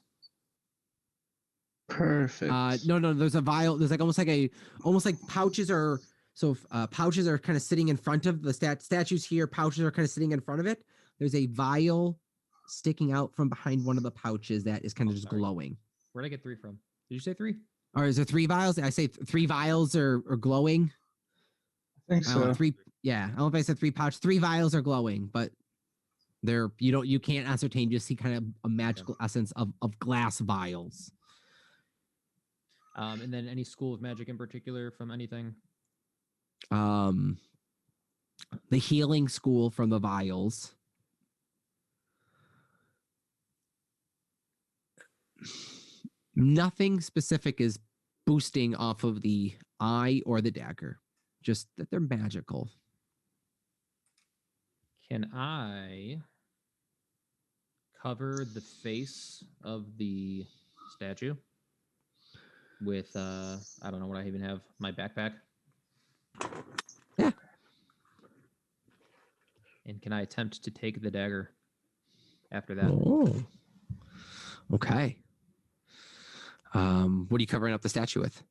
Speaker 1: Perfect.
Speaker 2: No, there's a vial. There's like almost like pouches are pouches are kind of sitting in front of the statues here. Pouches are kind of sitting in front of it. There's a vial sticking out from behind one of the pouches that is kind of just
Speaker 6: sorry.
Speaker 2: glowing.
Speaker 6: Where'd I get 3 from? Did you say 3?
Speaker 2: Or is there 3 vials? Did I say 3 vials are glowing?
Speaker 1: I think
Speaker 2: I don't know,
Speaker 1: so.
Speaker 2: 3. Yeah, I don't know if I said 3 pouch. 3 vials are glowing, but you can't ascertain. You see kind of a magical essence of glass vials.
Speaker 6: And then any school of magic in particular from anything?
Speaker 2: The healing school from the vials. Nothing specific is boosting off of the eye or the dagger. Just that they're magical.
Speaker 6: Can I cover the face of the statue with I don't know what I even have, my backpack?
Speaker 2: Yeah.
Speaker 6: And can I attempt to take the dagger after that?
Speaker 2: Oh. Okay. What are you covering up the statue with?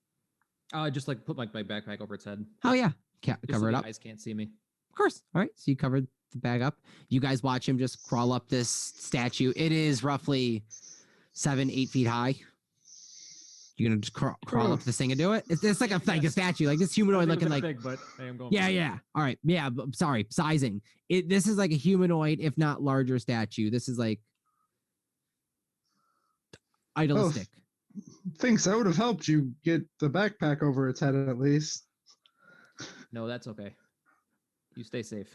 Speaker 6: Just like put my backpack over its head.
Speaker 2: Oh yeah.
Speaker 6: Just
Speaker 2: Cover
Speaker 6: so
Speaker 2: it
Speaker 6: the
Speaker 2: up.
Speaker 6: Eyes can't see me.
Speaker 2: Of course. All right. So you covered the bag up. You guys watch him just crawl up this statue. It is roughly 7-8 feet high. You're gonna just crawl up this thing and do it. It's like a statue, like this humanoid looking like.
Speaker 6: Big, but I am going.
Speaker 2: Yeah. All right. Yeah. Sorry. Sizing. This is like a humanoid, if not larger statue. This is like idolistic.
Speaker 1: Thinks that would have helped you get the backpack over its head at least.
Speaker 6: No, that's okay. You stay safe.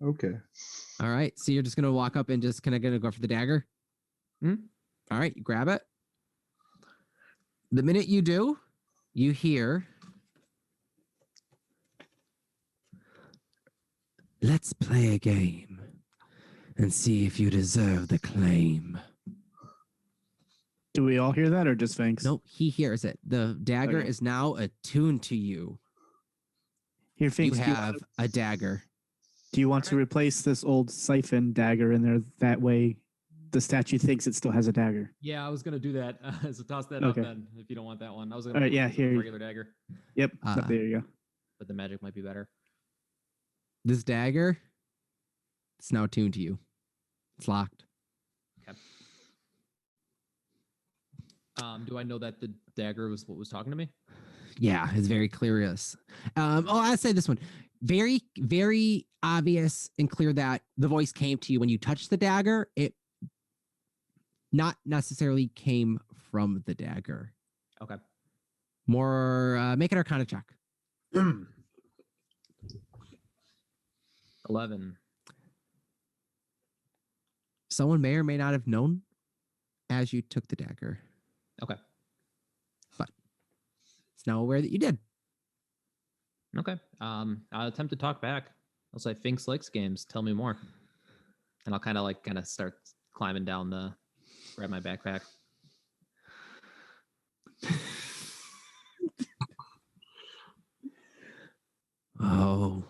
Speaker 1: Okay.
Speaker 2: All right. So you're just gonna walk up and just gonna go for the dagger.
Speaker 6: Hmm?
Speaker 2: All right. You grab it. The minute you do, you hear. Let's play a game and see if you deserve the claim.
Speaker 5: Do we all hear that or just Fangs?
Speaker 2: Nope, he hears it. The dagger
Speaker 5: Okay.
Speaker 2: is now attuned to you.
Speaker 5: Here,
Speaker 2: You
Speaker 5: Fangs, do you
Speaker 2: have a dagger.
Speaker 5: Do you want to replace this old siphon dagger in there? That way, the statue thinks it still has a dagger.
Speaker 6: Yeah, I was gonna do that. So toss that
Speaker 5: Okay.
Speaker 6: up then, if you don't want that one. I was gonna
Speaker 5: All right, yeah,
Speaker 6: replace it with
Speaker 5: here.
Speaker 6: regular dagger,
Speaker 5: Yep. There you go.
Speaker 6: but the magic might be better.
Speaker 2: This dagger, it's now attuned to you. It's locked.
Speaker 6: Okay. Do I know that the dagger was what was talking to me?
Speaker 2: Yeah, it's very clear. I'd say this one. Very, very obvious and clear that the voice came to you when you touched the dagger. It not necessarily came from the dagger.
Speaker 6: Okay.
Speaker 2: More, make an Arcana check.
Speaker 6: 11.
Speaker 2: Someone may or may not have known as you took the dagger.
Speaker 6: Okay.
Speaker 2: But it's now aware that you did.
Speaker 6: Okay. I'll attempt to talk back. I'll say, Finks likes games. Tell me more. And I'll kind of start climbing down grab my backpack.
Speaker 2: Oh,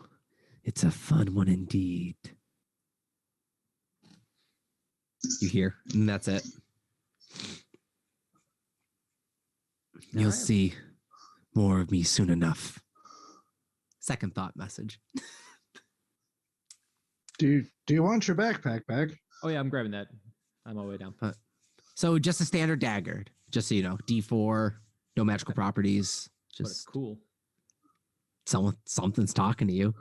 Speaker 2: it's a fun one indeed. You hear, and that's it. You'll
Speaker 6: right.
Speaker 2: see more of me soon enough. Second thought message.
Speaker 1: Do you want your backpack back?
Speaker 6: Oh yeah, I'm grabbing that. I'm on my way down.
Speaker 2: So just a standard dagger, just so you know, D4, no magical properties.
Speaker 6: But it's
Speaker 2: Just
Speaker 6: cool.
Speaker 2: something's talking to you.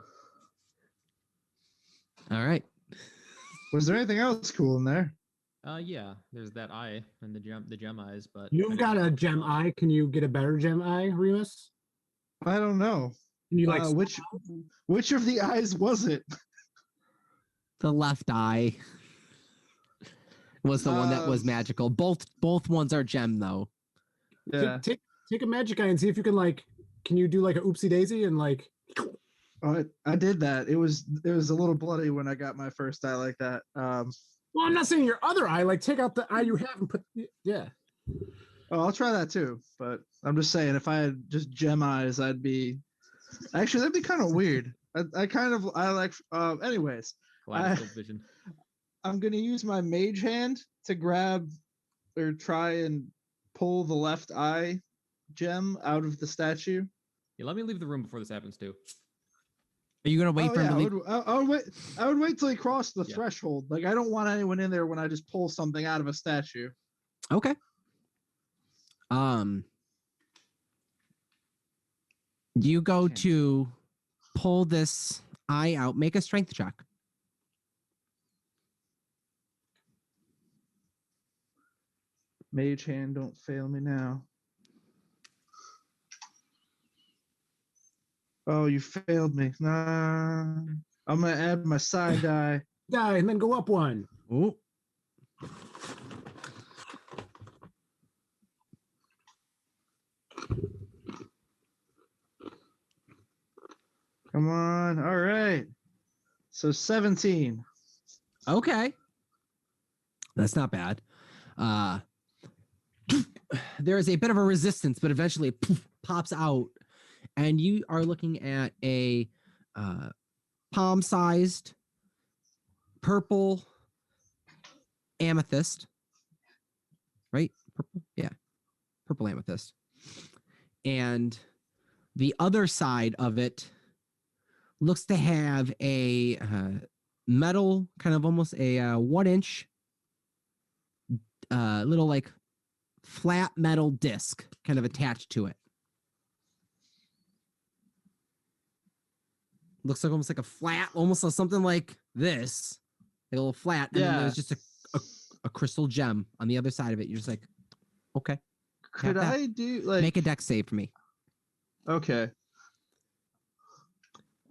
Speaker 2: All right.
Speaker 1: Was there anything else cool in there?
Speaker 6: Yeah, there's that eye and the gem eyes, but
Speaker 3: You've got a gem eye. Can you get a better gem eye, Remus?
Speaker 1: I don't know.
Speaker 3: Can you like
Speaker 1: Which of the eyes was it?
Speaker 2: The left eye was the one that was magical. Both ones are gem though.
Speaker 1: Yeah.
Speaker 3: take a magic eye and see if you can can you do like a oopsie daisy and
Speaker 1: Oh, I did that. It was a little bloody when I got my first eye like that.
Speaker 3: well, I'm not saying your other eye, take out the eye you have and put yeah.
Speaker 1: Oh, I'll try that too. But I'm just saying, if I had just gem eyes, that'd be kind of weird. Anyways,
Speaker 6: kaleidoscope vision.
Speaker 1: I'm gonna use my mage hand to grab or try and pull the left eye gem out of the statue.
Speaker 6: Yeah, let me leave the room before this happens too.
Speaker 2: Are you gonna wait for him to leave?
Speaker 1: I would wait till he crossed the threshold. Like, I don't want anyone in there when I just pull something out of a statue.
Speaker 2: Okay. You go to pull this eye out. Make a strength check.
Speaker 1: Mage hand, don't fail me now. Oh, you failed me. Nah. I'm gonna add my side die.
Speaker 3: Die and then go up one.
Speaker 2: Oh.
Speaker 1: Come on. All right. So 17.
Speaker 2: Okay. That's not bad. There is a bit of a resistance, but eventually it pops out, and you are looking at a palm-sized purple amethyst. Right? Purple? Yeah. Purple amethyst. And the other side of it looks to have a metal, kind of almost a 1-inch little like flat metal disc kind of attached to it. Looks like almost like a flat, almost something like this, like a little flat. And then there's just a crystal gem on the other side of it. You're just like, okay.
Speaker 1: Could I do
Speaker 2: make a dex save for me?
Speaker 1: Okay.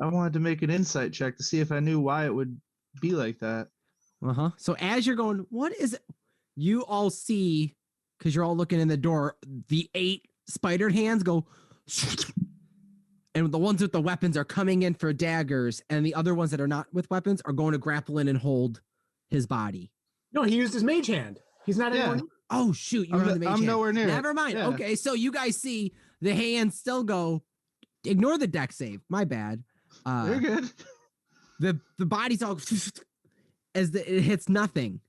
Speaker 1: I wanted to make an insight check to see if I knew why it would be like that.
Speaker 2: Uh-huh. So as you're going, what is it? You all see, because you're all looking in the door, the 8 spider hands go, and the ones with the weapons are coming in for daggers, and the other ones that are not with weapons are going to grapple in and hold his body.
Speaker 3: No, he used his mage hand. He's not anywhere near.
Speaker 2: Oh, shoot. You're on the mage hand.
Speaker 1: nowhere near.
Speaker 2: Never mind.
Speaker 1: Yeah.
Speaker 2: Okay, so you guys see the hands still go, ignore the deck save. My bad.
Speaker 1: You're good.
Speaker 2: The body's all as it hits nothing.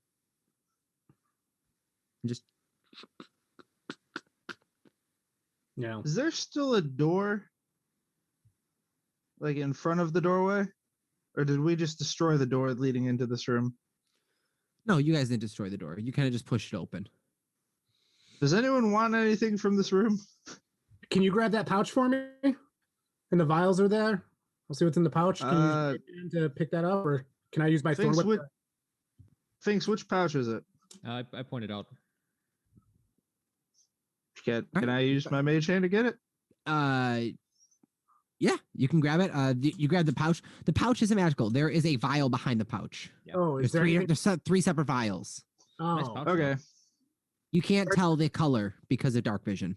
Speaker 2: Just
Speaker 3: Yeah.
Speaker 1: Is there still a door, like in front of the doorway, or did we just destroy the door leading into this room?
Speaker 2: no, you guys didn't destroy the door. You kind of just pushed it open.
Speaker 1: Does anyone want anything from this room?
Speaker 3: Can you grab that pouch for me? And the vials are there. I'll see what's in the pouch. Can you use your hand to pick that up, or can I use my thorn whip?
Speaker 1: Finks, which pouch is it?
Speaker 6: I pointed out.
Speaker 1: Can I use my mage hand to get it?
Speaker 2: Yeah, you can grab it. You grab the pouch. The pouch isn't magical. There is a vial behind the pouch.
Speaker 6: Yeah.
Speaker 3: Oh, is
Speaker 2: There's three separate vials.
Speaker 6: Nice
Speaker 3: Oh,
Speaker 6: pouch.
Speaker 1: Okay.
Speaker 2: You can't tell the color because of dark vision.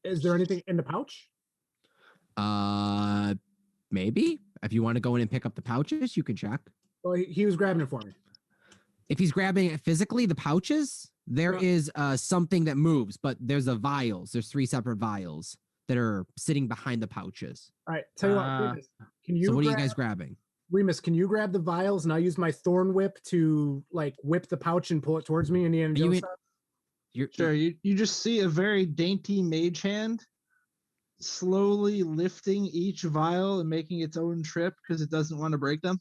Speaker 3: is there anything in the pouch?
Speaker 2: Maybe if you want to go in and pick up the pouches, you can check.
Speaker 3: Well, he was grabbing it for me.
Speaker 2: If he's grabbing it physically, the pouches, there is something that moves, but there's a vials. There's three separate vials that are sitting behind the pouches.
Speaker 3: All right, tell you what, Remus, can you?
Speaker 2: So what are you guys grabbing?
Speaker 3: Remus, can you grab the vials and I'll use my thorn whip to like whip the pouch and pull it towards me? And
Speaker 1: Sure. You just see a very dainty mage hand slowly lifting each vial and making its own trip because it doesn't want to break them.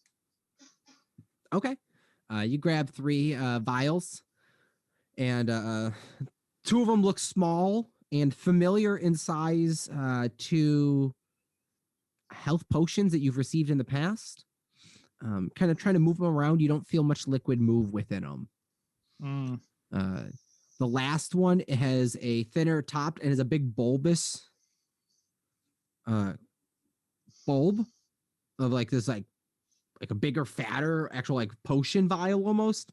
Speaker 2: Okay. You grab three vials, and two of them look small and familiar in size to health potions that you've received in the past. Kind of trying to move them around. You don't feel much liquid move within them. The last one has a thinner top and is a big bulbous bulb of like this like a bigger, fatter, actual like potion vial almost.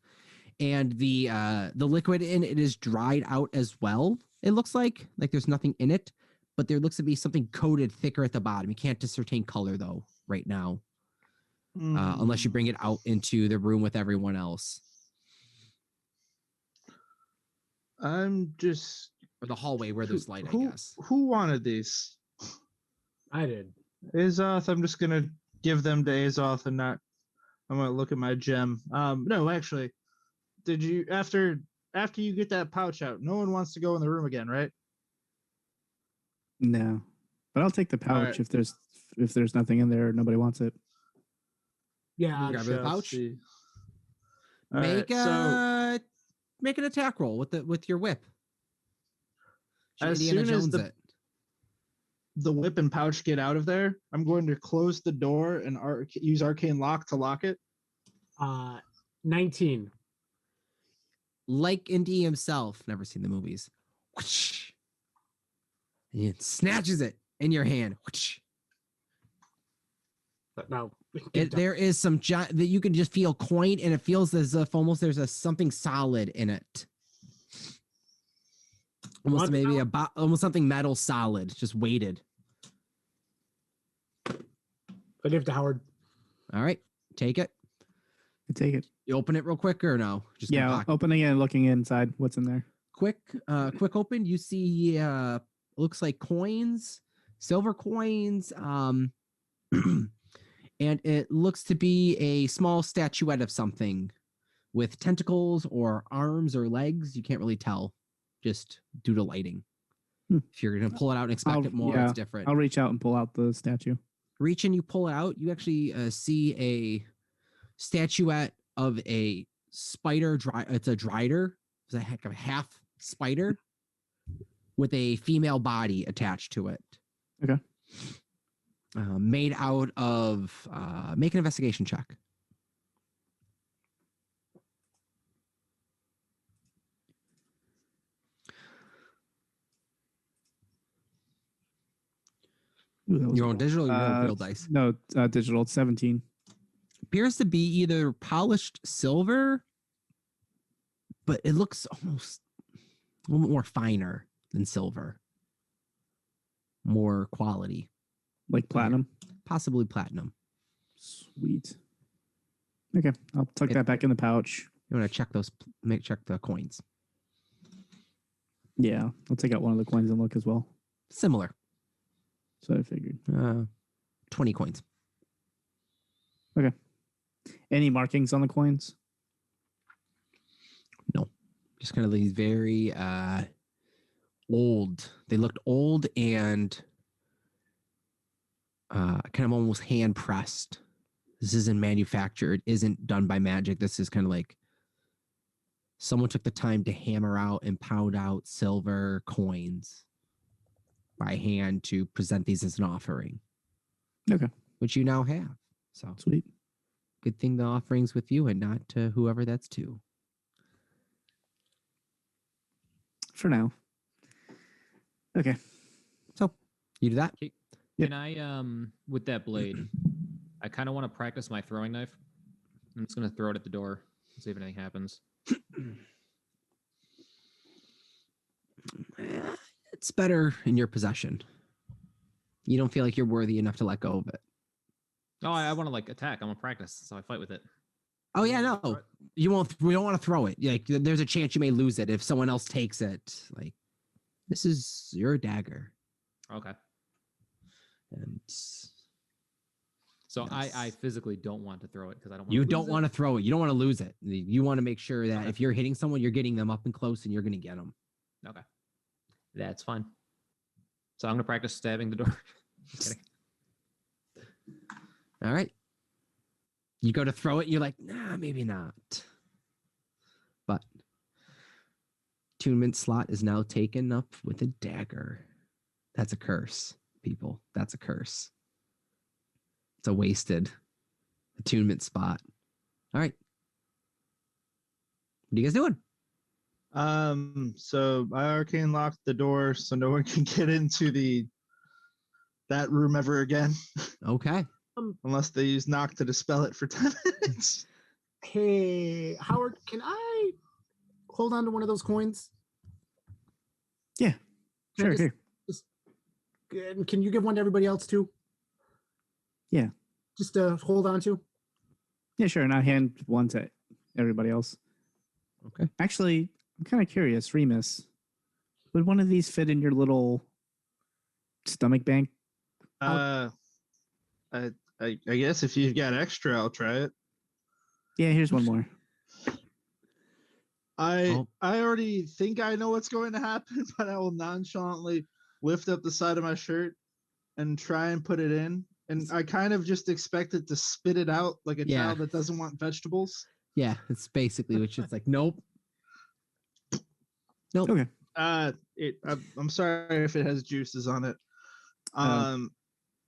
Speaker 2: And the liquid in it is dried out as well. It looks like there's nothing in it, but there looks to be something coated thicker at the bottom. You can't ascertain color though right now, unless you bring it out into the room with everyone else.
Speaker 1: I'm just
Speaker 2: Or the hallway where there's light, I guess.
Speaker 1: Who wanted these?
Speaker 3: I did.
Speaker 1: Azoth, I'm just gonna give them to Azoth and not. I'm gonna look at my gem. No, actually, did you after you get that pouch out? No one wants to go in the room again, right?
Speaker 5: No, but I'll take the pouch
Speaker 1: right.
Speaker 5: if there's nothing in there. Nobody wants it.
Speaker 3: Yeah,
Speaker 2: Grab the pouch. Make an attack roll with your whip.
Speaker 1: As
Speaker 2: Indiana
Speaker 1: soon as
Speaker 2: Jones
Speaker 1: the whip and pouch get out of there, I'm going to close the door and use arcane lock to lock it.
Speaker 3: 19.
Speaker 2: Like Indy himself, never seen the movies. Whoosh. And it snatches it in your hand. Whoosh.
Speaker 3: No,
Speaker 2: There is some that you can just feel quaint, and it feels as if almost there's something solid in it. Almost maybe almost something metal solid, just weighted.
Speaker 3: I give it to Howard.
Speaker 2: All right, take it.
Speaker 5: I take it.
Speaker 2: You open it real quick or no? Just
Speaker 5: opening it and looking inside. What's in there?
Speaker 2: Quick open. You see, looks like coins, silver coins. And it looks to be a small statuette of something with tentacles or arms or legs. You can't really tell just due to lighting. If you're going to pull it out and expect it more, it's different.
Speaker 5: I'll reach out and pull out the statue.
Speaker 2: Reach and you pull it out. You actually see a statuette of a spider. It's a drider. It's a heck of a half spider with a female body attached to it.
Speaker 5: Okay.
Speaker 2: Made out of make an investigation check.
Speaker 5: Ooh,
Speaker 2: your own digital or your own real dice?
Speaker 5: No, digital. It's 17.
Speaker 2: Appears to be either polished silver, but it looks almost a little bit more finer than silver. More quality.
Speaker 5: Like platinum?
Speaker 2: Possibly platinum.
Speaker 5: Sweet. Okay, I'll tuck that back in the pouch.
Speaker 2: You want to check check the coins.
Speaker 5: Yeah, I'll take out one of the coins and look as well.
Speaker 2: Similar.
Speaker 5: So I figured.
Speaker 2: 20 coins.
Speaker 5: Okay. Any markings on the coins?
Speaker 2: No. Just kind of these very old. They looked old and kind of almost hand pressed. This isn't manufactured, isn't done by magic. This is kind of like someone took the time to hammer out and pound out silver coins by hand to present these as an offering.
Speaker 5: Okay.
Speaker 2: Which you now have. So
Speaker 5: Sweet.
Speaker 2: good thing the offering's with you and not to whoever that's to.
Speaker 5: For now. Okay.
Speaker 2: So you do that?
Speaker 6: Can I, with that blade, I kind of want to practice my throwing knife. I'm just going to throw it at the door and see if anything happens.
Speaker 2: It's better in your possession. You don't feel like you're worthy enough to let go of it.
Speaker 6: No, I want to like attack. I'm going to practice, so I fight with it.
Speaker 2: Oh yeah, no. You won't. We don't want to throw it. Like there's a chance you may lose it if someone else takes it. Like this is your dagger.
Speaker 6: Okay.
Speaker 2: And
Speaker 6: so yes. I physically don't want to throw it because I don't want
Speaker 2: you
Speaker 6: to
Speaker 2: don't want to throw it. You don't want to lose it. You want to make sure that if you're hitting someone, you're getting them up and close and you're going to get them.
Speaker 6: Okay. That's fine. So I'm going to practice stabbing the door. Just kidding.
Speaker 2: All right. You go to throw it, you're like, nah, maybe not. But attunement slot is now taken up with a dagger. That's a curse, people. That's a curse. It's a wasted attunement spot. All right. What are you guys doing?
Speaker 1: So I arcane locked the door so no one can get into that room ever again.
Speaker 2: Okay.
Speaker 1: Unless they use knock to dispel it for 10 minutes.
Speaker 3: Hey, Howard, can I hold on to one of those coins?
Speaker 5: Yeah. Sure.
Speaker 3: Can you give one to everybody else too?
Speaker 5: Yeah.
Speaker 3: Just to hold on to?
Speaker 5: Yeah, sure. And I hand one to everybody else.
Speaker 2: Okay.
Speaker 5: Actually, I'm kind of curious, Remus. Would one of these fit in your little stomach bank?
Speaker 1: I guess if you've got extra, I'll try it.
Speaker 5: Yeah, here's one more.
Speaker 1: I already think I know what's going to happen, but I will nonchalantly lift up the side of my shirt and try and put it in. And I kind of just expect it to spit it out like a child that doesn't want vegetables.
Speaker 2: Yeah, it's basically which is like, nope.
Speaker 5: Okay.
Speaker 1: I'm sorry if it has juices on it.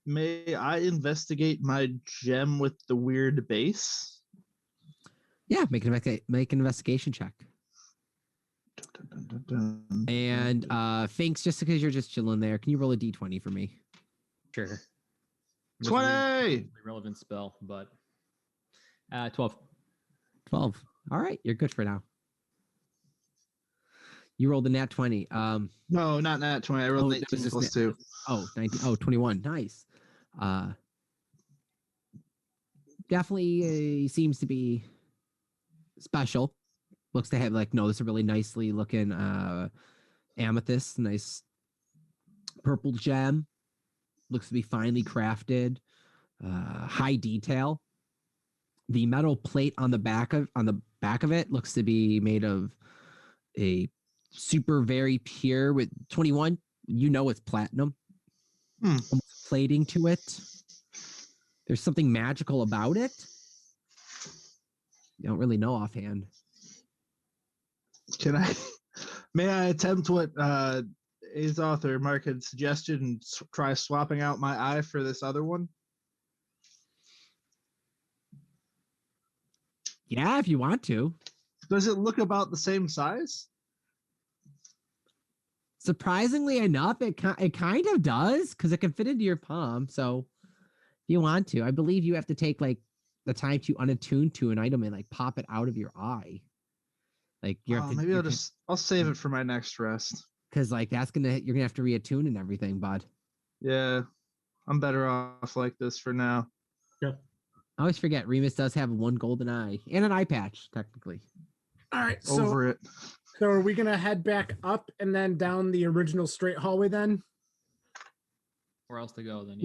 Speaker 1: May I investigate my gem with the weird base?
Speaker 2: Yeah, make an investigation check. And Finks, just because you're just chilling there, can you roll a d20 for me?
Speaker 6: Sure.
Speaker 1: 20!
Speaker 6: Relevant spell, but 12.
Speaker 2: 12. All right, you're good for now. You rolled a nat 20.
Speaker 1: No, not nat 20. I rolled 18 plus 2.
Speaker 2: Oh, 19. Oh, 21. Nice. Definitely seems to be special. Looks to have this is a really nicely looking amethyst, nice purple gem. Looks to be finely crafted, high detail. The metal plate on the back of it looks to be made of a super very pure with 21. It's platinum. Plating to it. There's something magical about it. You don't really know offhand.
Speaker 1: May I attempt what Azoth or Mark had suggested and try swapping out my eye for this other one?
Speaker 2: Yeah, if you want to.
Speaker 1: Does it look about the same size?
Speaker 2: Surprisingly enough, it kind of does because it can fit into your palm. So if you want to, I believe you have to take the time to unattune to an item and pop it out of your eye.
Speaker 1: Maybe I'll save it for my next rest.
Speaker 2: Because you're gonna have to reattune and everything, bud.
Speaker 1: Yeah, I'm better off like this for now.
Speaker 3: Yeah.
Speaker 2: I always forget Remus does have one golden eye and an eye patch, technically.
Speaker 3: All right,
Speaker 1: over it.
Speaker 3: So are we gonna head back up and then down the original straight hallway then?
Speaker 6: Where else to go then?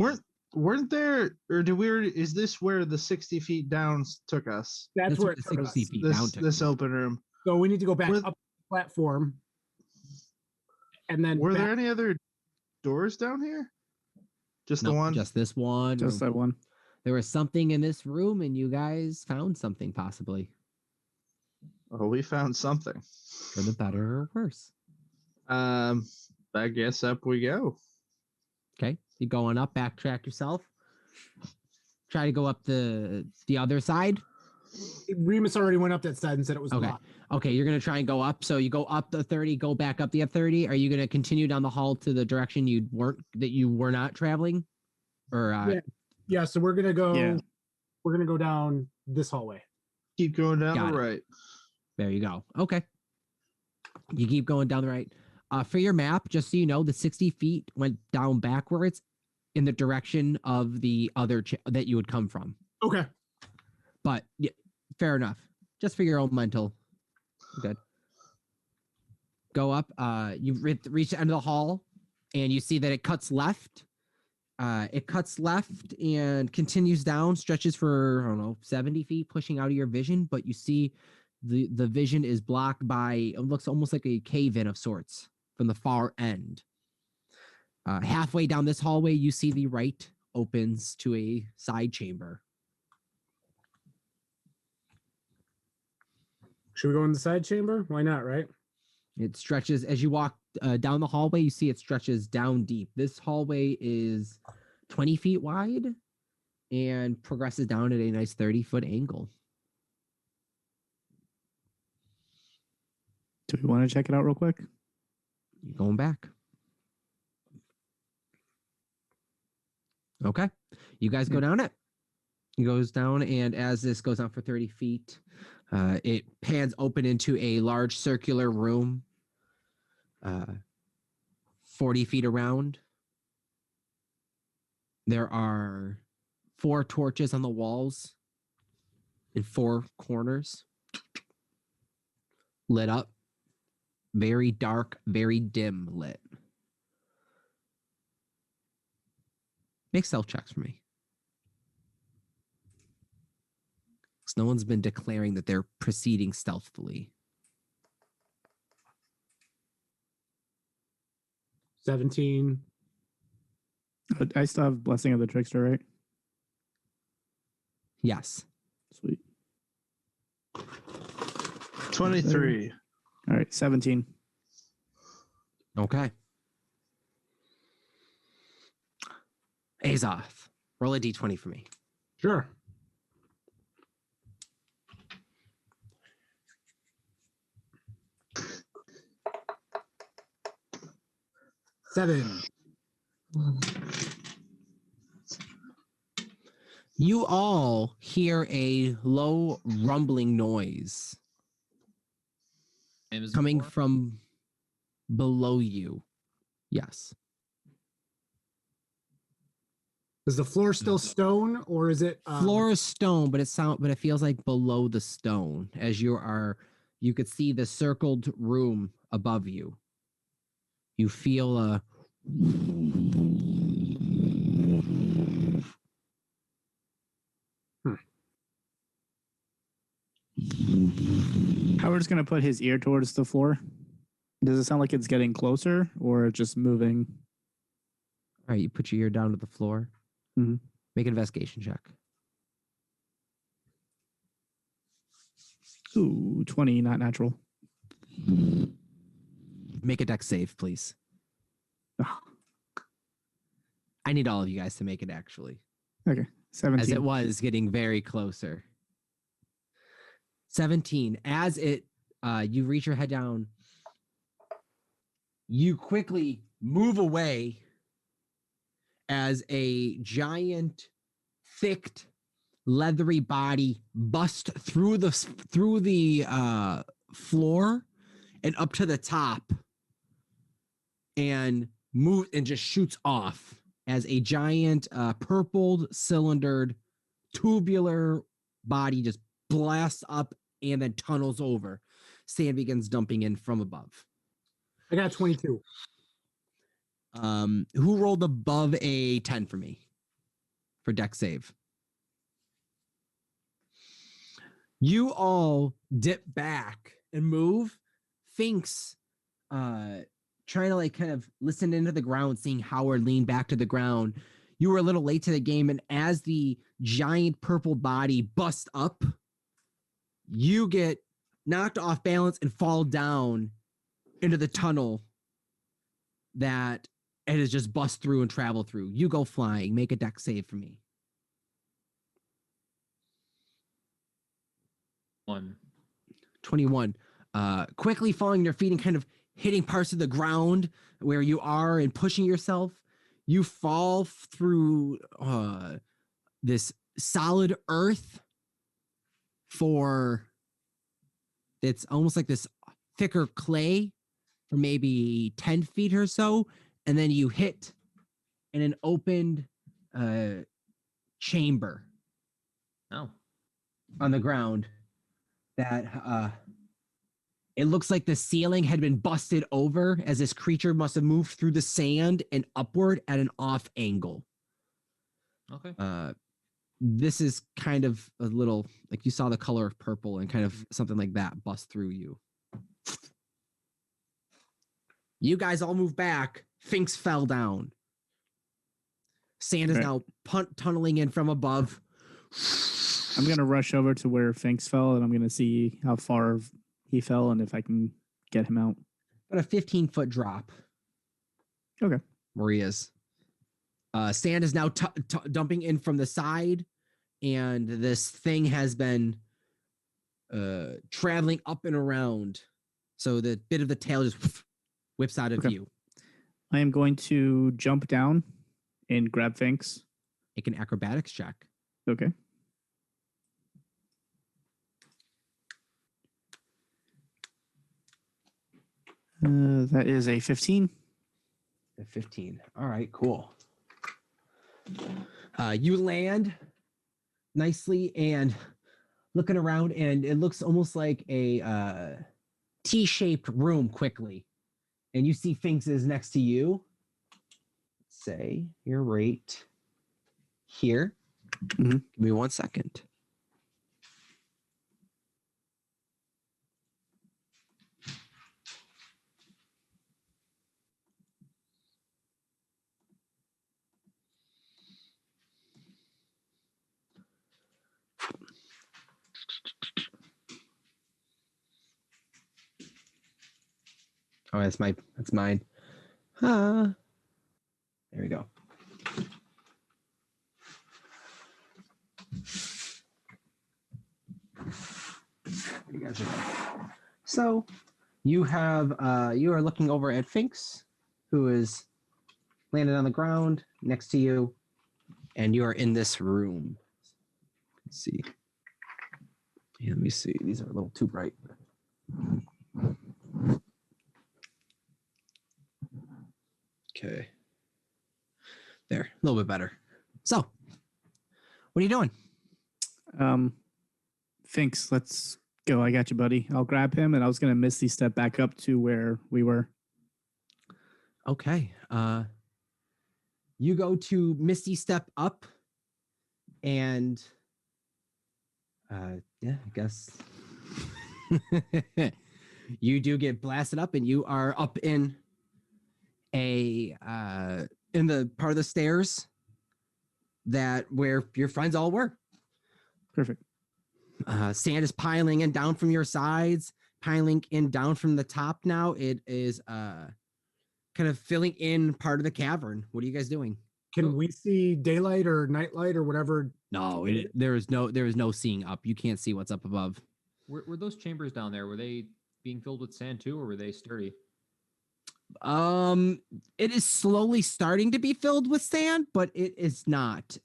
Speaker 1: weren't there, or is this where the 60 feet down took us?
Speaker 3: That's where
Speaker 2: the
Speaker 3: it took us.
Speaker 2: 60 feet down
Speaker 1: This
Speaker 2: took
Speaker 1: this
Speaker 2: you.
Speaker 1: open room.
Speaker 3: So we need to go back
Speaker 1: Were-
Speaker 3: up the platform. And then
Speaker 1: Were
Speaker 3: back.
Speaker 1: there any other doors down here? Just the
Speaker 2: No,
Speaker 1: one?
Speaker 2: just this one.
Speaker 5: Just
Speaker 2: room.
Speaker 5: that one.
Speaker 2: There was something in this room, and you guys found something possibly
Speaker 1: Oh, we found something.
Speaker 2: for the better or worse.
Speaker 1: I guess up we go.
Speaker 2: Okay, you going up? Backtrack yourself. Try to go up the other side.
Speaker 3: Remus already went up that side and said it was
Speaker 2: Okay.
Speaker 3: locked.
Speaker 2: Okay, you're gonna try and go up. So you go up the 30, go back up the 30. Are you gonna continue down the hall to the direction you were not traveling? Or
Speaker 3: Yeah, so we're gonna go.
Speaker 5: Yeah.
Speaker 3: We're gonna go down this hallway.
Speaker 1: Keep going down
Speaker 2: Got
Speaker 1: the
Speaker 2: it.
Speaker 1: right.
Speaker 2: there you go. Okay. You keep going down the right. For your map, just so you know, the 60 feet went down backwards in the direction of the other that you would come from.
Speaker 3: Okay.
Speaker 2: But yeah, fair enough. Just for your own mental. Good. Go up. You reach the end of the hall, and you see that it cuts left. It cuts left and continues down, stretches for, I don't know, 70 feet, pushing out of your vision. But you see the vision is blocked by, it looks almost like a cave-in of sorts from the far end. Halfway down this hallway, you see the right opens to a side chamber.
Speaker 3: Should we go in the side chamber? Why not, right?
Speaker 2: It stretches as you walk down the hallway. You see it stretches down deep. This hallway is 20 feet wide and progresses down at a nice 30-foot angle.
Speaker 5: Do we want to check it out real quick?
Speaker 2: You're going back. Okay. You guys go down it. It goes down, and as this goes on for 30 feet, it pans open into a large circular room, 40 feet around. There are 4 torches on the walls in 4 corners, lit up, very dark, very dim lit. Make stealth checks for me. Because no one's been declaring that they're proceeding stealthily.
Speaker 3: 17.
Speaker 5: I still have Blessing of the Trickster, right?
Speaker 2: Yes.
Speaker 5: Sweet.
Speaker 1: 23.
Speaker 5: All right, 17.
Speaker 2: Okay. Azoth, roll a d20 for me.
Speaker 3: Sure. Seven.
Speaker 2: You all hear a low rumbling noise
Speaker 6: Same as
Speaker 2: coming
Speaker 6: before?
Speaker 2: from below you. Yes.
Speaker 3: Is the floor still stone or is it
Speaker 2: Floor is stone, but it feels like below the stone as you could see the circled room above you. You feel a
Speaker 5: Howard's going to put his ear towards the floor. Does it sound like it's getting closer or just moving?
Speaker 2: All right, you put your ear down to the floor.
Speaker 5: Mhm.
Speaker 2: Make an investigation check.
Speaker 5: Ooh, 20, not natural.
Speaker 2: Make a dex save, please.
Speaker 5: Ah.
Speaker 2: I need all of you guys to make it actually,
Speaker 5: Okay, 17.
Speaker 2: as it was getting very closer. 17. As you reach your head down, you quickly move away as a giant, thick, leathery body busts through the floor and up to the top, and just shoots off as a giant, purpled, cylindered, tubular body just blasts up and then tunnels over. Sand begins dumping in from above.
Speaker 3: I got 22.
Speaker 2: Who rolled above a 10 for me? for deck save. You all dip back and move. Finks trying to like kind of listen into the ground, seeing Howard lean back to the ground. You were a little late to the game, and as the giant purple body busts up, you get knocked off balance and fall down into the tunnel that it has just bust through and travel through. You go flying. Make a deck save for me. 21. Quickly falling to your feet and kind of hitting parts of the ground where you are and pushing yourself. You fall through this solid earth it's almost like this thicker clay for maybe 10 feet or so. And then you hit in an opened chamber on the ground that it looks like the ceiling had been busted over as this creature must have moved through the sand and upward at an off angle.
Speaker 6: Okay.
Speaker 2: This is kind of a little like you saw the color of purple and kind of something like that bust through you. You guys all move back. Finks fell down. Sand is now tunneling in from above.
Speaker 5: I'm going to rush over to where Finks fell, and I'm going to see how far he fell and if I can get him out.
Speaker 2: About a 15-foot drop.
Speaker 5: Okay.
Speaker 2: Where he is. Sand is now dumping in from the side, and this thing has been traveling up and around. So the bit of the tail just whips out of view.
Speaker 5: I am going to jump down and grab Finks.
Speaker 2: Make an acrobatics check.
Speaker 5: Okay. That is a 15.
Speaker 2: A 15. All right, cool. You land nicely and looking around, and it looks almost like a T-shaped room quickly. And you see Finks is next to you. Let's say you're right here.
Speaker 5: Mm-hmm.
Speaker 2: Give me 1 second. Oh, that's mine. There we go. You guys are so you are looking over at Finks, who is landed on the ground next to you, and you are in this room. Let's see. Yeah, let me see. These are a little too bright. Okay. There, a little bit better. So, what are you doing?
Speaker 5: Finks, let's go. I got you, buddy. I'll grab him, and I was going to Misty step back up to where we were.
Speaker 2: Okay. You go to Misty step up, and yeah, I guess you do get blasted up, and you are up in in the part of the stairs that where your friends all were.
Speaker 5: Perfect.
Speaker 2: Sand is piling in down from your sides, piling in down from the top. Now it is kind of filling in part of the cavern. What are you guys doing?
Speaker 3: Can we see daylight or nightlight or whatever?
Speaker 2: No, there is no seeing up. You can't see what's up above.
Speaker 6: Were those chambers down there? Were they being filled with sand too, or were they sturdy?
Speaker 2: It is slowly starting to be filled with sand, but it is not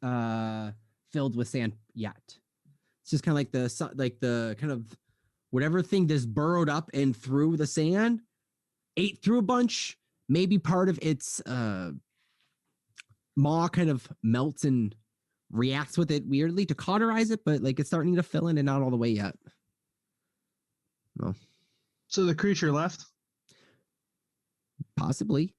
Speaker 2: filled with sand yet. It's just kind of like the kind of whatever thing that's burrowed up and through the sand, ate through a bunch. Maybe part of its maw kind of melts and reacts with it weirdly to cauterize it, but like it's starting to fill in and not all the way yet. No.
Speaker 1: So the creature left?
Speaker 2: Possibly.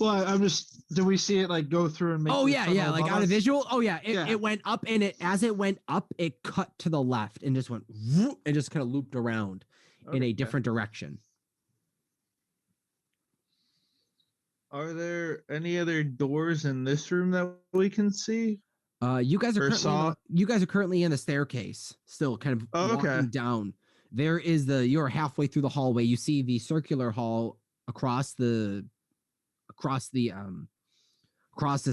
Speaker 1: Well, I'm just. Do we see it like go through and make?
Speaker 2: Oh
Speaker 1: the
Speaker 2: yeah,
Speaker 1: tunnel
Speaker 2: yeah, like
Speaker 1: above
Speaker 2: on a
Speaker 1: us?
Speaker 2: visual. Oh yeah,
Speaker 1: Yeah.
Speaker 2: it went up, and as it went up, it cut to the left and just went whoop, and just kind of looped around in a
Speaker 1: Okay.
Speaker 2: different direction.
Speaker 1: Are there any other doors in this room that we can see?
Speaker 2: You guys are
Speaker 1: Or
Speaker 2: currently
Speaker 1: saw?
Speaker 2: you guys are currently in the staircase, still kind of
Speaker 1: Oh, okay.
Speaker 2: walking down. There is you're halfway through the hallway. You see the circular hall across this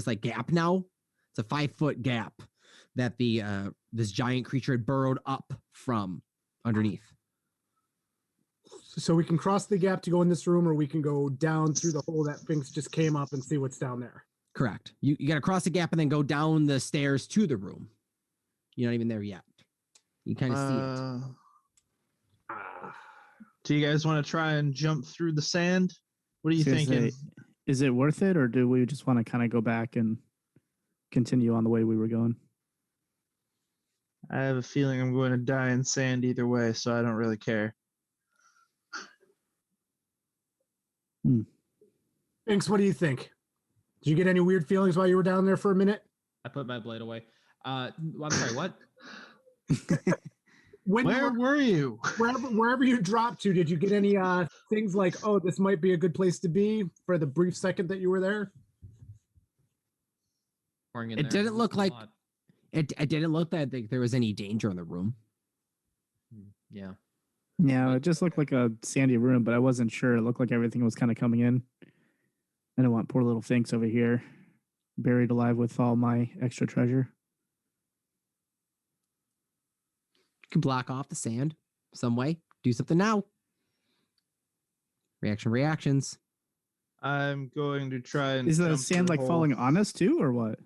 Speaker 2: like gap now. It's a 5-foot gap that this giant creature had burrowed up from underneath.
Speaker 3: So we can cross the gap to go in this room, or we can go down through the hole that Finks just came up and see what's down there.
Speaker 2: Correct. You got to cross the gap and then go down the stairs to the room. You're not even there yet. You kind of see it.
Speaker 1: Do you guys want to try and jump through the sand? What are you thinking?
Speaker 5: Is it worth it, or do we just want to kind of go back and continue on the way we were going?
Speaker 1: I have a feeling I'm going to die in sand either way, so I don't really care.
Speaker 3: Finks, what do you think? Did you get any weird feelings while you were down there for a minute?
Speaker 6: I put my blade away. I'm sorry, what?
Speaker 1: Where were you?
Speaker 3: Wherever you dropped to, did you get any things like, oh, this might be a good place to be for the brief second that you were there?
Speaker 2: It didn't look like it didn't look like there was any danger in the room.
Speaker 6: Yeah.
Speaker 5: Yeah, it just looked like a sandy room, but I wasn't sure. It looked like everything was kind of coming in. I don't want poor little Finks over here buried alive with all my extra treasure.
Speaker 2: You can block off the sand some way. Do something now. Reactions.
Speaker 1: I'm going to try and.
Speaker 5: Is the
Speaker 1: jump
Speaker 5: sand
Speaker 1: through
Speaker 5: like
Speaker 1: the
Speaker 5: falling
Speaker 1: hole.
Speaker 5: on us too, or what?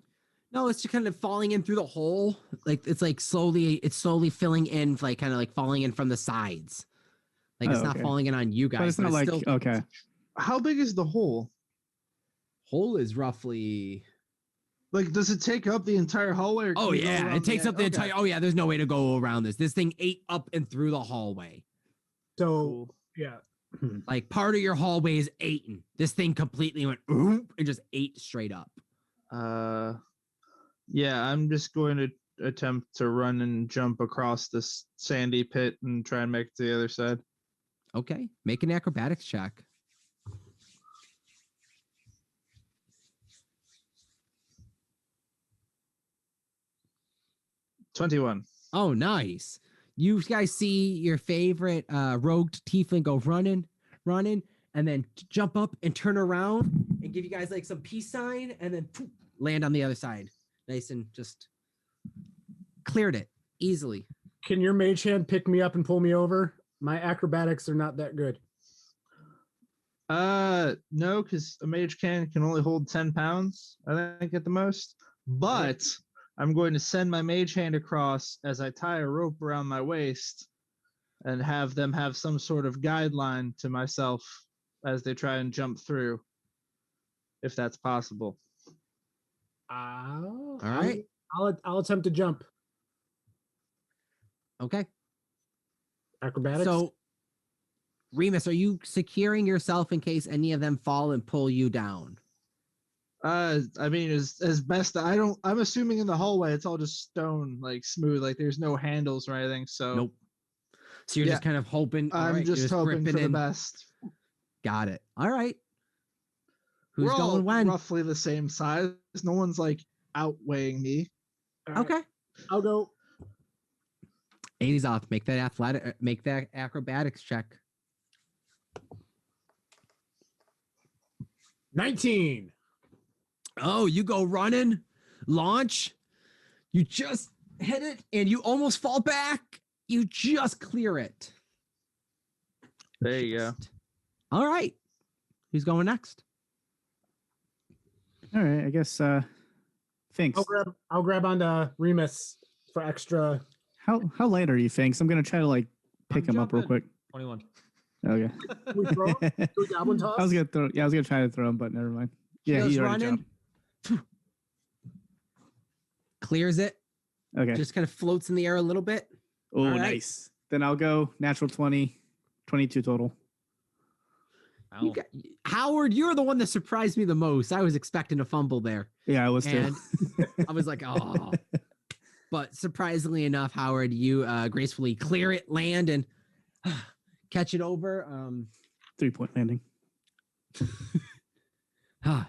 Speaker 2: No, it's just kind of falling in through the hole. Like it's slowly filling in, like kind of like falling in from the sides. Like it's not
Speaker 5: okay.
Speaker 2: falling in on you guys.
Speaker 5: But it's not like
Speaker 2: still,
Speaker 5: okay.
Speaker 1: How big is the hole?
Speaker 2: Hole is roughly.
Speaker 1: Like, does it take up the entire hallway? Or
Speaker 2: Oh
Speaker 1: can you go
Speaker 2: yeah,
Speaker 1: around
Speaker 2: it takes up the
Speaker 1: okay.
Speaker 2: entire. Oh yeah, there's no way to go around this. This thing ate up and through the hallway.
Speaker 3: So,
Speaker 1: Cool.
Speaker 3: yeah.
Speaker 2: Like part of your hallway is eaten. This thing completely went oop and just ate straight up.
Speaker 1: Yeah, I'm just going to attempt to run and jump across this sandy pit and try and make it to the other side.
Speaker 2: Okay, make an acrobatics check.
Speaker 1: $21.
Speaker 2: Oh, nice. You guys see your favorite rogue tiefling go running, and then jump up and turn around and give you guys like some peace sign, and then poof, land on the other side. Nice and just cleared it easily.
Speaker 3: Can your mage hand pick me up and pull me over? My acrobatics are not that good.
Speaker 1: No, because a mage can only hold 10 pounds, I think, at the most. But I'm going to send my mage hand across as I tie a rope around my waist and have them have some sort of guideline to myself as they try and jump through, if that's possible.
Speaker 3: All
Speaker 2: right.
Speaker 3: I'll attempt to jump.
Speaker 2: Okay.
Speaker 3: Acrobatics.
Speaker 2: So, Remus, are you securing yourself in case any of them fall and pull you down?
Speaker 1: I mean, as best I'm assuming in the hallway it's all just stone, like smooth, like there's no handles or anything. So
Speaker 2: Nope. So you're
Speaker 1: Yeah.
Speaker 2: just kind of hoping. all
Speaker 1: I'm
Speaker 2: right, you're
Speaker 1: just hoping
Speaker 2: gripping
Speaker 1: for the
Speaker 2: in.
Speaker 1: best.
Speaker 2: Got it. All right. Who's
Speaker 1: We're all
Speaker 2: going when?
Speaker 1: roughly the same size. No one's like outweighing me.
Speaker 3: All right,
Speaker 2: Okay.
Speaker 3: I'll go.
Speaker 2: Azoth, make that acrobatics check.
Speaker 3: 19.
Speaker 2: Oh, you go running, launch. You just hit it, and you almost fall back. You just clear it.
Speaker 1: There you go.
Speaker 2: All right. Who's going next?
Speaker 5: All right, I guess Finks.
Speaker 3: I'll grab onto Remus for extra.
Speaker 5: How light are you, Finks? I'm gonna try to like pick
Speaker 6: I'm
Speaker 5: him up real
Speaker 6: jumping.
Speaker 5: quick.
Speaker 6: 21.
Speaker 5: Okay.
Speaker 3: Can we throw him? Do we goblin toss?
Speaker 5: I was gonna try to throw him, but never mind. Yeah,
Speaker 2: Goes
Speaker 5: he already
Speaker 2: running.
Speaker 5: jumped.
Speaker 2: Clears it.
Speaker 5: Okay.
Speaker 2: Just kind of floats in the air a little bit.
Speaker 5: Oh,
Speaker 2: all right.
Speaker 5: nice. Then I'll go natural 20, 22 total.
Speaker 6: Wow.
Speaker 2: Howard, you're the one that surprised me the most. I was expecting a fumble there.
Speaker 5: Yeah, I was too.
Speaker 2: And I was like, oh. But surprisingly enough, Howard, you gracefully clear it, land, and catch it over.
Speaker 5: 3-point landing.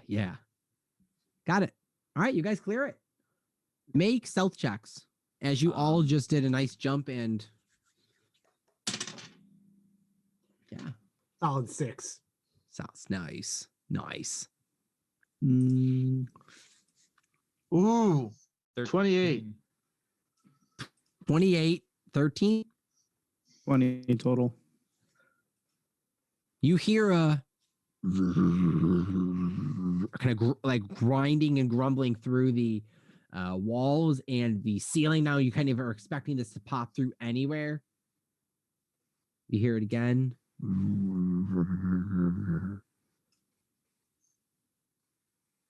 Speaker 2: Yeah. Got it. All right, you guys clear it. Make stealth checks as you all just did a nice jump and yeah.
Speaker 3: Solid 6.
Speaker 2: Sounds nice. Nice.
Speaker 5: Mm,
Speaker 1: Ooh,
Speaker 6: 13.
Speaker 1: 28.
Speaker 2: 28, 13.
Speaker 5: 20 total.
Speaker 2: You hear a kind of like grinding and grumbling through the walls and the ceiling. Now you kind of are expecting this to pop through anywhere. You hear it again.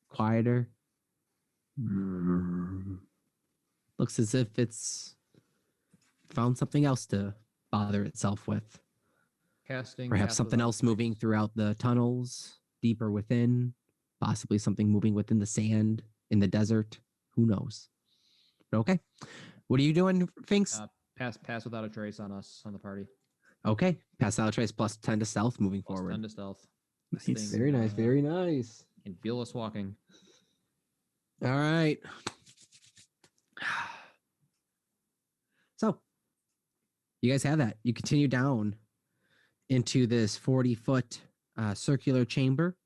Speaker 2: Quieter. Looks as if it's found something else to bother itself with.
Speaker 6: Casting.
Speaker 2: Perhaps
Speaker 6: Pass
Speaker 2: something
Speaker 6: Without
Speaker 2: else
Speaker 6: a Trace.
Speaker 2: moving throughout the tunnels, deeper within. Possibly something moving within the sand, in the desert. Who knows? But okay. What are you doing, Finks?
Speaker 6: Pass without a trace on us, on the party.
Speaker 2: Okay. Pass out trace plus 10 to stealth moving
Speaker 6: Plus
Speaker 2: forward.
Speaker 6: 10 to stealth. This
Speaker 5: Nice.
Speaker 6: thing,
Speaker 2: Very nice. Very nice.
Speaker 6: Can feel us walking.
Speaker 2: All right. So you guys have that. You continue down into this 40-foot circular chamber.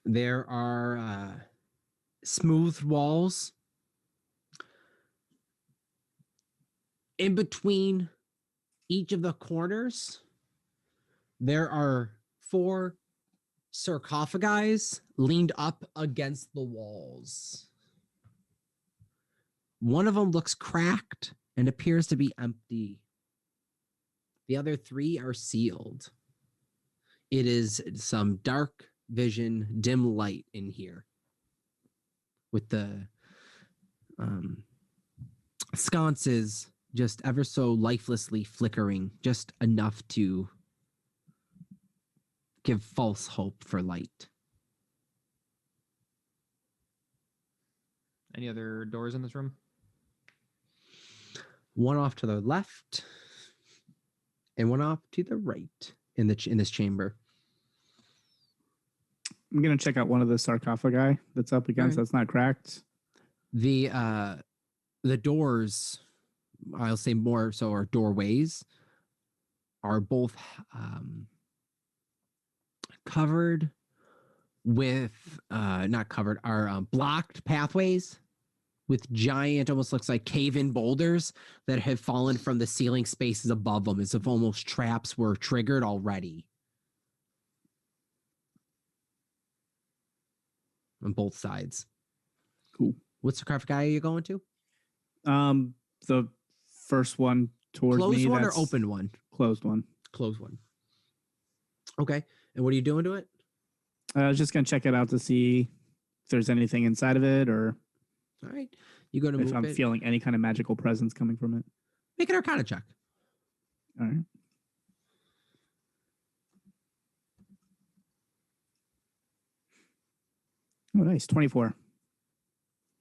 Speaker 2: There are smooth walls. In between each of the corners, there are 4 sarcophagi leaned up against the walls. One of them looks cracked and appears to be empty. The other 3 are sealed. It is some dark vision, dim light in here with the sconces just ever so lifelessly flickering, just enough to give false hope for light.
Speaker 6: Any other doors in this room?
Speaker 2: One off to the left and one off to the right in this chamber.
Speaker 5: I'm gonna check out one of the sarcophagi that's up against.
Speaker 2: Right.
Speaker 5: That's not cracked.
Speaker 2: The doors, I'll say more so, are doorways, are both covered with not covered, are blocked pathways with giant, almost looks like cave-in boulders that have fallen from the ceiling spaces above them, as if almost traps were triggered already on both sides.
Speaker 5: Cool.
Speaker 2: What sarcophagus are you going to?
Speaker 5: The first one towards
Speaker 2: Closed
Speaker 5: me.
Speaker 2: one or
Speaker 5: that's
Speaker 2: open one?
Speaker 5: Closed one.
Speaker 2: Closed one. Okay. And what are you doing to it?
Speaker 5: I was just gonna check it out to see if there's anything inside of it, or
Speaker 2: All right. You go to
Speaker 5: if
Speaker 2: move
Speaker 5: I'm
Speaker 2: it.
Speaker 5: feeling any kind of magical presence coming from it.
Speaker 2: Make an Arcana check.
Speaker 5: All right. Oh, nice. 24.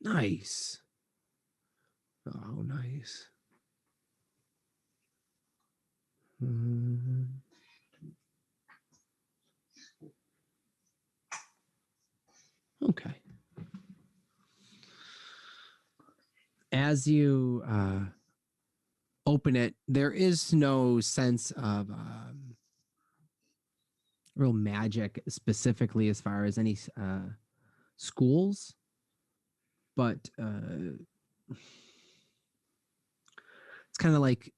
Speaker 2: Nice. Oh, nice. Okay. As you open it, there is no sense of real magic specifically as far as any schools, but it's kind of like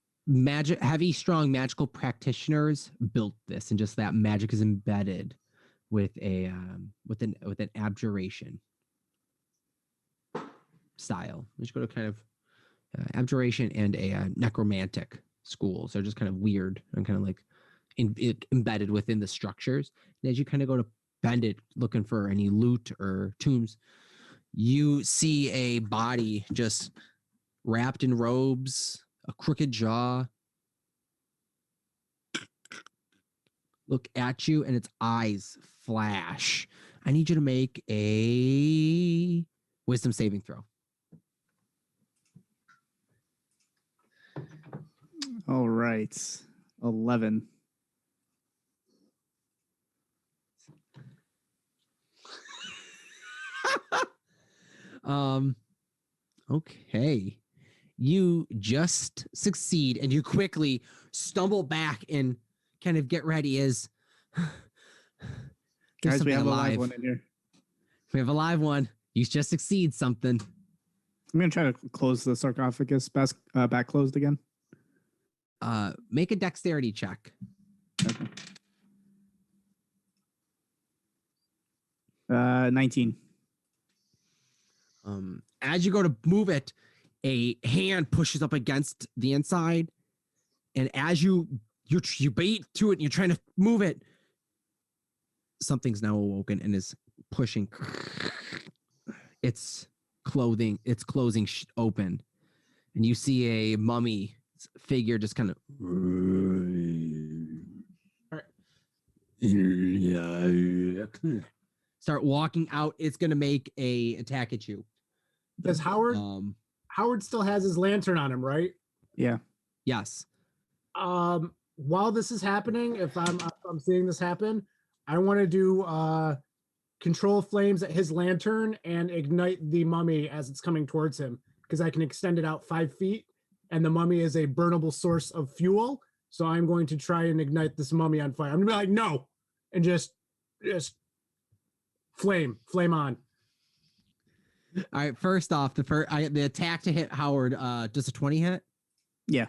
Speaker 2: strong magical practitioners built this, and just that magic is embedded with with an abjuration style. We should go to kind of abjuration and a necromantic schools. They're just kind of weird and kind of like embedded within the structures. And as you kind of go to bend it, looking for any loot or tombs, you see a body just wrapped in robes, a crooked jaw, look at you and its eyes flash. I need you to make a wisdom saving throw.
Speaker 5: All right. 11.
Speaker 2: Okay. You just succeed and you quickly stumble back and kind of get ready as
Speaker 5: Guys, we have a live one in here.
Speaker 2: We have a live one. You just succeed something.
Speaker 5: I'm going to try to close the sarcophagus back closed again.
Speaker 2: Make a dexterity check.
Speaker 5: Okay. 19.
Speaker 2: As you go to move it, a hand pushes up against the inside, and as you bait to it and you're trying to move it, something's now awoken and is pushing its clothing, closing open, and you see a mummy figure just kind of start walking out. It's gonna make a attack at you.
Speaker 3: Does Howard still has his lantern on him, right?
Speaker 5: Yeah.
Speaker 2: Yes.
Speaker 3: While this is happening, if I'm seeing this happen, I want to do control flames at his lantern and ignite the mummy as it's coming towards him, because I can extend it out 5 feet, and the mummy is a burnable source of fuel. So I'm going to try and ignite this mummy on fire. I'm gonna be like, no, and just flame on.
Speaker 2: All right. First off, the attack to hit Howard. Does a 20 hit?
Speaker 5: Yeah.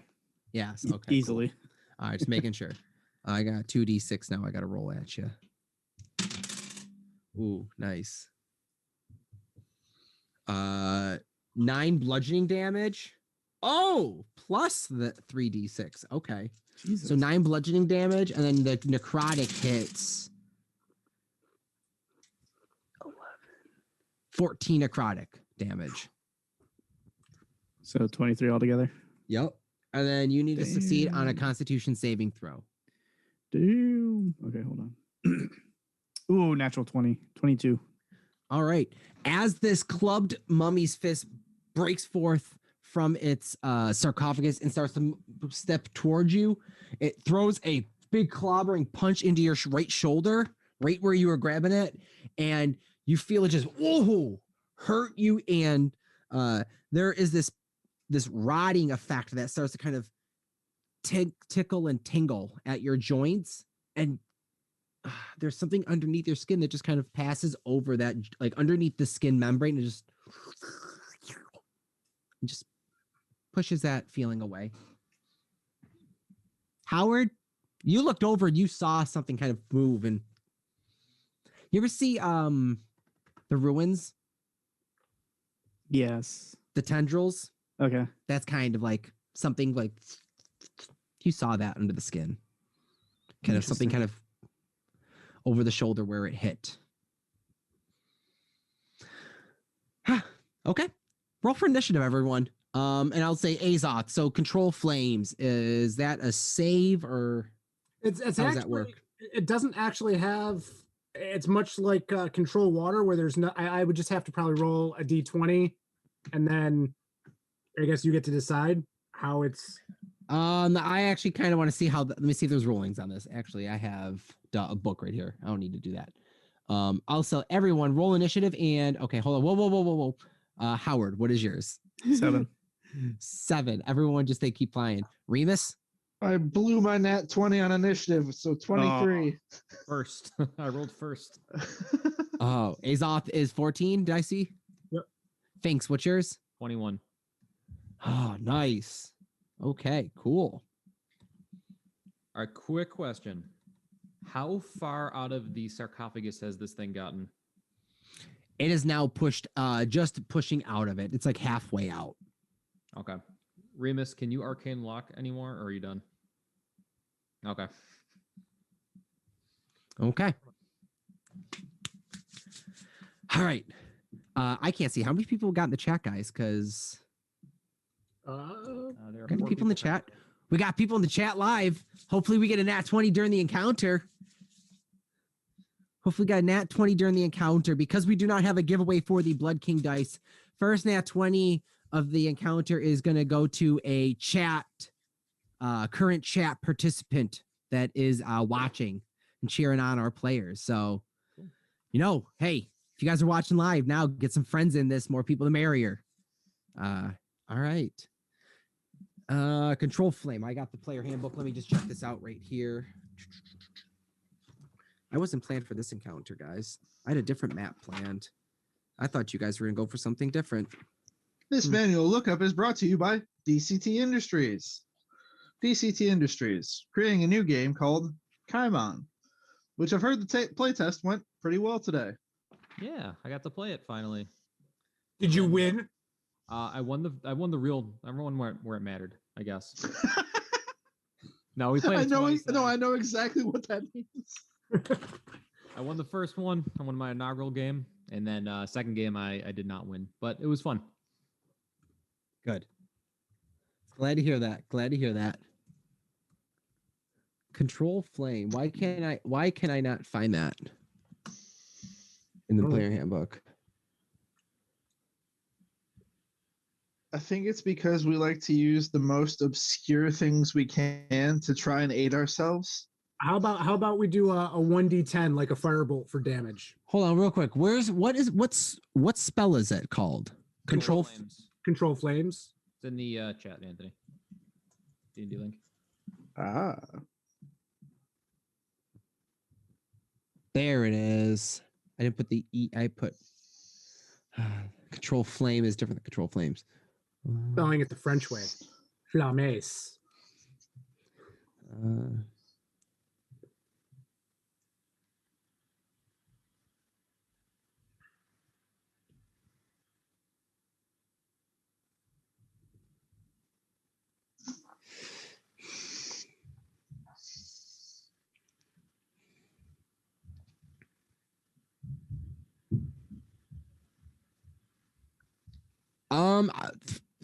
Speaker 2: Yes. Okay.
Speaker 5: Easily.
Speaker 2: Cool. All right. Just making sure. I got 2d6 now. I got to roll at you. Ooh, nice. 9 bludgeoning damage. Oh, plus the 3d6. Okay.
Speaker 5: Jesus.
Speaker 2: So 9 bludgeoning damage, and then the necrotic hits 14 necrotic damage.
Speaker 5: So 23 altogether.
Speaker 2: Yep. And then you need to succeed on a Constitution saving throw.
Speaker 5: Damn. Okay, hold on. Ooh, natural 20. 22.
Speaker 2: All right. As this clubbed mummy's fist breaks forth from its sarcophagus and starts to step towards you, it throws a big clobbering punch into your right shoulder, right where you were grabbing it, and you feel it just hurt you, and there is this rotting effect that starts to kind of tickle and tingle at your joints, and there's something underneath your skin that just kind of passes over that, like underneath the skin membrane, and just pushes that feeling away. Howard, you looked over and you saw something kind of move, and you ever see the ruins?
Speaker 5: Yes.
Speaker 2: The tendrils?
Speaker 5: Okay.
Speaker 2: That's kind of like something like you saw that under the skin. Kind of something kind of over the shoulder where it hit. Okay. Roll for initiative, everyone. And I'll say Azoth. So control flames. Is that a save, or
Speaker 3: It's
Speaker 2: how does
Speaker 3: actually,
Speaker 2: that work?
Speaker 3: It doesn't actually have. It's much like control water, where there's no. I would just have to probably roll a d20, and then I guess you get to decide how it's.
Speaker 2: I actually kind of want to see how. Let me see if there's rulings on this. Actually, I have a book right here. I don't need to do that. Also, everyone roll initiative, and okay, hold on. Whoa. Howard, what is yours?
Speaker 5: 7.
Speaker 2: 7. Everyone, just keep flying. Remus.
Speaker 1: I blew my nat 20 on initiative, so 23.
Speaker 6: First. I rolled first.
Speaker 2: Oh, Azoth is 14. Did I see?
Speaker 3: Yep.
Speaker 2: Thanks. What's yours?
Speaker 6: 21.
Speaker 2: Oh, nice. Okay, cool.
Speaker 6: All right, quick question. How far out of the sarcophagus has this thing gotten?
Speaker 2: It is now pushed, just pushing out of it. It's like halfway out.
Speaker 6: Okay. Remus, can you arcane lock anymore, or are you done? Okay.
Speaker 2: Okay. All right. I can't see how many people got in the chat, guys, because
Speaker 6: There are
Speaker 2: got
Speaker 6: 4
Speaker 2: people in the chat. We got people in the chat live. Hopefully we get a nat 20 during the encounter. Hopefully got a nat 20 during the encounter. Because we do not have a giveaway for the Blood King dice, first nat 20 of the encounter is going to go to a current chat participant that is watching and cheering on our players. So, hey, if you guys are watching live now, get some friends in this. More people, the merrier. All right. Control Flame. I got the player handbook. Let me just check this out right here. I wasn't planned for this encounter, guys. I had a different map planned. I thought you guys were going to go for something different.
Speaker 1: This manual lookup is brought to you by DCT Industries. DCT Industries, creating a new game called KaiMon, which I've heard the playtest went pretty well today.
Speaker 6: Yeah, I got to play it finally.
Speaker 3: Did you win?
Speaker 6: I won the real. I won where it mattered, I guess. No, we played.
Speaker 1: I know exactly what that means.
Speaker 6: I won the first one. I won my inaugural game, and then second game I did not win, but it was fun.
Speaker 2: Good. Glad to hear that. Control Flame. Why can I not find that in the player handbook?
Speaker 1: I think it's because we like to use the most obscure things we can to try and aid ourselves.
Speaker 3: How about we do a 1d10 like a firebolt for damage?
Speaker 2: Hold on real quick. What spell is it called? Control
Speaker 6: Flames.
Speaker 3: Control Flames.
Speaker 6: It's in the chat, Anthony. D&D link.
Speaker 1: Ah.
Speaker 2: There it is. I didn't put the E. I put Control Flame is different than Control Flames.
Speaker 3: Spelling it the French way. Flames.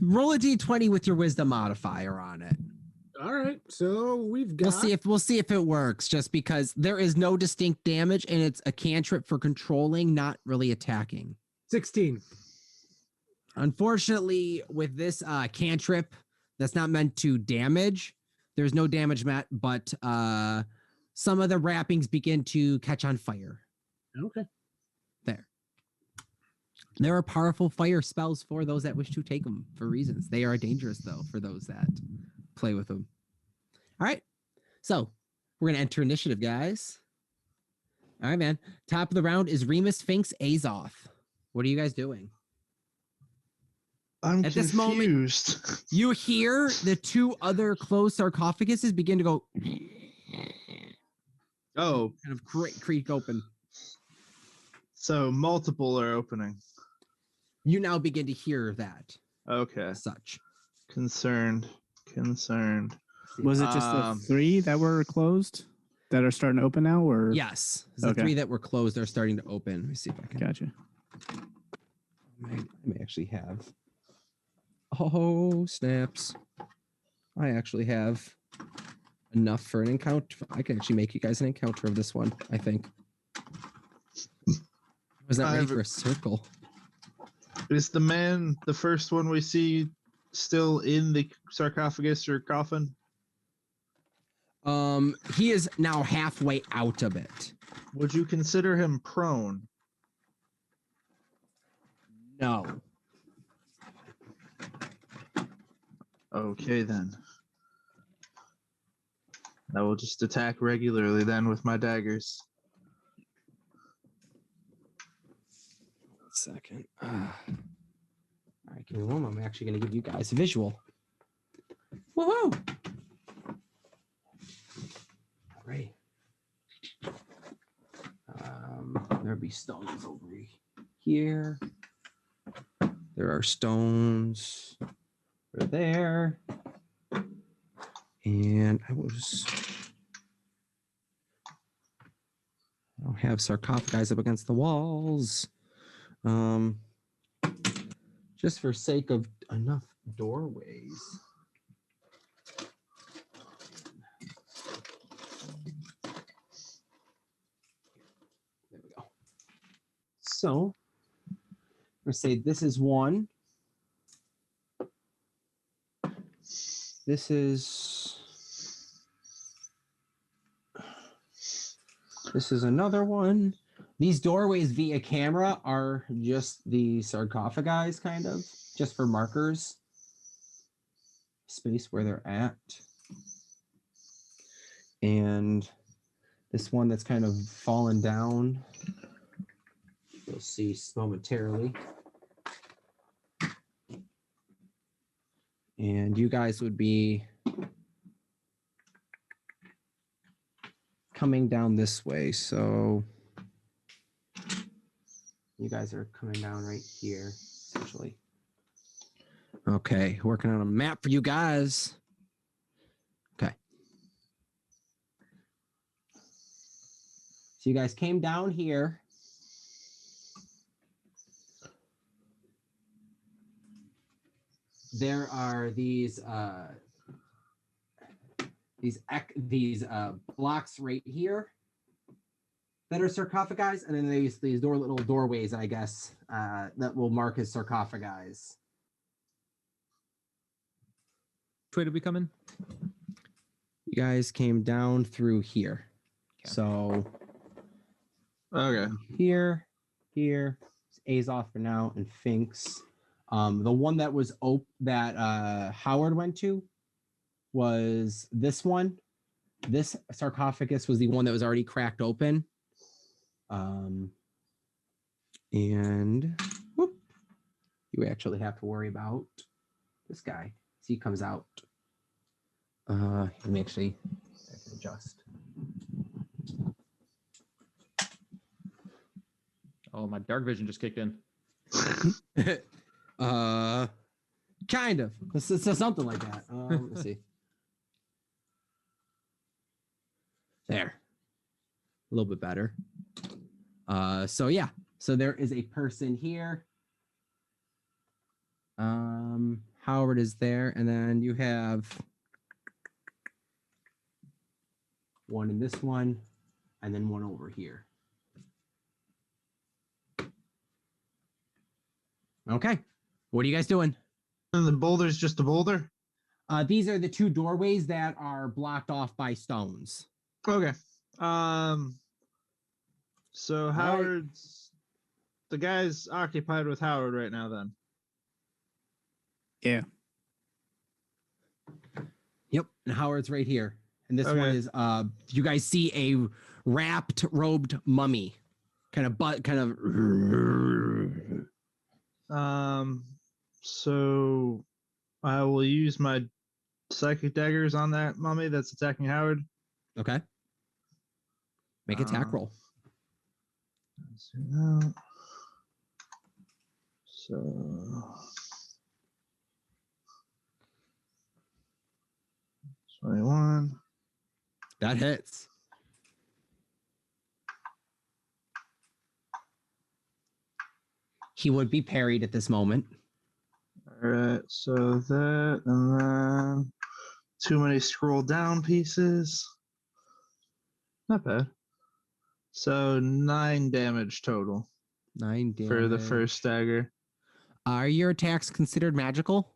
Speaker 2: Roll a d20 with your wisdom modifier on it.
Speaker 3: All right, so we've got.
Speaker 2: We'll see if it works. Just because there is no distinct damage and it's a cantrip for controlling, not really attacking.
Speaker 3: 16.
Speaker 2: Unfortunately, with this cantrip, that's not meant to damage. There's no damage met, but some of the wrappings begin to catch on fire.
Speaker 3: Okay.
Speaker 2: There are powerful fire spells for those that wish to take them for reasons. They are dangerous, though, for those that play with them. All right. So we're going to enter initiative, guys. All right, man. Top of the round is Remus, Sphinx, Azoth. What are you guys doing?
Speaker 1: I'm
Speaker 2: At
Speaker 1: confused.
Speaker 2: this moment, you hear the two other closed sarcophaguses begin to go.
Speaker 1: Oh.
Speaker 2: Kind of creak open.
Speaker 1: So multiple are opening.
Speaker 2: You now begin to hear that.
Speaker 1: Okay.
Speaker 2: As such.
Speaker 1: Concerned.
Speaker 5: Was it just the 3 that were closed that are starting to open now, or?
Speaker 2: Yes. The 3 that were closed are starting to open. Let me see if I can.
Speaker 5: Gotcha.
Speaker 2: I may actually have. Oh, snaps. I actually have enough for an encounter. I can actually make you guys an encounter of this one, I think. I was not ready for a circle.
Speaker 1: Is the first one we see, still in the sarcophagus or coffin?
Speaker 2: He is now halfway out of it.
Speaker 1: Would you consider him prone?
Speaker 2: No.
Speaker 1: Okay, then. I will just attack regularly then with my daggers.
Speaker 2: Second. All right, give me one moment. I'm actually going to give you guys a visual. Woohoo! All right. There'll be stones over here. There are stones over there. And I don't have sarcophagi up against the walls. Just for sake of enough doorways. There So I'm gonna say this is one. This is another one. These doorways via camera are just the sarcophagi, kind of, just for markers. Space where they're at. And this one that's kind of fallen down, you'll see momentarily. And you guys would be coming down this way. So you guys are coming down right here, essentially. Okay, working on a map for you guys. Okay. So you guys came down here. There are these blocks right here that are sarcophagi, and then these little doorways, I guess, that will mark as sarcophagi.
Speaker 6: Which way did we come in?
Speaker 2: You guys came down through here. Okay. So
Speaker 1: Okay.
Speaker 2: here, Azoth for now, and Finks. The one that was that Howard went to was this one. This sarcophagus was the one that was already cracked open. And whoop, you actually have to worry about this guy. So he comes out. Let me actually adjust.
Speaker 6: Oh, my dark vision just kicked in.
Speaker 2: Kind of. It's something like that. Let's see. There. A little bit better. So yeah. So there is a person here. Howard is there, and then you have one in this one, and then one over here. Okay. What are you guys doing?
Speaker 1: And the boulder's just a boulder?
Speaker 2: These are the two doorways that are blocked off by stones.
Speaker 1: Okay. So Howard's the guy's occupied with Howard right now then.
Speaker 5: Yeah.
Speaker 2: Yep. And Howard's right here. And this
Speaker 1: Okay.
Speaker 2: one is you guys see a wrapped, robed mummy.
Speaker 1: So I will use my psychic daggers on that mummy that's attacking Howard.
Speaker 2: Okay. Make an attack roll.
Speaker 1: Let's see that. So 21.
Speaker 2: That hits. He would be parried at this moment.
Speaker 1: All right, so that, and then too many scroll down pieces. Not bad. So 9 damage total
Speaker 2: 9 damage.
Speaker 1: for the first dagger.
Speaker 2: Are your attacks considered magical?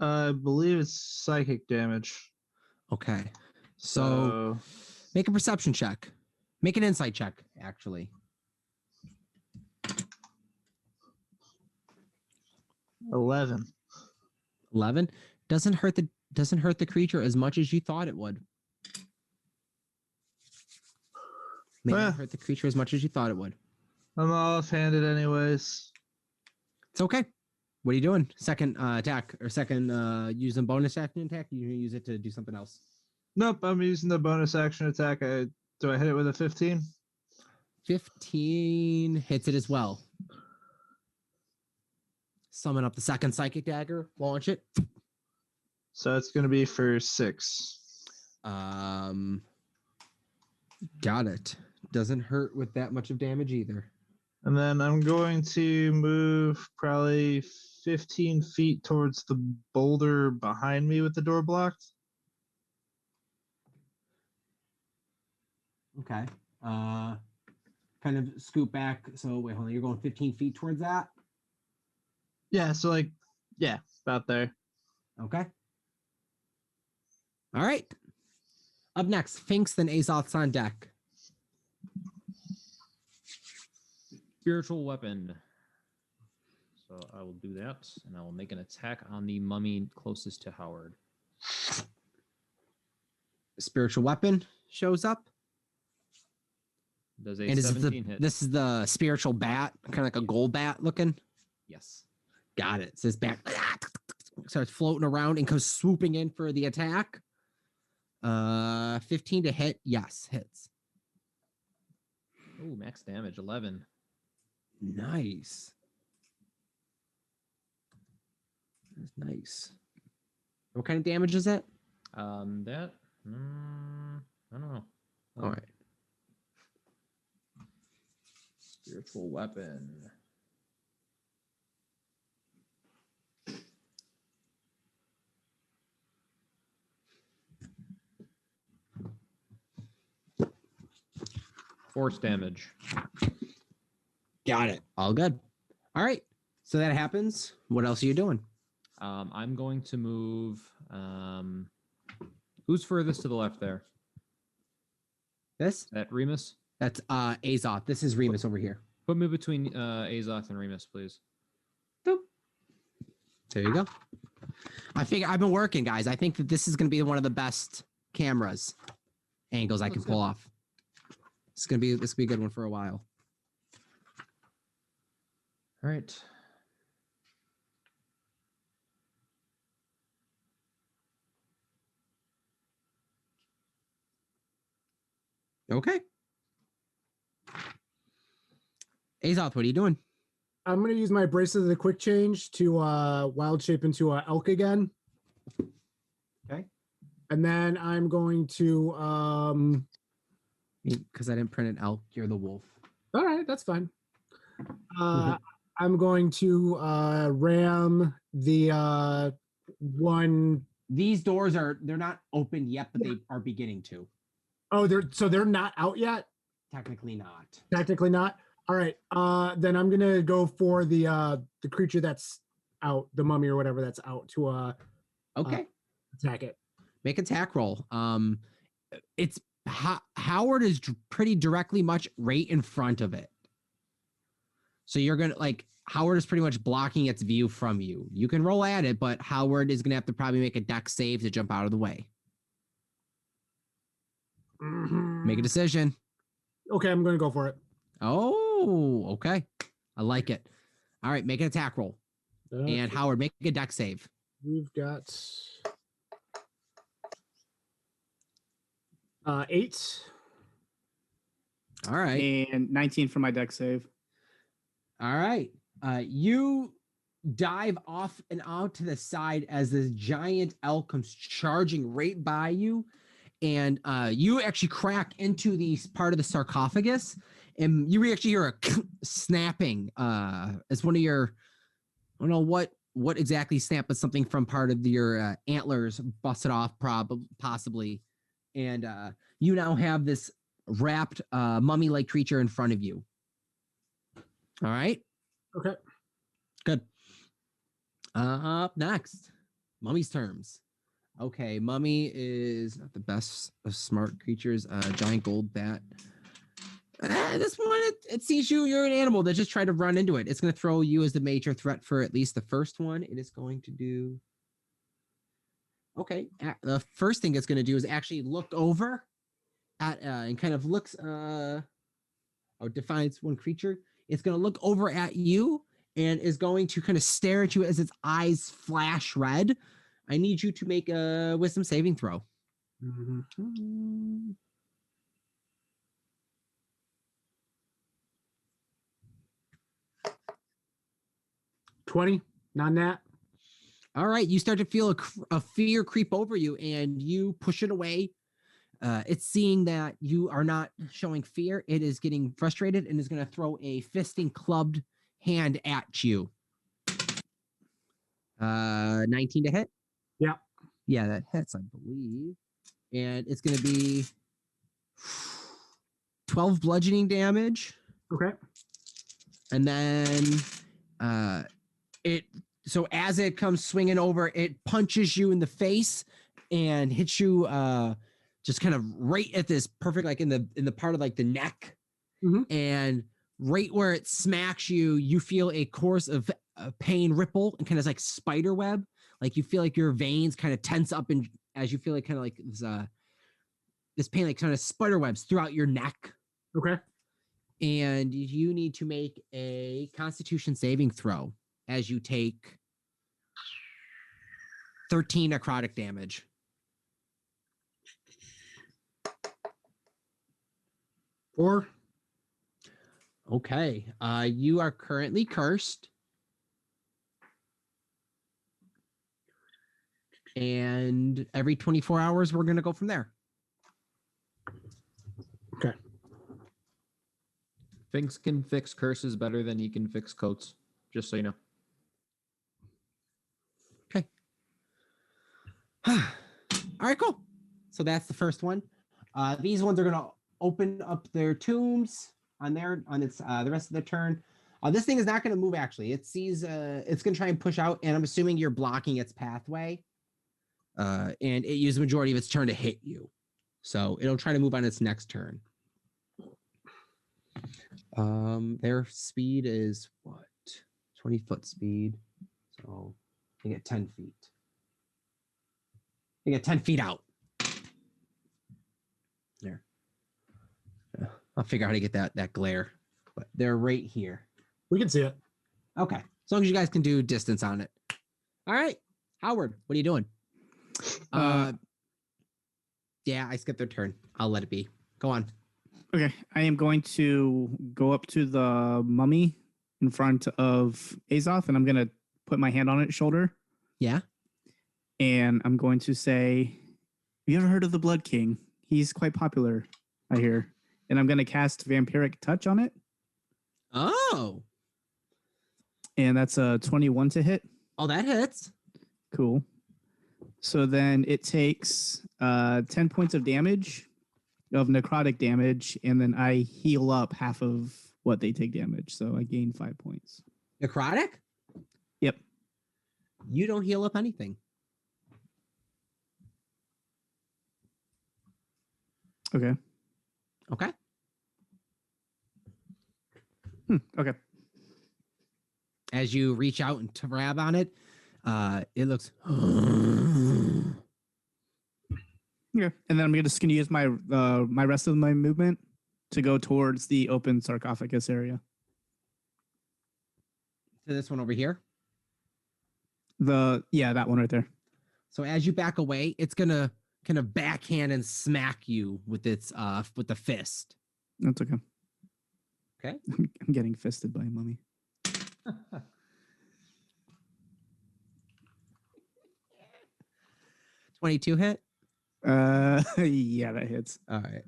Speaker 1: I believe it's psychic damage.
Speaker 2: Okay. So make a perception check. Make an insight check, actually.
Speaker 1: 11.
Speaker 2: 11 doesn't hurt the creature as much as you thought it would. May not hurt the creature as much as you thought it would.
Speaker 1: I'm off-handed anyways.
Speaker 2: It's okay. What are you doing? Second attack or second using bonus action attack? You use it to do something else.
Speaker 1: Nope, I'm using the bonus action attack. Do I hit it with a 15?
Speaker 2: 15 hits it as well. Summon up the second psychic dagger. Launch it.
Speaker 1: So it's going to be for 6.
Speaker 2: Got it. Doesn't hurt with that much of damage either.
Speaker 1: And then I'm going to move probably 15 feet towards the boulder behind me with the door blocked.
Speaker 2: Okay. kind of scoot back. So wait, hold on. You're going 15 feet towards that.
Speaker 1: Yeah. So like, yeah, about there.
Speaker 2: Okay. All right. Up next, Finks, then Azoth's on deck.
Speaker 6: Spiritual weapon. So I will do that, and I will make an attack on the mummy closest to Howard.
Speaker 2: Spiritual weapon shows up.
Speaker 6: Does a
Speaker 2: And
Speaker 6: 17 hit?
Speaker 2: This is the spiritual bat, kind of like a gold bat looking.
Speaker 6: Yes.
Speaker 2: Got it. It says bat starts floating around and comes swooping in for the attack. 15 to hit. Yes, hits.
Speaker 6: Oh, max damage 11.
Speaker 2: Nice. That's nice. What kind of damage is that?
Speaker 6: I don't know.
Speaker 2: All right.
Speaker 6: Spiritual weapon. Force damage.
Speaker 2: Got it. All good. All right. So that happens. What else are you doing?
Speaker 6: I'm going to move. Who's furthest to the left there?
Speaker 2: This?
Speaker 6: That Remus?
Speaker 2: That's Azoth. This is Remus over here.
Speaker 6: Put me between Azoth and Remus, please.
Speaker 2: Boop. There you go. I figure I've been working, guys. I think that this is going to be one of the best cameras angles I can pull off. This will be a good one for a while.
Speaker 6: All right.
Speaker 2: Okay. Azoth, what are you doing?
Speaker 3: I'm going to use my Bracelet of the Quick Change to wild shape into elk again.
Speaker 2: Okay.
Speaker 3: And then I'm going to...
Speaker 2: Because I didn't print an elk, you're the wolf.
Speaker 3: all right, that's fine. I'm going to ram the one...
Speaker 2: These doors they're not open yet, but they are beginning to.
Speaker 3: Oh, they're not out yet?
Speaker 2: Technically not.
Speaker 3: Technically not? All right. Then I'm gonna go for the creature that's out, the mummy or whatever that's out to
Speaker 2: Okay.
Speaker 3: attack it.
Speaker 2: Make attack roll. It's Howard is pretty directly much right in front of it. So you're gonna Howard is pretty much blocking its view from you. You can roll at it, but Howard is gonna have to probably make a dex save to jump out of the way. Make a decision.
Speaker 3: Okay, I'm gonna go for it.
Speaker 2: Oh, okay. I like it. All right, make an attack roll.
Speaker 3: Okay.
Speaker 2: And Howard, make a dex save.
Speaker 3: We've got 8.
Speaker 2: All right.
Speaker 5: And 19 for my deck save.
Speaker 2: All right. You dive off and out to the side as this giant elk comes charging right by you. And you actually crack into the part of the sarcophagus. And you actually hear a snapping as one of your, I don't know what exactly snapped, but something from part of your antlers busted off, possibly. And you now have this wrapped mummy-like creature in front of you. All right.
Speaker 3: Okay.
Speaker 2: Good. Up next, Mummy's terms. Okay, Mummy is not the best of smart creatures. Giant gold bat. This one, it sees you're an animal that just tried to run into it. It's going to throw you as the major threat for at least the first one. It is going to do... Okay, the first thing it's going to do is actually look over at and kind of looks... defines one creature. It's going to look over at you and is going to kind of stare at you as its eyes flash red. I need you to make a wisdom saving throw.
Speaker 3: Mm-hmm. 20, non-nat.
Speaker 2: All right, you start to feel a fear creep over you, and you push it away. It's seeing that you are not showing fear. It is getting frustrated and is going to throw a fisting clubbed hand at you. 19 to hit?
Speaker 3: Yeah.
Speaker 2: Yeah, that hits, I believe. And it's going to be 12 bludgeoning damage.
Speaker 3: Okay.
Speaker 2: And then so as it comes swinging over, it punches you in the face and hits you just kind of right at this perfect, like in the part of like the neck.
Speaker 3: Mhm.
Speaker 2: And right where it smacks you, you feel a course of pain ripple and kind of like spider web. Like you feel like your veins kind of tense up, and as you feel like kind of like this pain, like kind of spider webs throughout your neck.
Speaker 3: Okay.
Speaker 2: And you need to make a Constitution saving throw as you take 13 necrotic damage.
Speaker 3: Four.
Speaker 2: Okay. You are currently cursed. And every 24 hours, we're going to go from there.
Speaker 3: Okay.
Speaker 6: Finks can fix curses better than he can fix coats. Just so you know.
Speaker 2: Okay. All right, cool. So that's the first one. These ones are going to open up their tombs on its the rest of the turn. This thing is not going to move, actually. It sees it's going to try and push out, and I'm assuming you're blocking its pathway. And it used the majority of its turn to hit you. So it'll try to move on its next turn. Their speed is what? 20-foot speed. So they get 10 feet. They get 10 feet out. There. I'll figure out how to get that glare. But they're right here.
Speaker 3: We can see it.
Speaker 2: Okay. As long as you guys can do distance on it. All right. Howard, what are you doing? Yeah, I skipped their turn. I'll let it be. Go on.
Speaker 5: Okay, I am going to go up to the mummy in front of Azoth, and I'm going to put my hand on its shoulder.
Speaker 2: Yeah.
Speaker 5: And I'm going to say, have you ever heard of the Blood King? He's quite popular, I hear. And I'm going to cast Vampiric Touch on it.
Speaker 2: Oh.
Speaker 5: And that's a 21 to hit.
Speaker 2: Oh, that hits.
Speaker 5: Cool. So then it takes 10 points of damage, of necrotic damage, and then I heal up half of what they take damage. So I gain 5 points.
Speaker 2: Necrotic?
Speaker 5: Yep.
Speaker 2: You don't heal up anything.
Speaker 5: Okay.
Speaker 2: Okay.
Speaker 5: Okay.
Speaker 2: As you reach out and grab on it, it looks.
Speaker 5: Yeah, and then I'm just going to use my my rest of my movement to go towards the open sarcophagus area.
Speaker 2: To this one over here.
Speaker 5: That one right there.
Speaker 2: So as you back away, it's gonna kind of backhand and smack you with its with the fist.
Speaker 5: That's okay.
Speaker 2: Okay.
Speaker 5: I'm getting fisted by a mummy.
Speaker 2: 22 hit.
Speaker 5: Yeah, that hits.
Speaker 2: All right.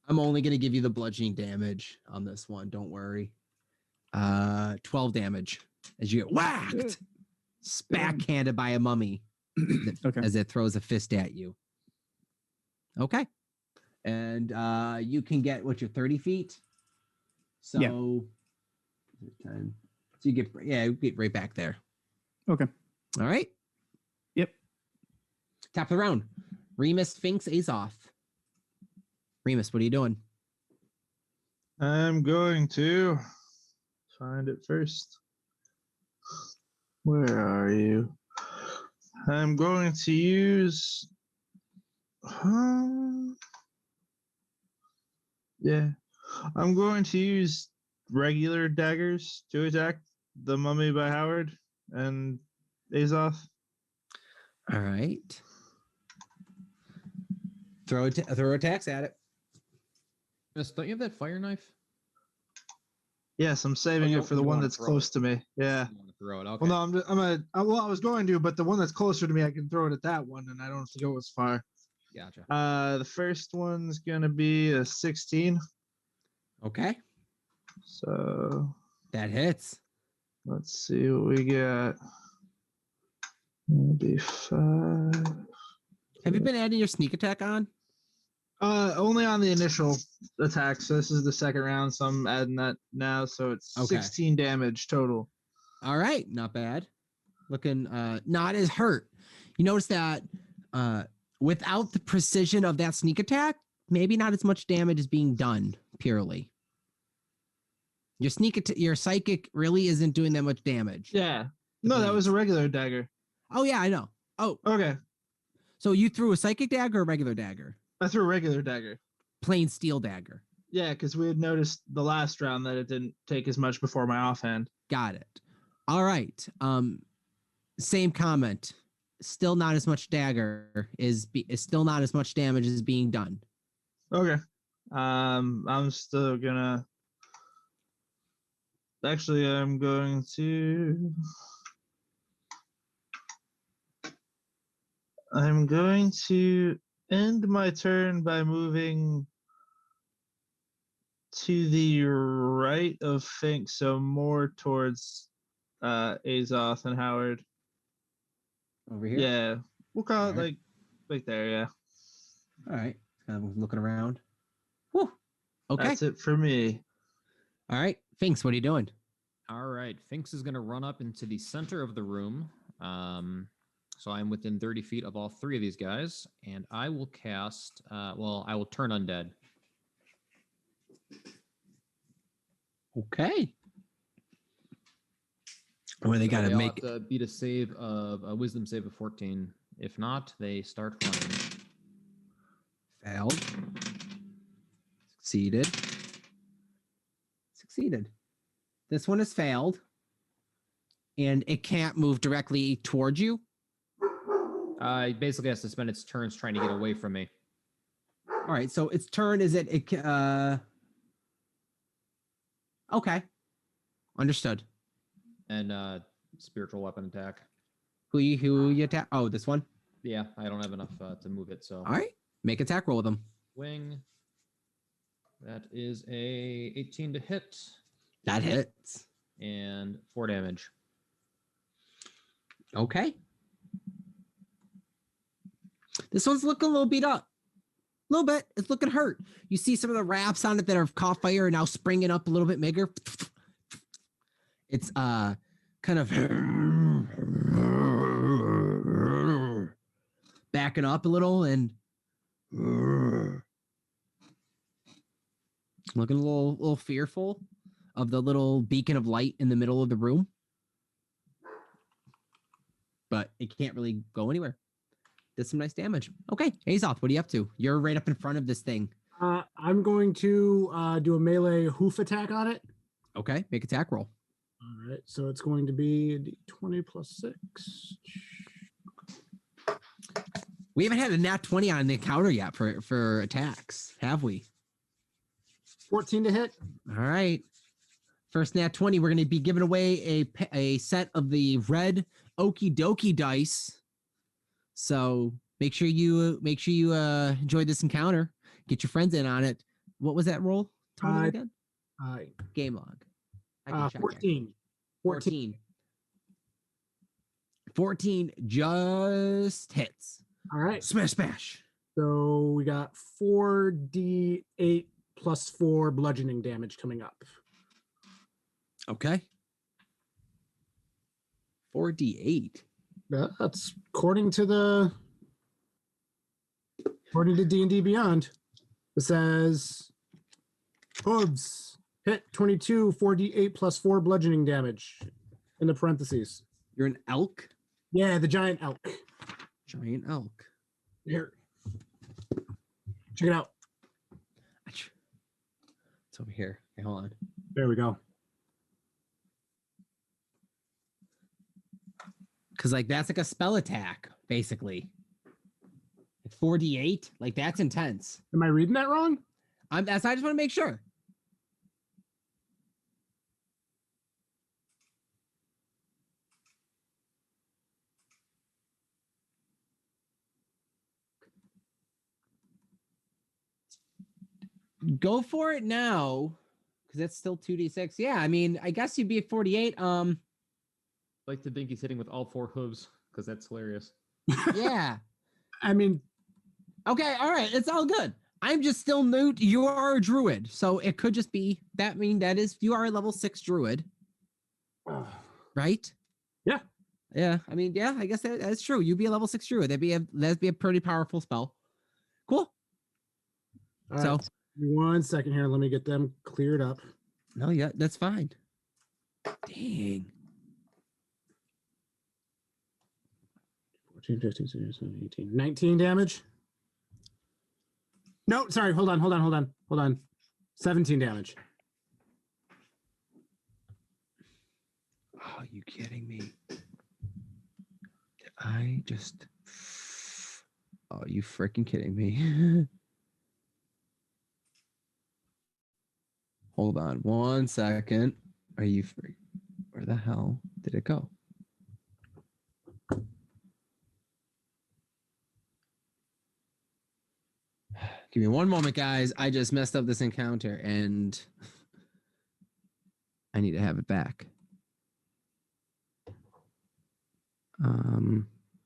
Speaker 2: I'm only gonna give you the bludgeoning damage on this one. Don't worry. 12 damage as you get whacked, backhanded by a mummy.
Speaker 5: Okay.
Speaker 2: As it throws a fist at you. Okay. And you can get what, you're 30 feet. So
Speaker 5: Yeah.
Speaker 2: 10. So you get right back there.
Speaker 5: Okay.
Speaker 2: All right.
Speaker 5: Yep.
Speaker 2: Top of the round. Remus, Finks, Azoth. Remus, what are you doing?
Speaker 1: I'm going to find it first. Where are you? I'm going to use. Yeah. I'm going to use regular daggers to attack the mummy by Howard and Azoth.
Speaker 2: All right. Throw attacks at it.
Speaker 6: Yes, don't you have that fire knife?
Speaker 1: Yes, I'm saving it for the one that's close to me. Yeah.
Speaker 6: You want to throw it? Okay.
Speaker 1: Well, no, well, I was going to, but the one that's closer to me, I can throw it at that one, and I don't have to go as far.
Speaker 6: Gotcha.
Speaker 1: The first one's gonna be a 16.
Speaker 2: Okay.
Speaker 1: So
Speaker 2: That hits.
Speaker 1: let's see what we got. Maybe 5.
Speaker 2: Have you been adding your sneak attack on?
Speaker 1: Only on the initial attack. So this is the second round, so I'm adding that now. So it's
Speaker 2: Okay.
Speaker 1: 16 damage total.
Speaker 2: All right, not bad. Looking not as hurt. You notice that without the precision of that sneak attack, maybe not as much damage is being done purely. Your psychic really isn't doing that much damage.
Speaker 1: Yeah. No, that was a regular dagger.
Speaker 2: Oh yeah, I know. Oh,
Speaker 1: Okay.
Speaker 2: so you threw a psychic dagger or a regular dagger?
Speaker 1: I threw a regular dagger.
Speaker 2: Plain steel dagger.
Speaker 1: Yeah, because we had noticed the last round that it didn't take as much before my offhand.
Speaker 2: Got it. All right. Same comment. Still not as much dagger is still not as much damage is being done.
Speaker 1: Okay. I'm still gonna. Actually, I'm going to. I'm going to end my turn by moving to the right of Fink, so more towards Azoth and Howard.
Speaker 2: Over here?
Speaker 1: Yeah, we'll call it
Speaker 2: Alright.
Speaker 1: like there. Yeah,
Speaker 2: All right. Kind of looking around. Whew. Okay.
Speaker 1: that's it for me.
Speaker 2: All right. Finks, what are you doing?
Speaker 6: All right, Finks is going to run up into the center of the room. So I'm within 30 feet of all three of these guys, and I will cast. I will turn undead.
Speaker 2: Okay. Where they got to
Speaker 6: all
Speaker 2: make
Speaker 6: have to beat a wisdom save of 14. If not, they start running.
Speaker 2: failed. Succeeded. Succeeded. This one has failed. And it can't move directly towards you.
Speaker 6: It basically has to spend its turns trying to get away from me.
Speaker 2: All right, so its turn is okay. Understood.
Speaker 6: And spiritual weapon attack.
Speaker 2: Who you attack? Oh, this one?
Speaker 6: Yeah, I don't have enough to move it, so.
Speaker 2: All right. Make attack roll with them.
Speaker 6: Wing. That is a 18 to hit.
Speaker 2: That hits.
Speaker 6: And 4 damage.
Speaker 2: Okay. This one's looking a little beat up. A little bit. It's looking hurt. You see some of the wraps on it that have caught fire and now springing up a little bit bigger. It's kind of backing up a little and looking a little fearful of the little beacon of light in the middle of the room. But it can't really go anywhere. Did some nice damage. Okay, Azoth, what are you up to? You're right up in front of this thing.
Speaker 3: I'm going to do a melee hoof attack on it.
Speaker 2: Okay, make attack roll.
Speaker 3: All right, so it's going to be d20 plus 6.
Speaker 2: We haven't had a nat 20 on the counter yet for attacks, have we?
Speaker 3: 14 to hit.
Speaker 2: All right. First nat 20, we're going to be giving away a set of the red Okie Dokie dice. So make sure you enjoy this encounter. Get your friends in on it. What was that roll? Tell me again. Game log. I can check
Speaker 3: 14.
Speaker 2: it. 14 just hits.
Speaker 3: All right.
Speaker 2: Smash.
Speaker 3: So we got 4d8 plus 4 bludgeoning damage coming up.
Speaker 2: Okay. 4d8.
Speaker 3: That's according to D&D Beyond. It says hooves hit 22 4d8 plus 4 bludgeoning damage in the parentheses.
Speaker 2: You're an elk?
Speaker 3: Yeah, the giant elk.
Speaker 2: Giant elk.
Speaker 3: Here. Check it out.
Speaker 2: It's over here. Okay, hold on.
Speaker 3: There we go.
Speaker 2: Because that's like a spell attack, basically. 4d8, that's intense.
Speaker 3: Am I reading that wrong?
Speaker 2: I just want to make sure. Go for it now, because that's still 2d6. Yeah, I mean, I guess you'd be at 48.
Speaker 6: Like to think he's hitting with all 4 hooves, because that's hilarious.
Speaker 2: Yeah.
Speaker 3: I mean,
Speaker 2: okay, all right, it's all good. I'm just still new. You are a druid, so it could just be that. That is you are a level 6 druid, right?
Speaker 3: Yeah.
Speaker 2: Yeah. Yeah. I guess that's true. You'd be a level 6 druid. That'd be a pretty powerful spell. Cool.
Speaker 3: All
Speaker 2: So
Speaker 3: right, 1 second here. Let me get them cleared up.
Speaker 2: no, yeah, that's fine. Dang.
Speaker 3: 14, 15, 16, 17, 18, 19 damage. No, sorry. Hold on. 17 damage.
Speaker 2: Oh, are you kidding me? Did I just? Oh, you freaking kidding me? Hold on 1 second. Are you free? Where the hell did it go? Give me one moment, guys. I just messed up this encounter and I need to have it back.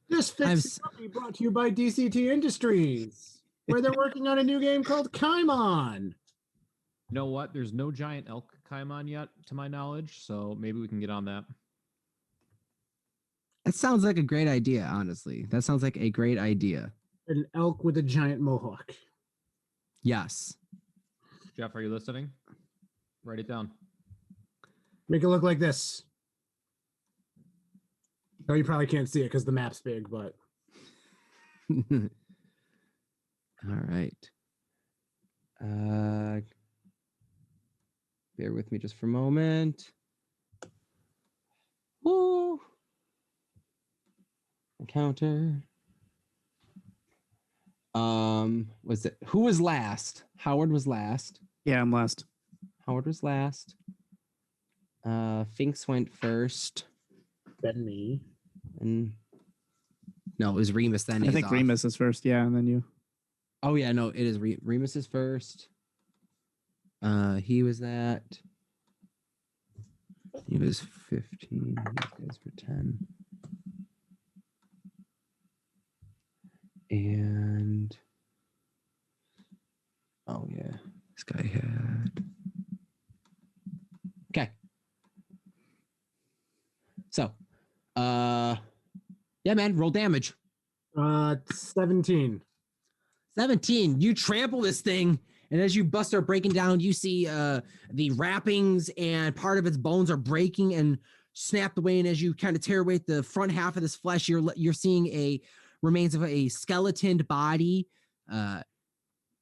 Speaker 3: This fix brought to you by DCT Industries, where they're working on a new game called KaiMon.
Speaker 6: You know what? There's no giant elk KaiMon yet, to my knowledge, so maybe we can get on that.
Speaker 2: That sounds like a great idea, honestly. That sounds like a great idea.
Speaker 3: An elk with a giant mohawk.
Speaker 2: Yes.
Speaker 6: Jeff, are you listening? Write it down.
Speaker 3: Make it look like this. Oh, you probably can't see it because the map's big, but.
Speaker 2: All right. Bear with me just for a moment. Woo. Encounter. Was it who was last? Howard was last.
Speaker 5: Yeah, I'm last.
Speaker 2: Howard was last. Finks went first.
Speaker 3: Then me.
Speaker 2: And no, it was Remus then.
Speaker 5: I think
Speaker 2: Azoth.
Speaker 5: Remus is first, yeah, and then you.
Speaker 2: Oh yeah, no, it is Remus is first. He was that. He was 15. These guys were 10. And oh yeah, this guy had. Okay. So, yeah, man, roll damage.
Speaker 3: 17.
Speaker 2: 17. You trample this thing, and as you bust are breaking down, you see the wrappings and part of its bones are breaking and snapped away. And as you kind of tear away the front half of this flesh, you're seeing a remains of a skeletoned body,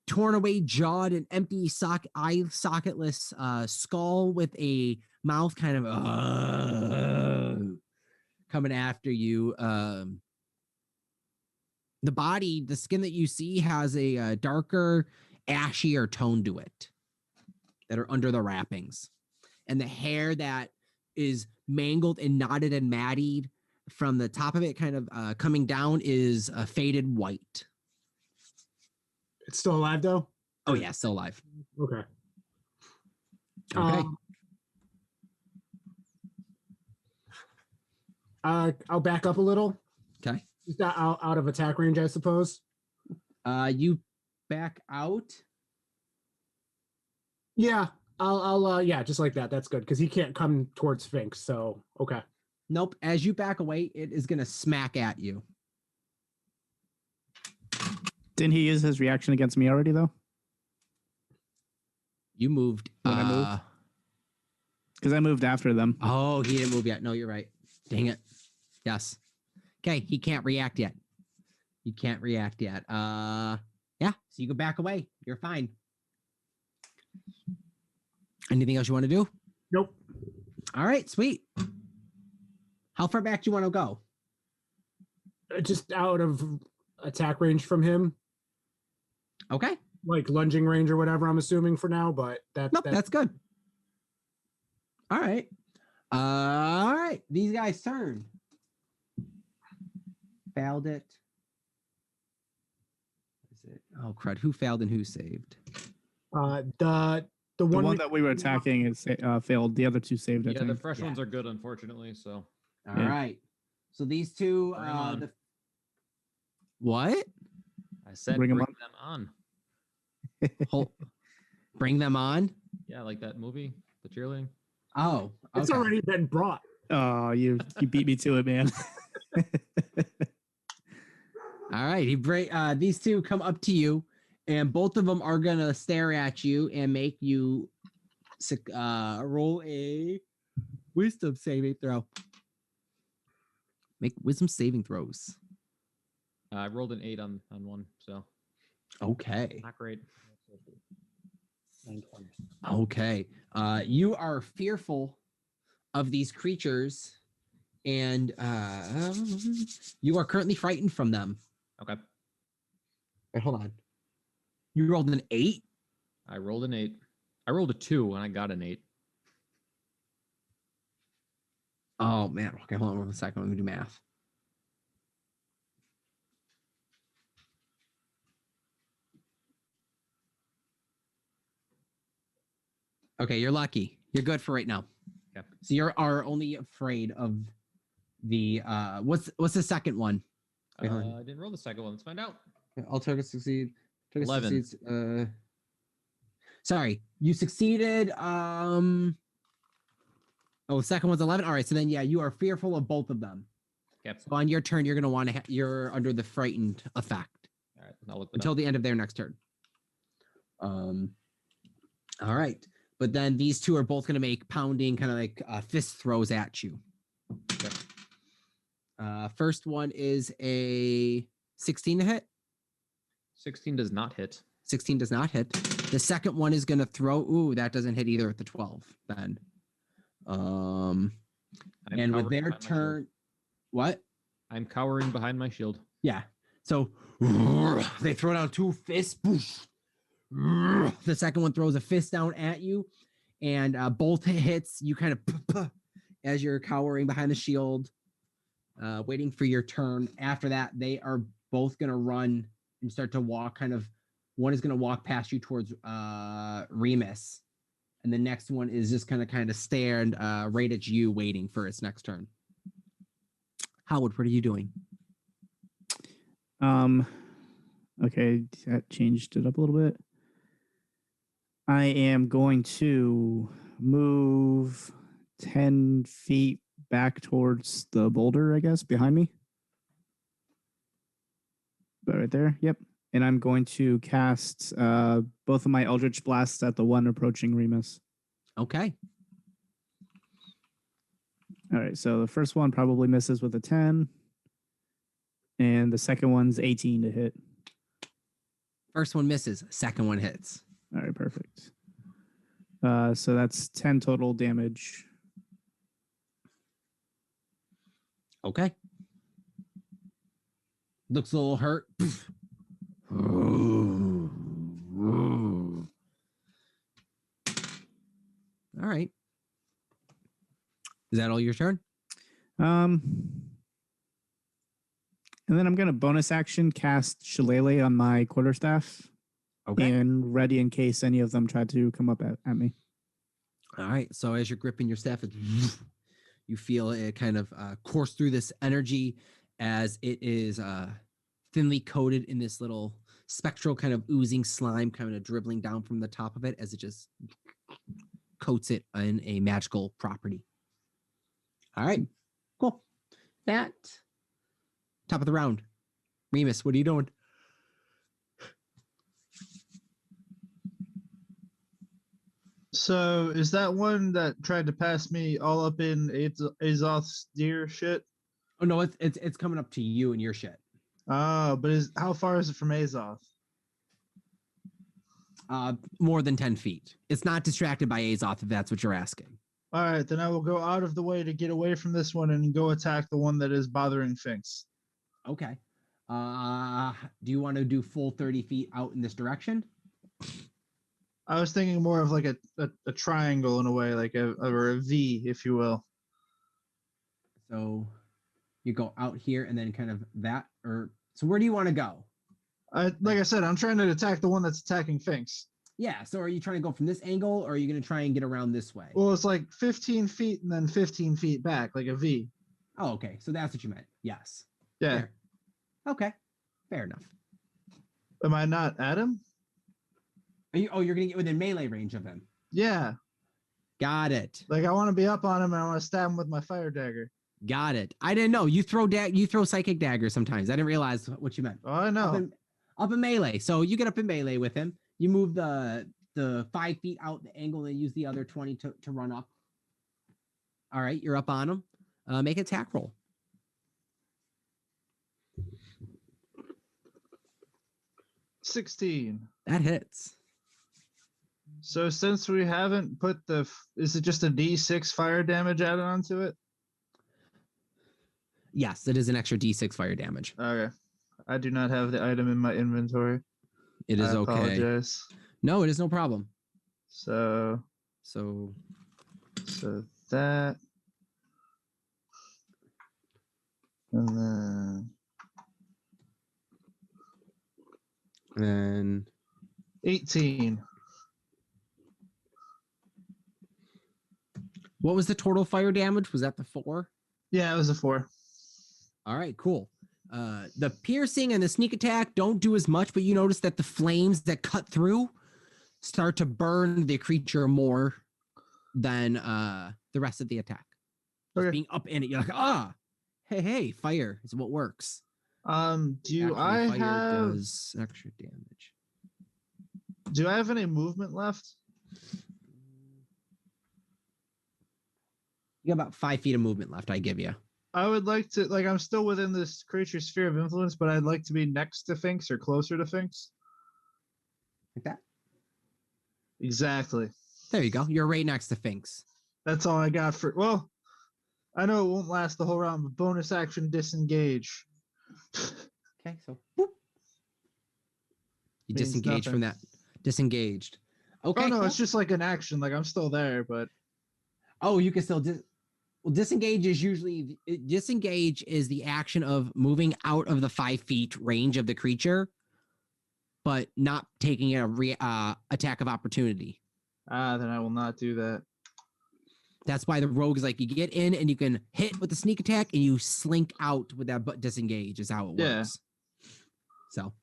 Speaker 2: torn away, jawed, an empty socketless skull with a mouth kind of coming after you. The body, the skin that you see has a darker, ashier tone to it that are under the wrappings. And the hair that is mangled and knotted and matted from the top of it kind of coming down is faded white.
Speaker 3: It's still alive, though?
Speaker 2: Oh, yeah, still alive.
Speaker 3: Okay.
Speaker 2: Okay.
Speaker 3: I'll back up a little.
Speaker 2: Okay.
Speaker 3: Just out of attack range, I suppose.
Speaker 2: You back out?
Speaker 3: Yeah, I'll yeah, just like that. That's good because he can't come towards Finks. So okay.
Speaker 2: Nope. As you back away, it is gonna smack at you.
Speaker 5: Didn't he use his reaction against me already, though?
Speaker 2: You moved.
Speaker 5: When I moved? Because I moved after them.
Speaker 2: Oh, he didn't move yet. No, you're right. Dang it. Yes. Okay, he can't react yet. You can't react yet. Yeah, so you can back away. You're fine. Anything else you want to do?
Speaker 3: Nope.
Speaker 2: All right, sweet. How far back do you want to go?
Speaker 3: Just out of attack range from him.
Speaker 2: Okay.
Speaker 3: Like lunging range or whatever, I'm assuming for now, but
Speaker 2: that's good. All right. All right. These guys' turn. Failed it. Is it? Oh crud! Who failed and who saved?
Speaker 3: The
Speaker 5: The
Speaker 3: one
Speaker 5: one that we were attacking is failed. The other two saved. I
Speaker 6: Yeah,
Speaker 5: think.
Speaker 6: the fresh ones are good, unfortunately. So.
Speaker 2: All right. So these two.
Speaker 6: Bring 'em on.
Speaker 2: What?
Speaker 6: I said
Speaker 5: Bring 'em
Speaker 6: bring
Speaker 5: on.
Speaker 6: them on.
Speaker 2: Bring them on.
Speaker 6: Yeah, like that movie, the cheerleading.
Speaker 2: Oh,
Speaker 3: It's
Speaker 2: okay.
Speaker 3: already been brought.
Speaker 5: Oh, you beat me to it, man.
Speaker 2: All right. These two come up to you, and both of them are gonna stare at you and make you roll a wisdom saving throw. Make wisdom saving throws.
Speaker 6: I rolled an 8 on one, so
Speaker 2: Okay.
Speaker 6: not great.
Speaker 2: Okay. You are fearful of these creatures, and you are currently frightened from them.
Speaker 6: Okay.
Speaker 2: Wait, hold on. You rolled an 8?
Speaker 6: I rolled an 8. I rolled a 2 and I got an 8.
Speaker 2: Oh man. Okay, hold on 1 second. Let me do math. Okay, you're lucky. You're good for right now.
Speaker 6: Okay.
Speaker 2: So you are only afraid of the what's the second one? Wait, hold on.
Speaker 6: I didn't roll the second one. Let's find out.
Speaker 2: All targets succeed. Target
Speaker 6: 11.
Speaker 2: succeeds. Sorry, you succeeded. Oh, the second one's 11. All right, so then yeah, you are fearful of both of them.
Speaker 6: Okay.
Speaker 2: So on your turn, you're gonna want to. You're under the frightened effect
Speaker 6: All right. I'll look
Speaker 2: until the end of their next turn. All right, but then these two are both gonna make pounding kind of like fist throws at you.
Speaker 6: Okay.
Speaker 2: First one is a 16 to hit.
Speaker 6: 16 does not hit.
Speaker 2: 16 does not hit. The second one is gonna throw. Ooh, that doesn't hit either at the 12. Then,
Speaker 6: I'm
Speaker 2: and with
Speaker 6: cowering
Speaker 2: their
Speaker 6: behind my shield.
Speaker 2: turn, what?
Speaker 6: I'm cowering behind my shield.
Speaker 2: Yeah. So they throw down 2 fists. The second one throws a fist down at you, and both hits. You kind of as you're cowering behind the shield, waiting for your turn. After that, they are both gonna run and start to walk. Kind of, one is gonna walk past you towards Remus, and the next one is just gonna kind of stare right at you, waiting for its next turn. Howard, what are you doing?
Speaker 5: Okay, that changed it up a little bit. I am going to move 10 feet back towards the boulder, I guess, behind me. But right there, yep. And I'm going to cast both of my Eldritch Blasts at the one approaching Remus.
Speaker 2: Okay.
Speaker 5: All right, so the first one probably misses with a 10. And the second one's 18 to hit.
Speaker 2: First one misses. Second one hits.
Speaker 5: All right, perfect. So that's 10 total damage.
Speaker 2: Okay. Looks a little hurt. All right. Is that all your turn?
Speaker 5: And then I'm going to bonus action cast Shillelagh on my quarterstaff.
Speaker 2: Okay.
Speaker 5: And ready in case any of them try to come up at me.
Speaker 2: All right. So as you're gripping your staff, you feel it kind of course through this energy as it is thinly coated in this little spectral kind of oozing slime kind of dribbling down from the top of it as it just coats it in a magical property. All right. Cool. That top of the round. Remus, what are you doing?
Speaker 1: So is that one that tried to pass me all up in Azoth's deer shit?
Speaker 2: Oh no, it's coming up to you and your shit.
Speaker 1: Oh, but how far is it from Azoth?
Speaker 2: More than 10 feet. It's not distracted by Azoth, if that's what you're asking.
Speaker 1: All right, then I will go out of the way to get away from this one and go attack the one that is bothering Finks.
Speaker 2: Okay. Do you want to do full 30 feet out in this direction?
Speaker 1: I was thinking more of like a triangle in a way, like or a V, if you will.
Speaker 2: So you go out here and then kind of that, or so where do you want to go?
Speaker 1: Like I said, I'm trying to attack the one that's attacking Finks.
Speaker 2: Yeah, so are you trying to go from this angle, or are you going to try and get around this way?
Speaker 1: Well, it's like 15 feet and then 15 feet back, like a V.
Speaker 2: Oh, okay. So that's what you meant. Yes.
Speaker 1: Yeah.
Speaker 2: Fair. Okay. Fair enough.
Speaker 1: Am I not at him?
Speaker 2: You're gonna get within melee range of him.
Speaker 1: Yeah.
Speaker 2: Got it.
Speaker 1: Like I want to be up on him and I want to stab him with my fire dagger.
Speaker 2: Got it. I didn't know you throw psychic daggers sometimes. I didn't realize what you meant.
Speaker 1: Oh, I know.
Speaker 2: Up in melee. So you get up in melee with him. You move the 5 feet out the angle and use the other 20 to run up. All right, you're up on him. Make an attack roll.
Speaker 1: 16.
Speaker 2: That hits.
Speaker 1: So since we haven't put is it just a D6 fire damage added onto it?
Speaker 2: Yes, it is an extra D6 fire damage.
Speaker 1: Okay. I do not have the item in my inventory.
Speaker 2: It is okay.
Speaker 1: Apologize.
Speaker 2: No, it is no problem.
Speaker 1: So that. And
Speaker 2: then
Speaker 1: 18.
Speaker 2: What was the total fire damage? Was that the 4?
Speaker 1: Yeah, it was a 4.
Speaker 2: All right, cool. The piercing and the sneak attack don't do as much, but you notice that the flames that cut through start to burn the creature more than the rest of the attack. Just being up in it, you're like, hey, fire is what works.
Speaker 1: Do I have
Speaker 2: does extra damage?
Speaker 1: Do I have any movement left?
Speaker 2: You got about 5 feet of movement left. I give you.
Speaker 1: I would like to, I'm still within this creature's sphere of influence, but I'd like to be next to Finks or closer to Finks.
Speaker 2: Like that?
Speaker 1: Exactly.
Speaker 2: There you go. You're right next to Finks.
Speaker 1: That's all I got for. Well, I know it won't last the whole round, but bonus action disengage.
Speaker 2: Okay, so boop. You disengage from that. Disengaged. Okay.
Speaker 1: Oh no,
Speaker 2: cool.
Speaker 1: it's just like an action. Like I'm still there, but.
Speaker 2: Oh, you can still. Disengage is usually the action of moving out of the 5 feet range of the creature, but not taking a attack of opportunity.
Speaker 1: Then I will not do that.
Speaker 2: That's why the rogue is like you get in and you can hit with the sneak attack and you slink out with that but disengage is how it works. So,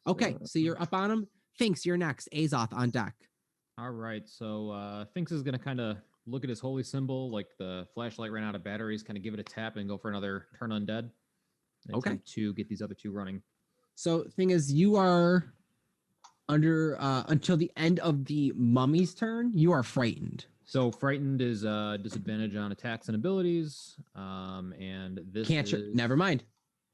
Speaker 2: okay, so you're up on him. Finks, you're next. Azoth on deck.
Speaker 6: All right, so Finks is gonna kind of look at his holy symbol, like the flashlight ran out of batteries, kind of give it a tap and go for another turn undead.
Speaker 2: Okay.
Speaker 6: To get these other two running.
Speaker 2: So thing is, you are under until the end of the mummy's turn. You are frightened.
Speaker 6: So frightened is disadvantage on attacks and abilities, and this
Speaker 2: Never mind.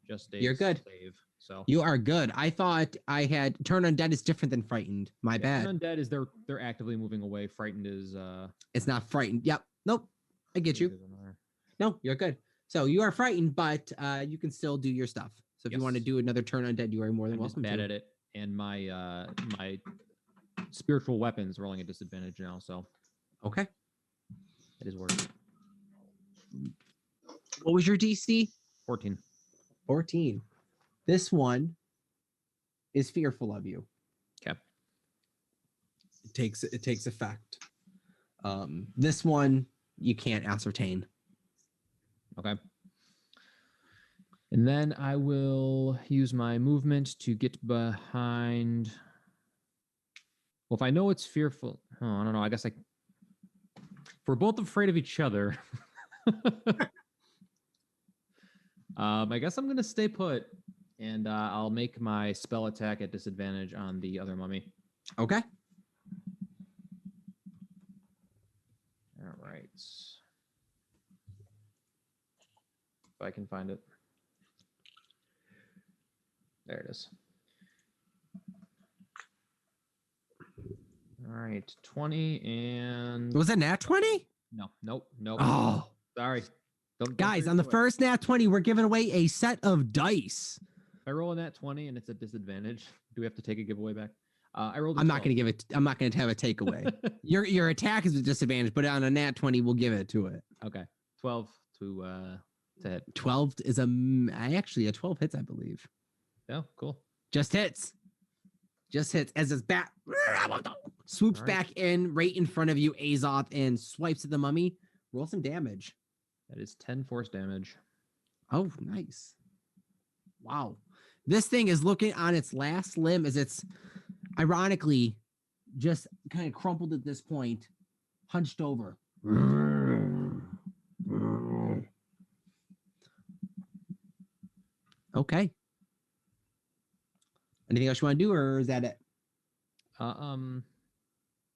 Speaker 6: Just a
Speaker 2: You're good.
Speaker 6: save. So
Speaker 2: you are good. I thought I had turn undead is different than frightened. My bad.
Speaker 6: Turn undead is they're actively moving away. Frightened is
Speaker 2: it's not frightened. Yep. Nope. I get you. No, you're good. So you are frightened, but you can still do your stuff. So if you want to do another turn undead, you are more than welcome.
Speaker 6: Bad at it, and my my spiritual weapons rolling a disadvantage now. So
Speaker 2: okay,
Speaker 6: it is working.
Speaker 2: What was your DC?
Speaker 6: 14.
Speaker 2: 14. This one is fearful of you.
Speaker 6: Okay.
Speaker 2: It takes effect. This one you can't ascertain.
Speaker 6: Okay. And then I will use my movement to get behind. Well, if I know it's fearful, I don't know. I guess if we're both afraid of each other. I guess I'm gonna stay put, and I'll make my spell attack at disadvantage on the other mummy.
Speaker 2: Okay.
Speaker 6: All right. If I can find it. There it is. All right, 20 and...
Speaker 2: Was it nat 20?
Speaker 6: No, nope.
Speaker 2: Oh.
Speaker 6: Sorry.
Speaker 2: Guys, on the first nat 20, we're giving away a set of dice.
Speaker 6: If I roll a nat 20 and it's a disadvantage, do we have to take a giveaway back? I rolled
Speaker 2: I'm not going to give it... I'm not going to have a takeaway. Your attack is a disadvantage, but on a nat 20, we'll give it to it.
Speaker 6: Okay. 12 to hit.
Speaker 2: 12 is actually a 12 hits, I believe.
Speaker 6: Yeah, cool.
Speaker 2: Just hits as his bat swoops back in right in front of you, Azoth, and swipes at the mummy. Roll some damage.
Speaker 6: That is 10 force damage.
Speaker 2: Oh, nice. Wow. This thing is looking on its last limb as it's ironically just kind of crumpled at this point, hunched over. Okay. Anything else you want to do, or is that it?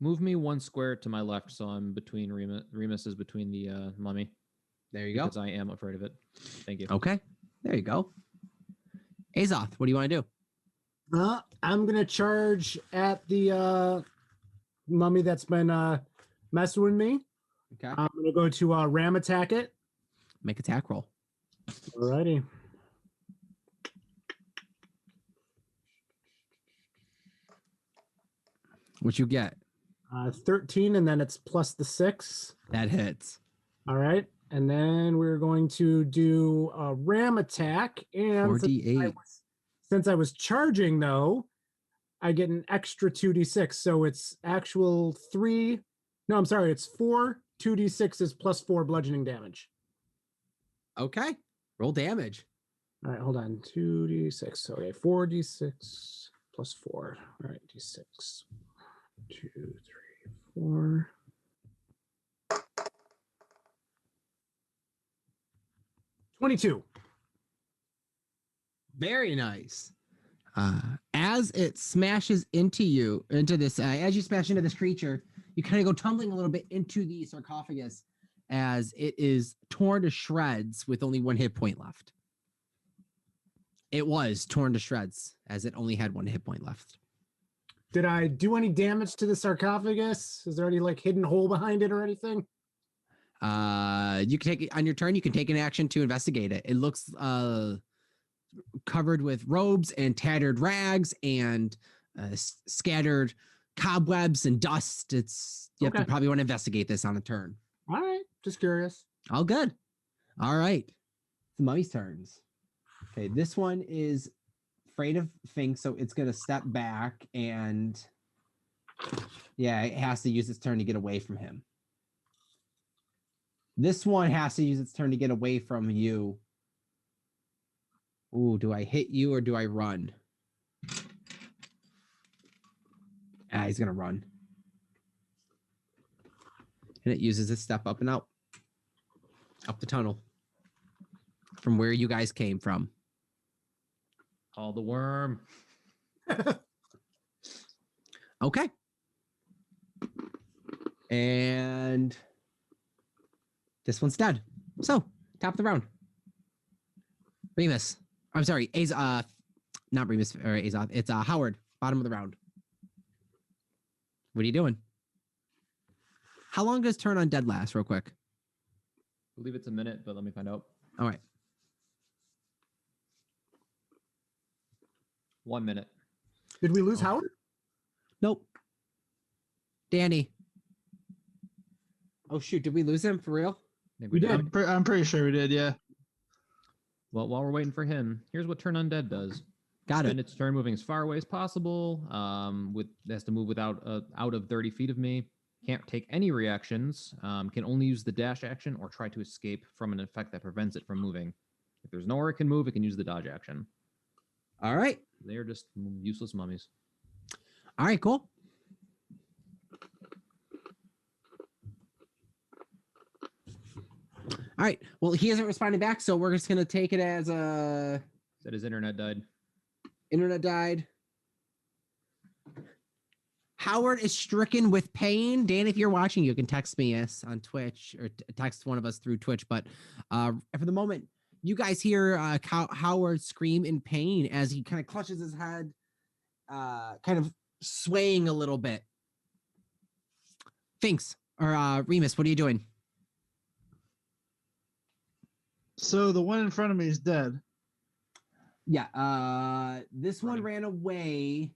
Speaker 6: Move me 1 square to my left, so I'm between Remus. Remus is between the mummy.
Speaker 2: There you go.
Speaker 6: Because I am afraid of it. Thank you.
Speaker 2: Okay. There you go. Azoth, what do you want to do?
Speaker 3: I'm gonna charge at the mummy that's been messing with me.
Speaker 2: Okay.
Speaker 3: I'm gonna go to ram attack it.
Speaker 2: Make attack roll.
Speaker 3: Alrighty.
Speaker 2: What you get?
Speaker 3: 13, and then it's plus the 6.
Speaker 2: That hits.
Speaker 3: All right. And then we're going to do a ram attack. And
Speaker 2: 4d8.
Speaker 3: Since I was charging, though, I get an extra 2d6. So it's actual 3. No, I'm sorry. It's 4 2d6s plus 4 bludgeoning damage.
Speaker 2: Okay. Roll damage.
Speaker 3: All right. Hold on. 2d6. Okay. 4d6 plus 4. All right. d6. 2, 3, 4. 22.
Speaker 2: Very nice. As it smashes into you, as you smash into this creature, you kind of go tumbling a little bit into the sarcophagus as it is torn to shreds with only 1 hit point left. It was torn to shreds as it only had 1 hit point left.
Speaker 3: Did I do any damage to the sarcophagus? Is there any like hidden hole behind it or anything?
Speaker 2: You can take it on your turn. You can take an action to investigate it. It looks covered with robes and tattered rags and scattered cobwebs and dust. You have to probably want to investigate this on a turn.
Speaker 3: All right, just curious.
Speaker 2: All good. All right, the mummy's turns. Okay, this one is afraid of things, so it's gonna step back and it has to use its turn to get away from him. This one has to use its turn to get away from you. Ooh, do I hit you or do I run? He's gonna run. And it uses its step up and out. Up the tunnel. From where you guys came from.
Speaker 6: Call the worm.
Speaker 2: Okay. And this one's dead. So, top of the round. Remus. I'm sorry, not Remus or Azoth. It's Howard, bottom of the round. What are you doing? How long does turn on dead last, real quick?
Speaker 6: I believe it's a minute, but let me find out.
Speaker 2: All right.
Speaker 6: 1 minute.
Speaker 3: Did we lose Howard?
Speaker 2: Nope. Danny. Oh shoot, did we lose him for real?
Speaker 6: I think
Speaker 3: We did.
Speaker 1: I'm pretty sure we did. Yeah.
Speaker 6: Well, while we're waiting for him, here's what Turn Undead does.
Speaker 2: Got
Speaker 6: Spend
Speaker 2: it.
Speaker 6: its turn moving as far away as possible. It has to move without out of 30 feet of me. Can't take any reactions. Can only use the dash action or try to escape from an effect that prevents it from moving. If there's nowhere it can move, it can use the dodge action.
Speaker 2: All right.
Speaker 6: They are just useless mummies.
Speaker 2: All right, cool. All right. Well, he isn't responding back, so we're just going to take it as a...
Speaker 6: Said his internet died.
Speaker 2: Internet died. Howard is stricken with pain. Dan, if you're watching, you can text me on Twitch or text one of us through Twitch. But for the moment, you guys hear Howard scream in pain as he kind of clutches his head, kind of swaying a little bit. Finks, or Remus, what are you doing?
Speaker 1: So the one in front of me is dead.
Speaker 2: Yeah, this one ran away.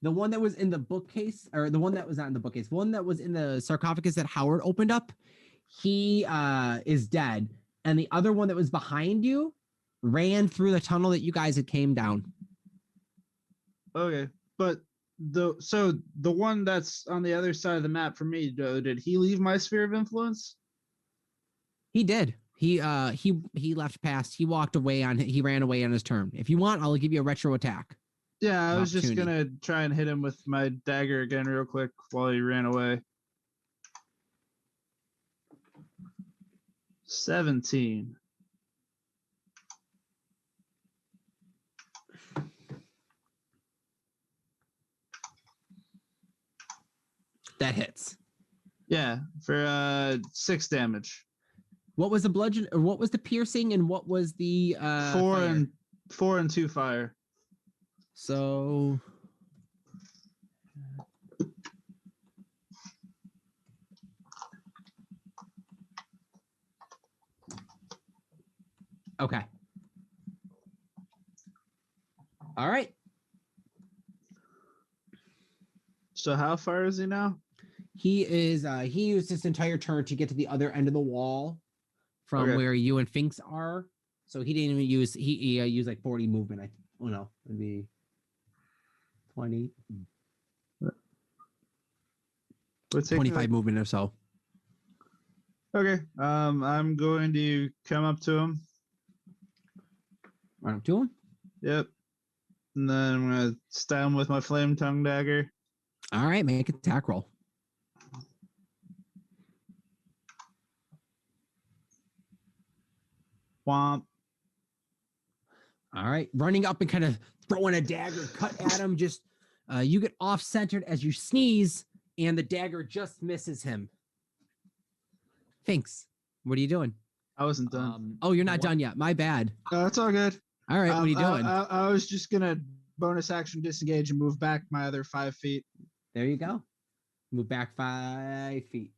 Speaker 2: The one that was in the bookcase, or the one that was not in the bookcase, one that was in the sarcophagus that Howard opened up, he is dead. And the other one that was behind you ran through the tunnel that you guys had came down.
Speaker 1: Okay, but the one that's on the other side of the map for me, did he leave my sphere of influence?
Speaker 2: He did. He left past. He walked away he ran away on his turn. If you want, I'll give you a retro attack.
Speaker 1: Yeah, I was just
Speaker 2: opportunity.
Speaker 1: gonna try and hit him with my dagger again real quick while he ran away. 17.
Speaker 2: That hits.
Speaker 1: Yeah, for 6 damage.
Speaker 2: What was the bludgeon, or what was the piercing, and what was the
Speaker 1: 4
Speaker 2: fire?
Speaker 1: and 2 fire.
Speaker 2: So okay. All right.
Speaker 1: So how far is he now?
Speaker 2: He used this entire turn to get to the other end of the wall from
Speaker 1: Okay.
Speaker 2: where you and Finks are. So he didn't even use he used like 40 movement. Oh no, it'd be 20. 25 movement or so.
Speaker 1: Okay. I'm going to come up to him.
Speaker 2: Run up to him.
Speaker 1: Yep. And then I'm gonna stab him with my flame tongue dagger.
Speaker 2: All right, make an attack roll.
Speaker 1: Womp.
Speaker 2: All right, running up and kind of throwing a dagger, cut at him. Just you get off centered as you sneeze, and the dagger just misses him. Thanks. What are you doing?
Speaker 1: I wasn't done.
Speaker 2: Oh, you're not done yet. My bad.
Speaker 1: That's all good.
Speaker 2: All right, what are you doing?
Speaker 1: I was just gonna bonus action disengage and move back my other 5 feet.
Speaker 2: There you go. Move back 5 feet.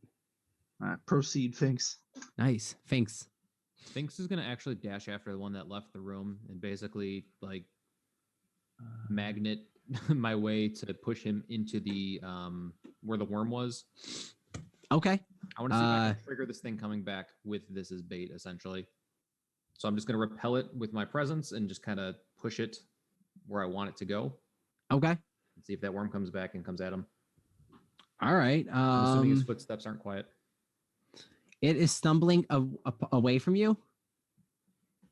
Speaker 1: All right, proceed, Finks.
Speaker 2: Nice. Thanks.
Speaker 6: Finks is gonna actually dash after the one that left the room and basically like magnet my way to push him into the where the worm was.
Speaker 2: Okay.
Speaker 6: I want to see if I can trigger this thing coming back with this as bait, essentially. So I'm just going to repel it with my presence and just kind of push it where I want it to go.
Speaker 2: Okay.
Speaker 6: And see if that worm comes back and comes at him.
Speaker 2: All right.
Speaker 6: I'm assuming his footsteps aren't quiet.
Speaker 2: It is stumbling away from you.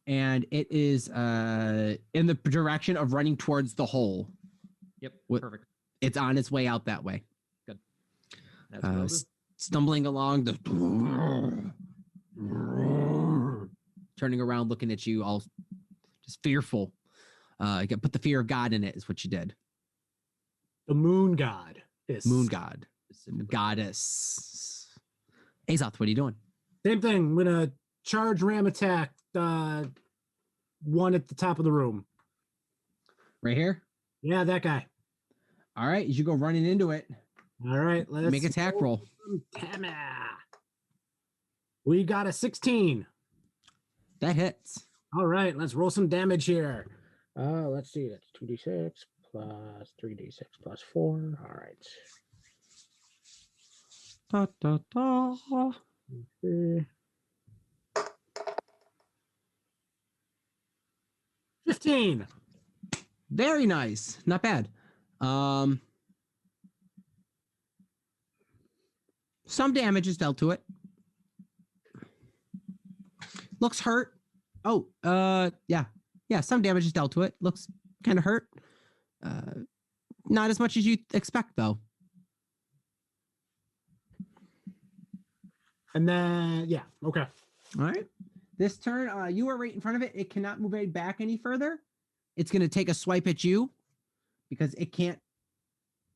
Speaker 2: And it is in the direction of running towards the hole.
Speaker 6: Yep. Perfect.
Speaker 2: It's on its way out that way.
Speaker 6: Good. That's what I'll do.
Speaker 2: Stumbling along, turning around, looking at you, all just fearful. Put the fear of God in it, is what you did.
Speaker 3: The moon god.
Speaker 2: Moon god. Goddess. Azoth, what are you doing?
Speaker 3: Same thing. I'm gonna charge ram attack. One at the top of the room.
Speaker 2: Right here?
Speaker 3: Yeah, that guy.
Speaker 2: All right, you go running into it.
Speaker 3: All right, let's
Speaker 2: make attack roll.
Speaker 3: We got a 16.
Speaker 2: That hits.
Speaker 3: All right, let's roll some damage here. Let's see. That's 2d6 plus 3d6 plus 4. All right.
Speaker 2: Da, da, da.
Speaker 3: 15.
Speaker 2: Very nice. Not bad. Some damage is dealt to it. Looks hurt. Oh, yeah. Some damage is dealt to it. Looks kind of hurt. Not as much as you expect, though.
Speaker 3: And then, yeah, okay.
Speaker 2: All right. This turn, you are right in front of it. It cannot move it back any further. It's going to take a swipe at you because it can't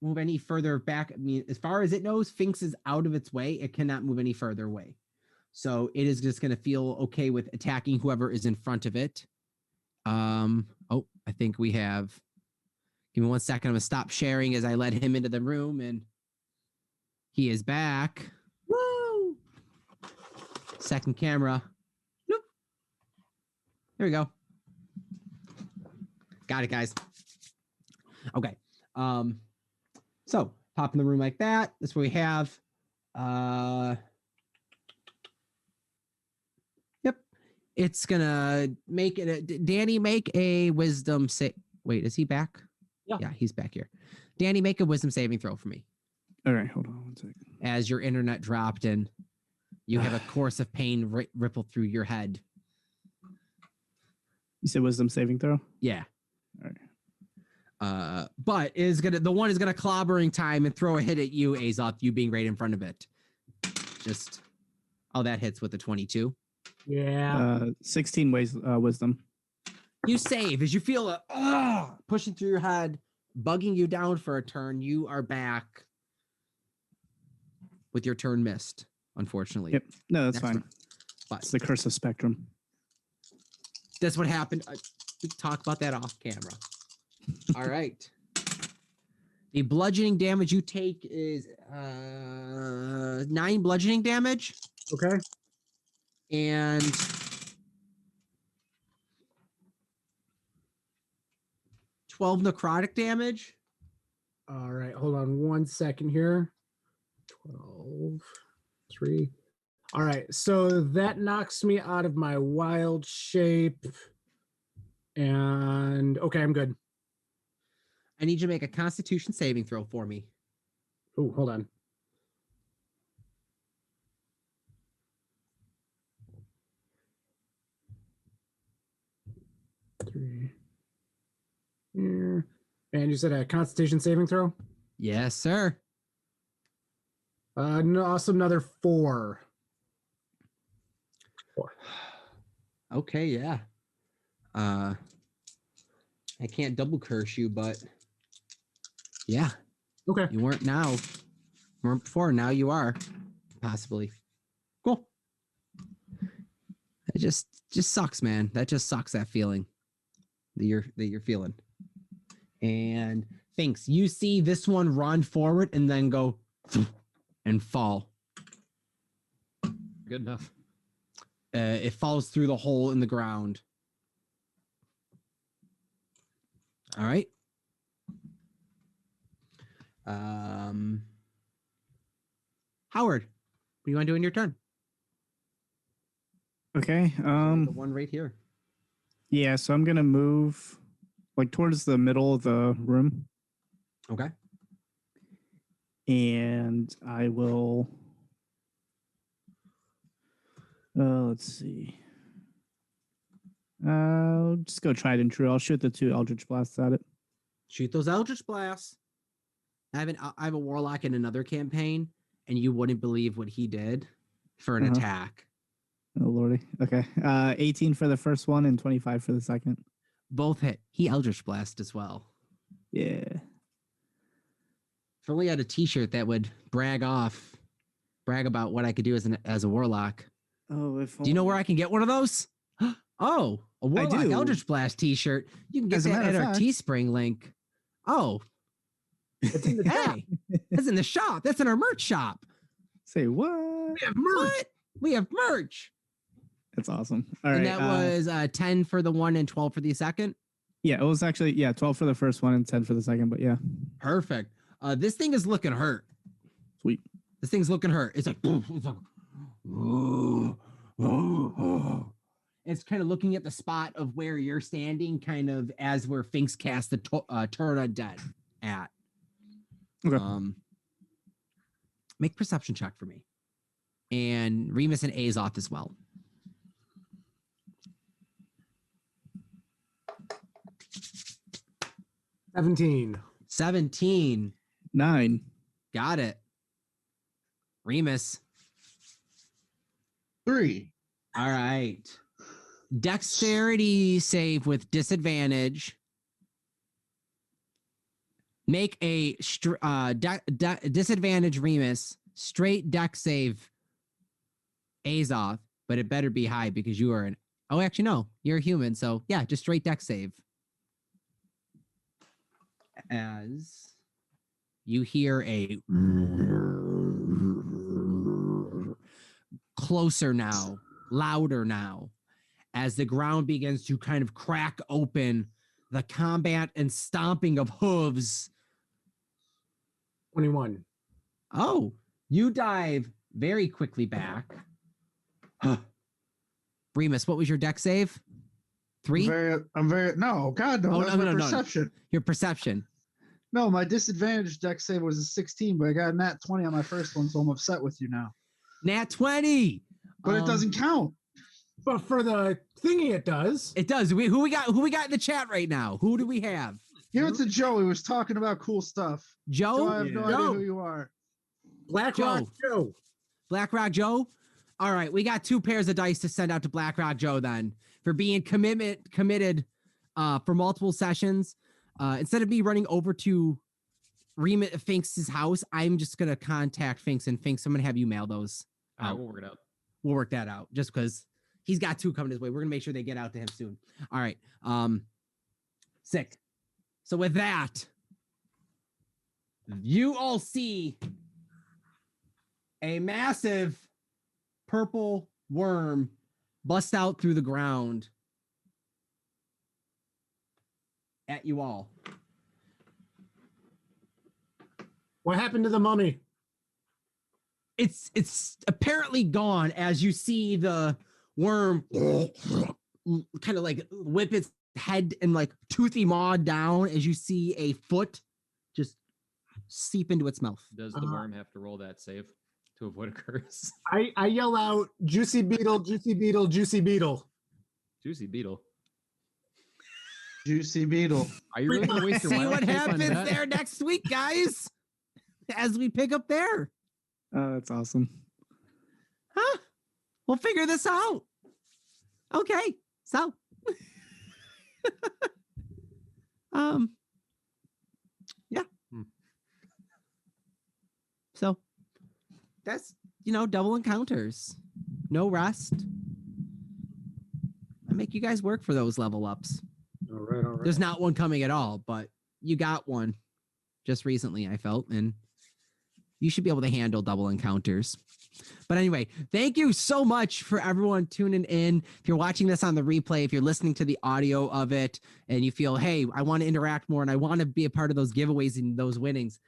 Speaker 2: move any further back. I mean, as far as it knows, Finks is out of its way. It cannot move any further away. So it is just going to feel okay with attacking whoever is in front of it. I think we have... Give me 1 second. I'm going to stop sharing as I let him into the room, and he is back. Woo! Second camera. Nope. There we go. Got it, guys. Okay. So pop in the room like that. That's what we have. Yep. It's gonna make it. Danny, make a wisdom save. Wait, is he back? Yeah, he's back here. Danny, make a wisdom saving throw for me.
Speaker 5: All right, hold on 1 second.
Speaker 2: As your internet dropped and you have a course of pain ripple through your head.
Speaker 5: You said wisdom saving throw?
Speaker 2: Yeah.
Speaker 5: All
Speaker 2: But the one is gonna clobbering time and throw a hit at you, Azoth, you being right in front of it. Just that hits with a 22.
Speaker 3: Yeah.
Speaker 5: 16 wisdom.
Speaker 2: You save as you feel a pushing through your head, bugging you down for a turn. You are back with your turn missed, unfortunately.
Speaker 5: Yep. No, that's fine.
Speaker 2: But
Speaker 5: It's the curse of spectrum.
Speaker 2: that's what happened. We can talk about that off camera. All right. The bludgeoning damage you take is 9 bludgeoning damage.
Speaker 3: Okay.
Speaker 2: And 12 necrotic damage.
Speaker 3: All right. Hold on 1 second here. 12, 3. All right. So that knocks me out of my wild shape. And okay, I'm good.
Speaker 2: I need you to make a Constitution saving throw for me.
Speaker 3: Oh, hold on. Three. Here. And you said a Constitution saving throw?
Speaker 2: Yes, sir.
Speaker 3: No, also another 4.
Speaker 2: Okay, yeah. I can't double curse you, but yeah.
Speaker 3: Okay.
Speaker 2: You weren't now. You weren't before, now you are. Possibly. Cool. It just sucks, man. That just sucks, that feeling that you're feeling. And thanks. You see this one run forward and then go and fall.
Speaker 6: Good enough.
Speaker 2: It falls through the hole in the ground. All right. Howard, what do you want to do in your turn?
Speaker 5: Okay.
Speaker 2: The one right here.
Speaker 5: Yeah, so I'm gonna move like towards the middle of the room.
Speaker 2: Okay.
Speaker 5: And I will let's see. I'll just go tried and true. I'll shoot the 2 Eldritch Blasts at it.
Speaker 2: Shoot those Eldritch Blasts. I have a Warlock in another campaign, and you wouldn't believe what he did for an attack.
Speaker 5: Oh lordy. Okay. 18 for the first one and 25 for the second.
Speaker 2: Both hit. He Eldritch Blast as well.
Speaker 5: Yeah.
Speaker 2: If only I had a t-shirt that would brag about what I could do as a Warlock.
Speaker 5: Oh, if
Speaker 2: Do you know where I can get one of those? Oh, a Warlock
Speaker 5: do.
Speaker 2: Eldritch Blast t-shirt. You can get
Speaker 5: As a
Speaker 2: that
Speaker 5: matter
Speaker 2: at
Speaker 5: of
Speaker 2: our
Speaker 5: fact.
Speaker 2: Teespring link. Oh.
Speaker 3: It's in the shop.
Speaker 2: Hey, that's in the shop. That's in our merch shop.
Speaker 5: Say what?
Speaker 3: We have merch.
Speaker 2: What? We have merch.
Speaker 5: That's awesome. All right.
Speaker 2: And that was 10 for the one and 12 for the second.
Speaker 5: Yeah, it was actually 12 for the first one and 10 for the second, but yeah.
Speaker 2: Perfect. This thing is looking hurt.
Speaker 5: Sweet.
Speaker 2: This thing's looking hurt. It's like, it's kind of looking at the spot of where you're standing, kind of as where Finks cast the turn undead at.
Speaker 5: Okay.
Speaker 2: Make perception check for me, and Remus and Azoth as well.
Speaker 3: $17.
Speaker 2: 17.
Speaker 5: 9.
Speaker 2: Got it. Remus.
Speaker 1: 3.
Speaker 2: All right. Dexterity save with disadvantage. Make a disadvantage Remus. Straight dex save Azoth, but it better be high because you are an... Oh, actually, no. You're a human, so yeah, just straight dex save. As you hear a... closer now, louder now, as the ground begins to kind of crack open, the combat and stomping of hooves.
Speaker 3: 21.
Speaker 2: Oh, you dive very quickly back. Remus, what was your dex save? 3?
Speaker 1: No, God, no.
Speaker 2: Oh,
Speaker 1: That's my perception.
Speaker 2: Your perception.
Speaker 1: No, my disadvantage deck save was a 16, but I got a nat 20 on my first one, so I'm upset with you now.
Speaker 2: Nat 20.
Speaker 1: But it doesn't count.
Speaker 3: But for the thingy, it does.
Speaker 2: It does. Who we got in the chat right now? Who do we have?
Speaker 1: Give it to Joe. He was talking about cool stuff. Joe, I have no idea who you are.
Speaker 3: BlackRock Joe.
Speaker 2: BlackRock Joe. All right, we got 2 pairs of dice to send out to BlackRock Joe then for being committed for multiple sessions. Instead of me running over to Finks' house, I'm just gonna contact Finks, and Finks, I'm gonna have you mail those.
Speaker 6: We'll work it out.
Speaker 2: We'll work that out just because he's got 2 coming his way. We're gonna make sure they get out to him soon. All right. Sick. So with that, you all see a massive purple worm bust out through the ground at you all.
Speaker 3: What happened to the mummy?
Speaker 2: It's apparently gone as you see the worm kind of like whip its head and like toothy maw down as you see a foot just seep into its mouth.
Speaker 6: Does the worm have to roll that save to avoid a curse?
Speaker 3: I yell out, juicy beetle, juicy beetle, juicy beetle.
Speaker 6: Juicy beetle.
Speaker 1: Juicy beetle.
Speaker 6: Are you really gonna waste your
Speaker 2: See
Speaker 6: wild
Speaker 2: what
Speaker 6: shape on
Speaker 2: happens
Speaker 6: that?
Speaker 2: there next week, guys, as we pick up there.
Speaker 5: Oh, that's awesome.
Speaker 2: Huh? We'll figure this out. Okay. So yeah. So that's, double encounters. No rest. I make you guys work for those level ups.
Speaker 3: All right.
Speaker 2: There's not one coming at all, but you got one just recently, I felt, and you should be able to handle double encounters. But anyway, thank you so much for everyone tuning in. If you're watching this on the replay, if you're listening to the audio of it and you feel, hey, I want to interact more and I want to be a part of those giveaways and those winnings,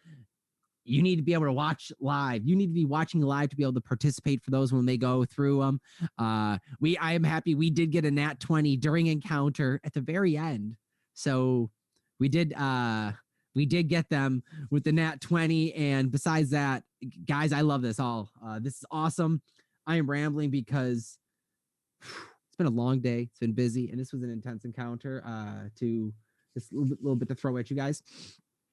Speaker 2: you need to be able to watch live. You need to be watching live to be able to participate for those when they go through them. I am happy we did get a nat 20 during encounter at the very end. So we did get them with the nat 20. And besides that, guys, I love this all. This is awesome. I am rambling because it's been a long day. It's been busy. And this was an intense encounter to just a little bit to throw at you guys.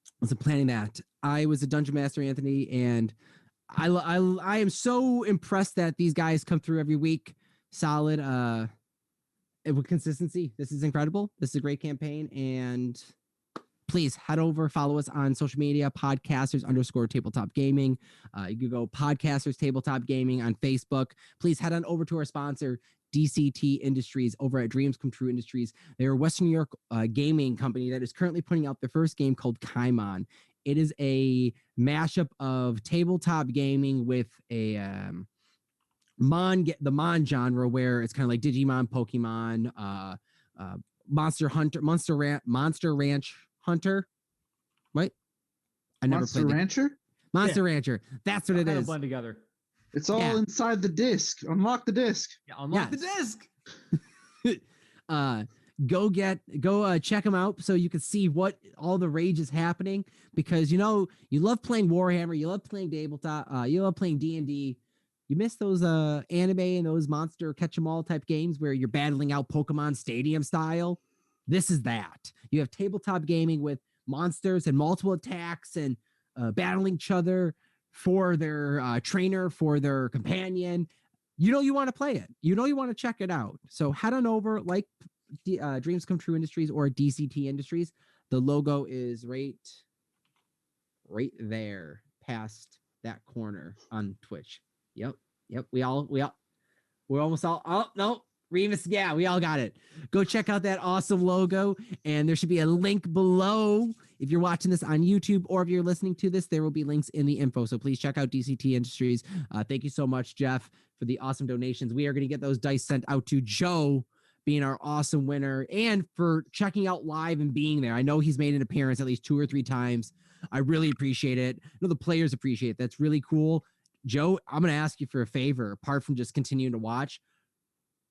Speaker 2: I was planning that. I was a dungeon master, Anthony, and I am so impressed that these guys come through every week, solid, with consistency. This is incredible. This is a great campaign, and please head over, follow us on social media, podcasters_tabletop gaming. You can go podcasters tabletop gaming on Facebook. Please head on over to our sponsor, DCT Industries, over at Dreams Come True Industries. They're a Western New York gaming company that is currently putting out their first game called KaiMon. It is a mashup of tabletop gaming with a the Mon genre, where it's kind of like Digimon, Pokemon, Monster Ranch Hunter, right? I never
Speaker 1: Monster
Speaker 2: played
Speaker 1: Rancher?
Speaker 2: Monster Rancher. That's what it
Speaker 6: Kind of
Speaker 2: is.
Speaker 6: blend together.
Speaker 1: It's all inside the disc. Unlock the disc.
Speaker 6: Yeah, unlock the disc.
Speaker 2: Go check them out so you can see what all the rage is happening, because you love playing Warhammer, you love playing Tabletop, you love playing D&D. You miss those anime and those monster catch 'em all type games where you're battling out Pokemon Stadium style. This is that. You have tabletop gaming with monsters and multiple attacks and battling each other for their trainer, for their companion. You want to play it. You want to check it out. So head on over, like Dreams Come True Industries or DCT Industries. The logo is right there past that corner on Twitch. Yep. We're almost all, oh, no. Remus, yeah, we all got it. Go check out that awesome logo, and there should be a link below. If you're watching this on YouTube or if you're listening to this, there will be links in the info. So please check out DCT Industries. Thank you so much, Jeff, for the awesome donations. We are going to get those dice sent out to Joe, being our awesome winner, and for checking out live and being there. I know he's made an appearance at least 2 or 3 times. I really appreciate it. I know the players appreciate it. That's really cool. Joe, I'm going to ask you for a favor, apart from just continuing to watch.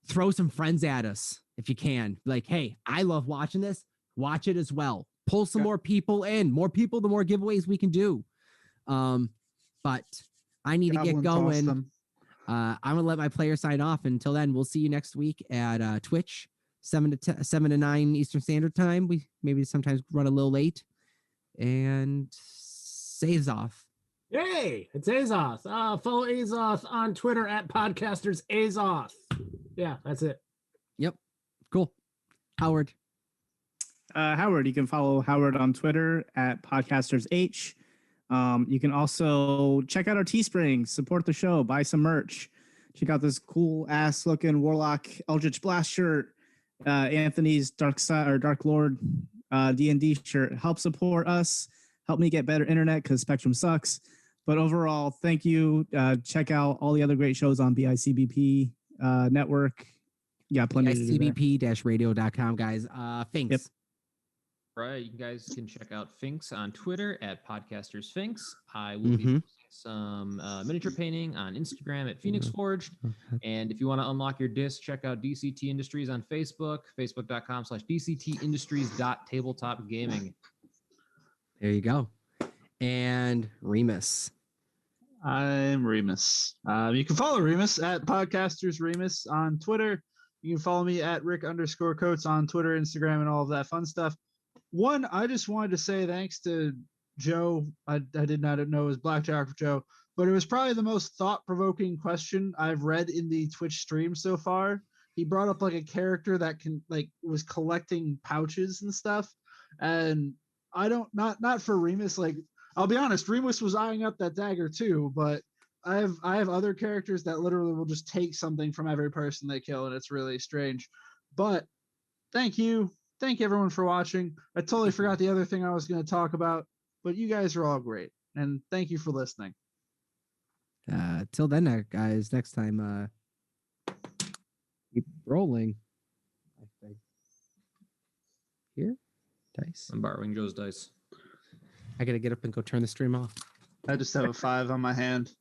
Speaker 2: Throw some friends at us if you can. Like, hey, I love watching this. Watch it as well. Pull some more people in. More people, the more giveaways we can do. But I need to get going.
Speaker 1: Awesome.
Speaker 2: I'm going to let my player sign off. Until then, we'll see you next week at Twitch. 7 to 9 Eastern Standard Time. We maybe sometimes run a little late. And Azoth.
Speaker 3: Yay! It's Azoth. Follow Azoth on Twitter at Podcasters Azoth. Yeah, that's it.
Speaker 2: Yep. Cool. Howard.
Speaker 5: Howard, you can follow Howard on Twitter at PodcastersH. You can also check out our Teespring, support the show, buy some merch. Check out this cool ass looking Warlock Eldritch Blast shirt, Anthony's Dark Side or Dark Lord D&D shirt. Help support us. Help me get better internet because Spectrum sucks. But overall, thank you. Check out all the other great shows on BICBP network. Yeah, plenty to do there.
Speaker 2: BICBP-radio.com, guys. Finks.
Speaker 5: Yep.
Speaker 6: Right, you guys can check out Finks on Twitter at Podcasters Finks. I will be posting some miniature painting on Instagram at Phoenix Forged. And if you want to unlock your disc, check out DCT Industries on Facebook, facebook.com/DCTindustries.tabletopgaming.
Speaker 2: There you go. And Remus.
Speaker 1: I'm Remus. You can follow Remus at Podcasters Remus on Twitter. You can follow me at Rick_Coates on Twitter, Instagram, and all of that fun stuff. One, I just wanted to say thanks to Joe. I did not know it was Blackjack for Joe, but it was probably the most thought-provoking question I've read in the Twitch stream so far. He brought up like a character that was collecting pouches and stuff, and I don't not for Remus. Like, I'll be honest, Remus was eyeing up that dagger too, but I have other characters that literally will just take something from every person they kill, and it's really strange. But thank you everyone for watching. I totally forgot the other thing I was going to talk about, but you guys are all great, and thank you for listening.
Speaker 2: Till then, guys, next time, keep rolling. I think. Here, dice.
Speaker 6: I'm borrowing Joe's dice.
Speaker 2: I gotta get up and go turn the stream off.
Speaker 1: I just have a 5 on my hand.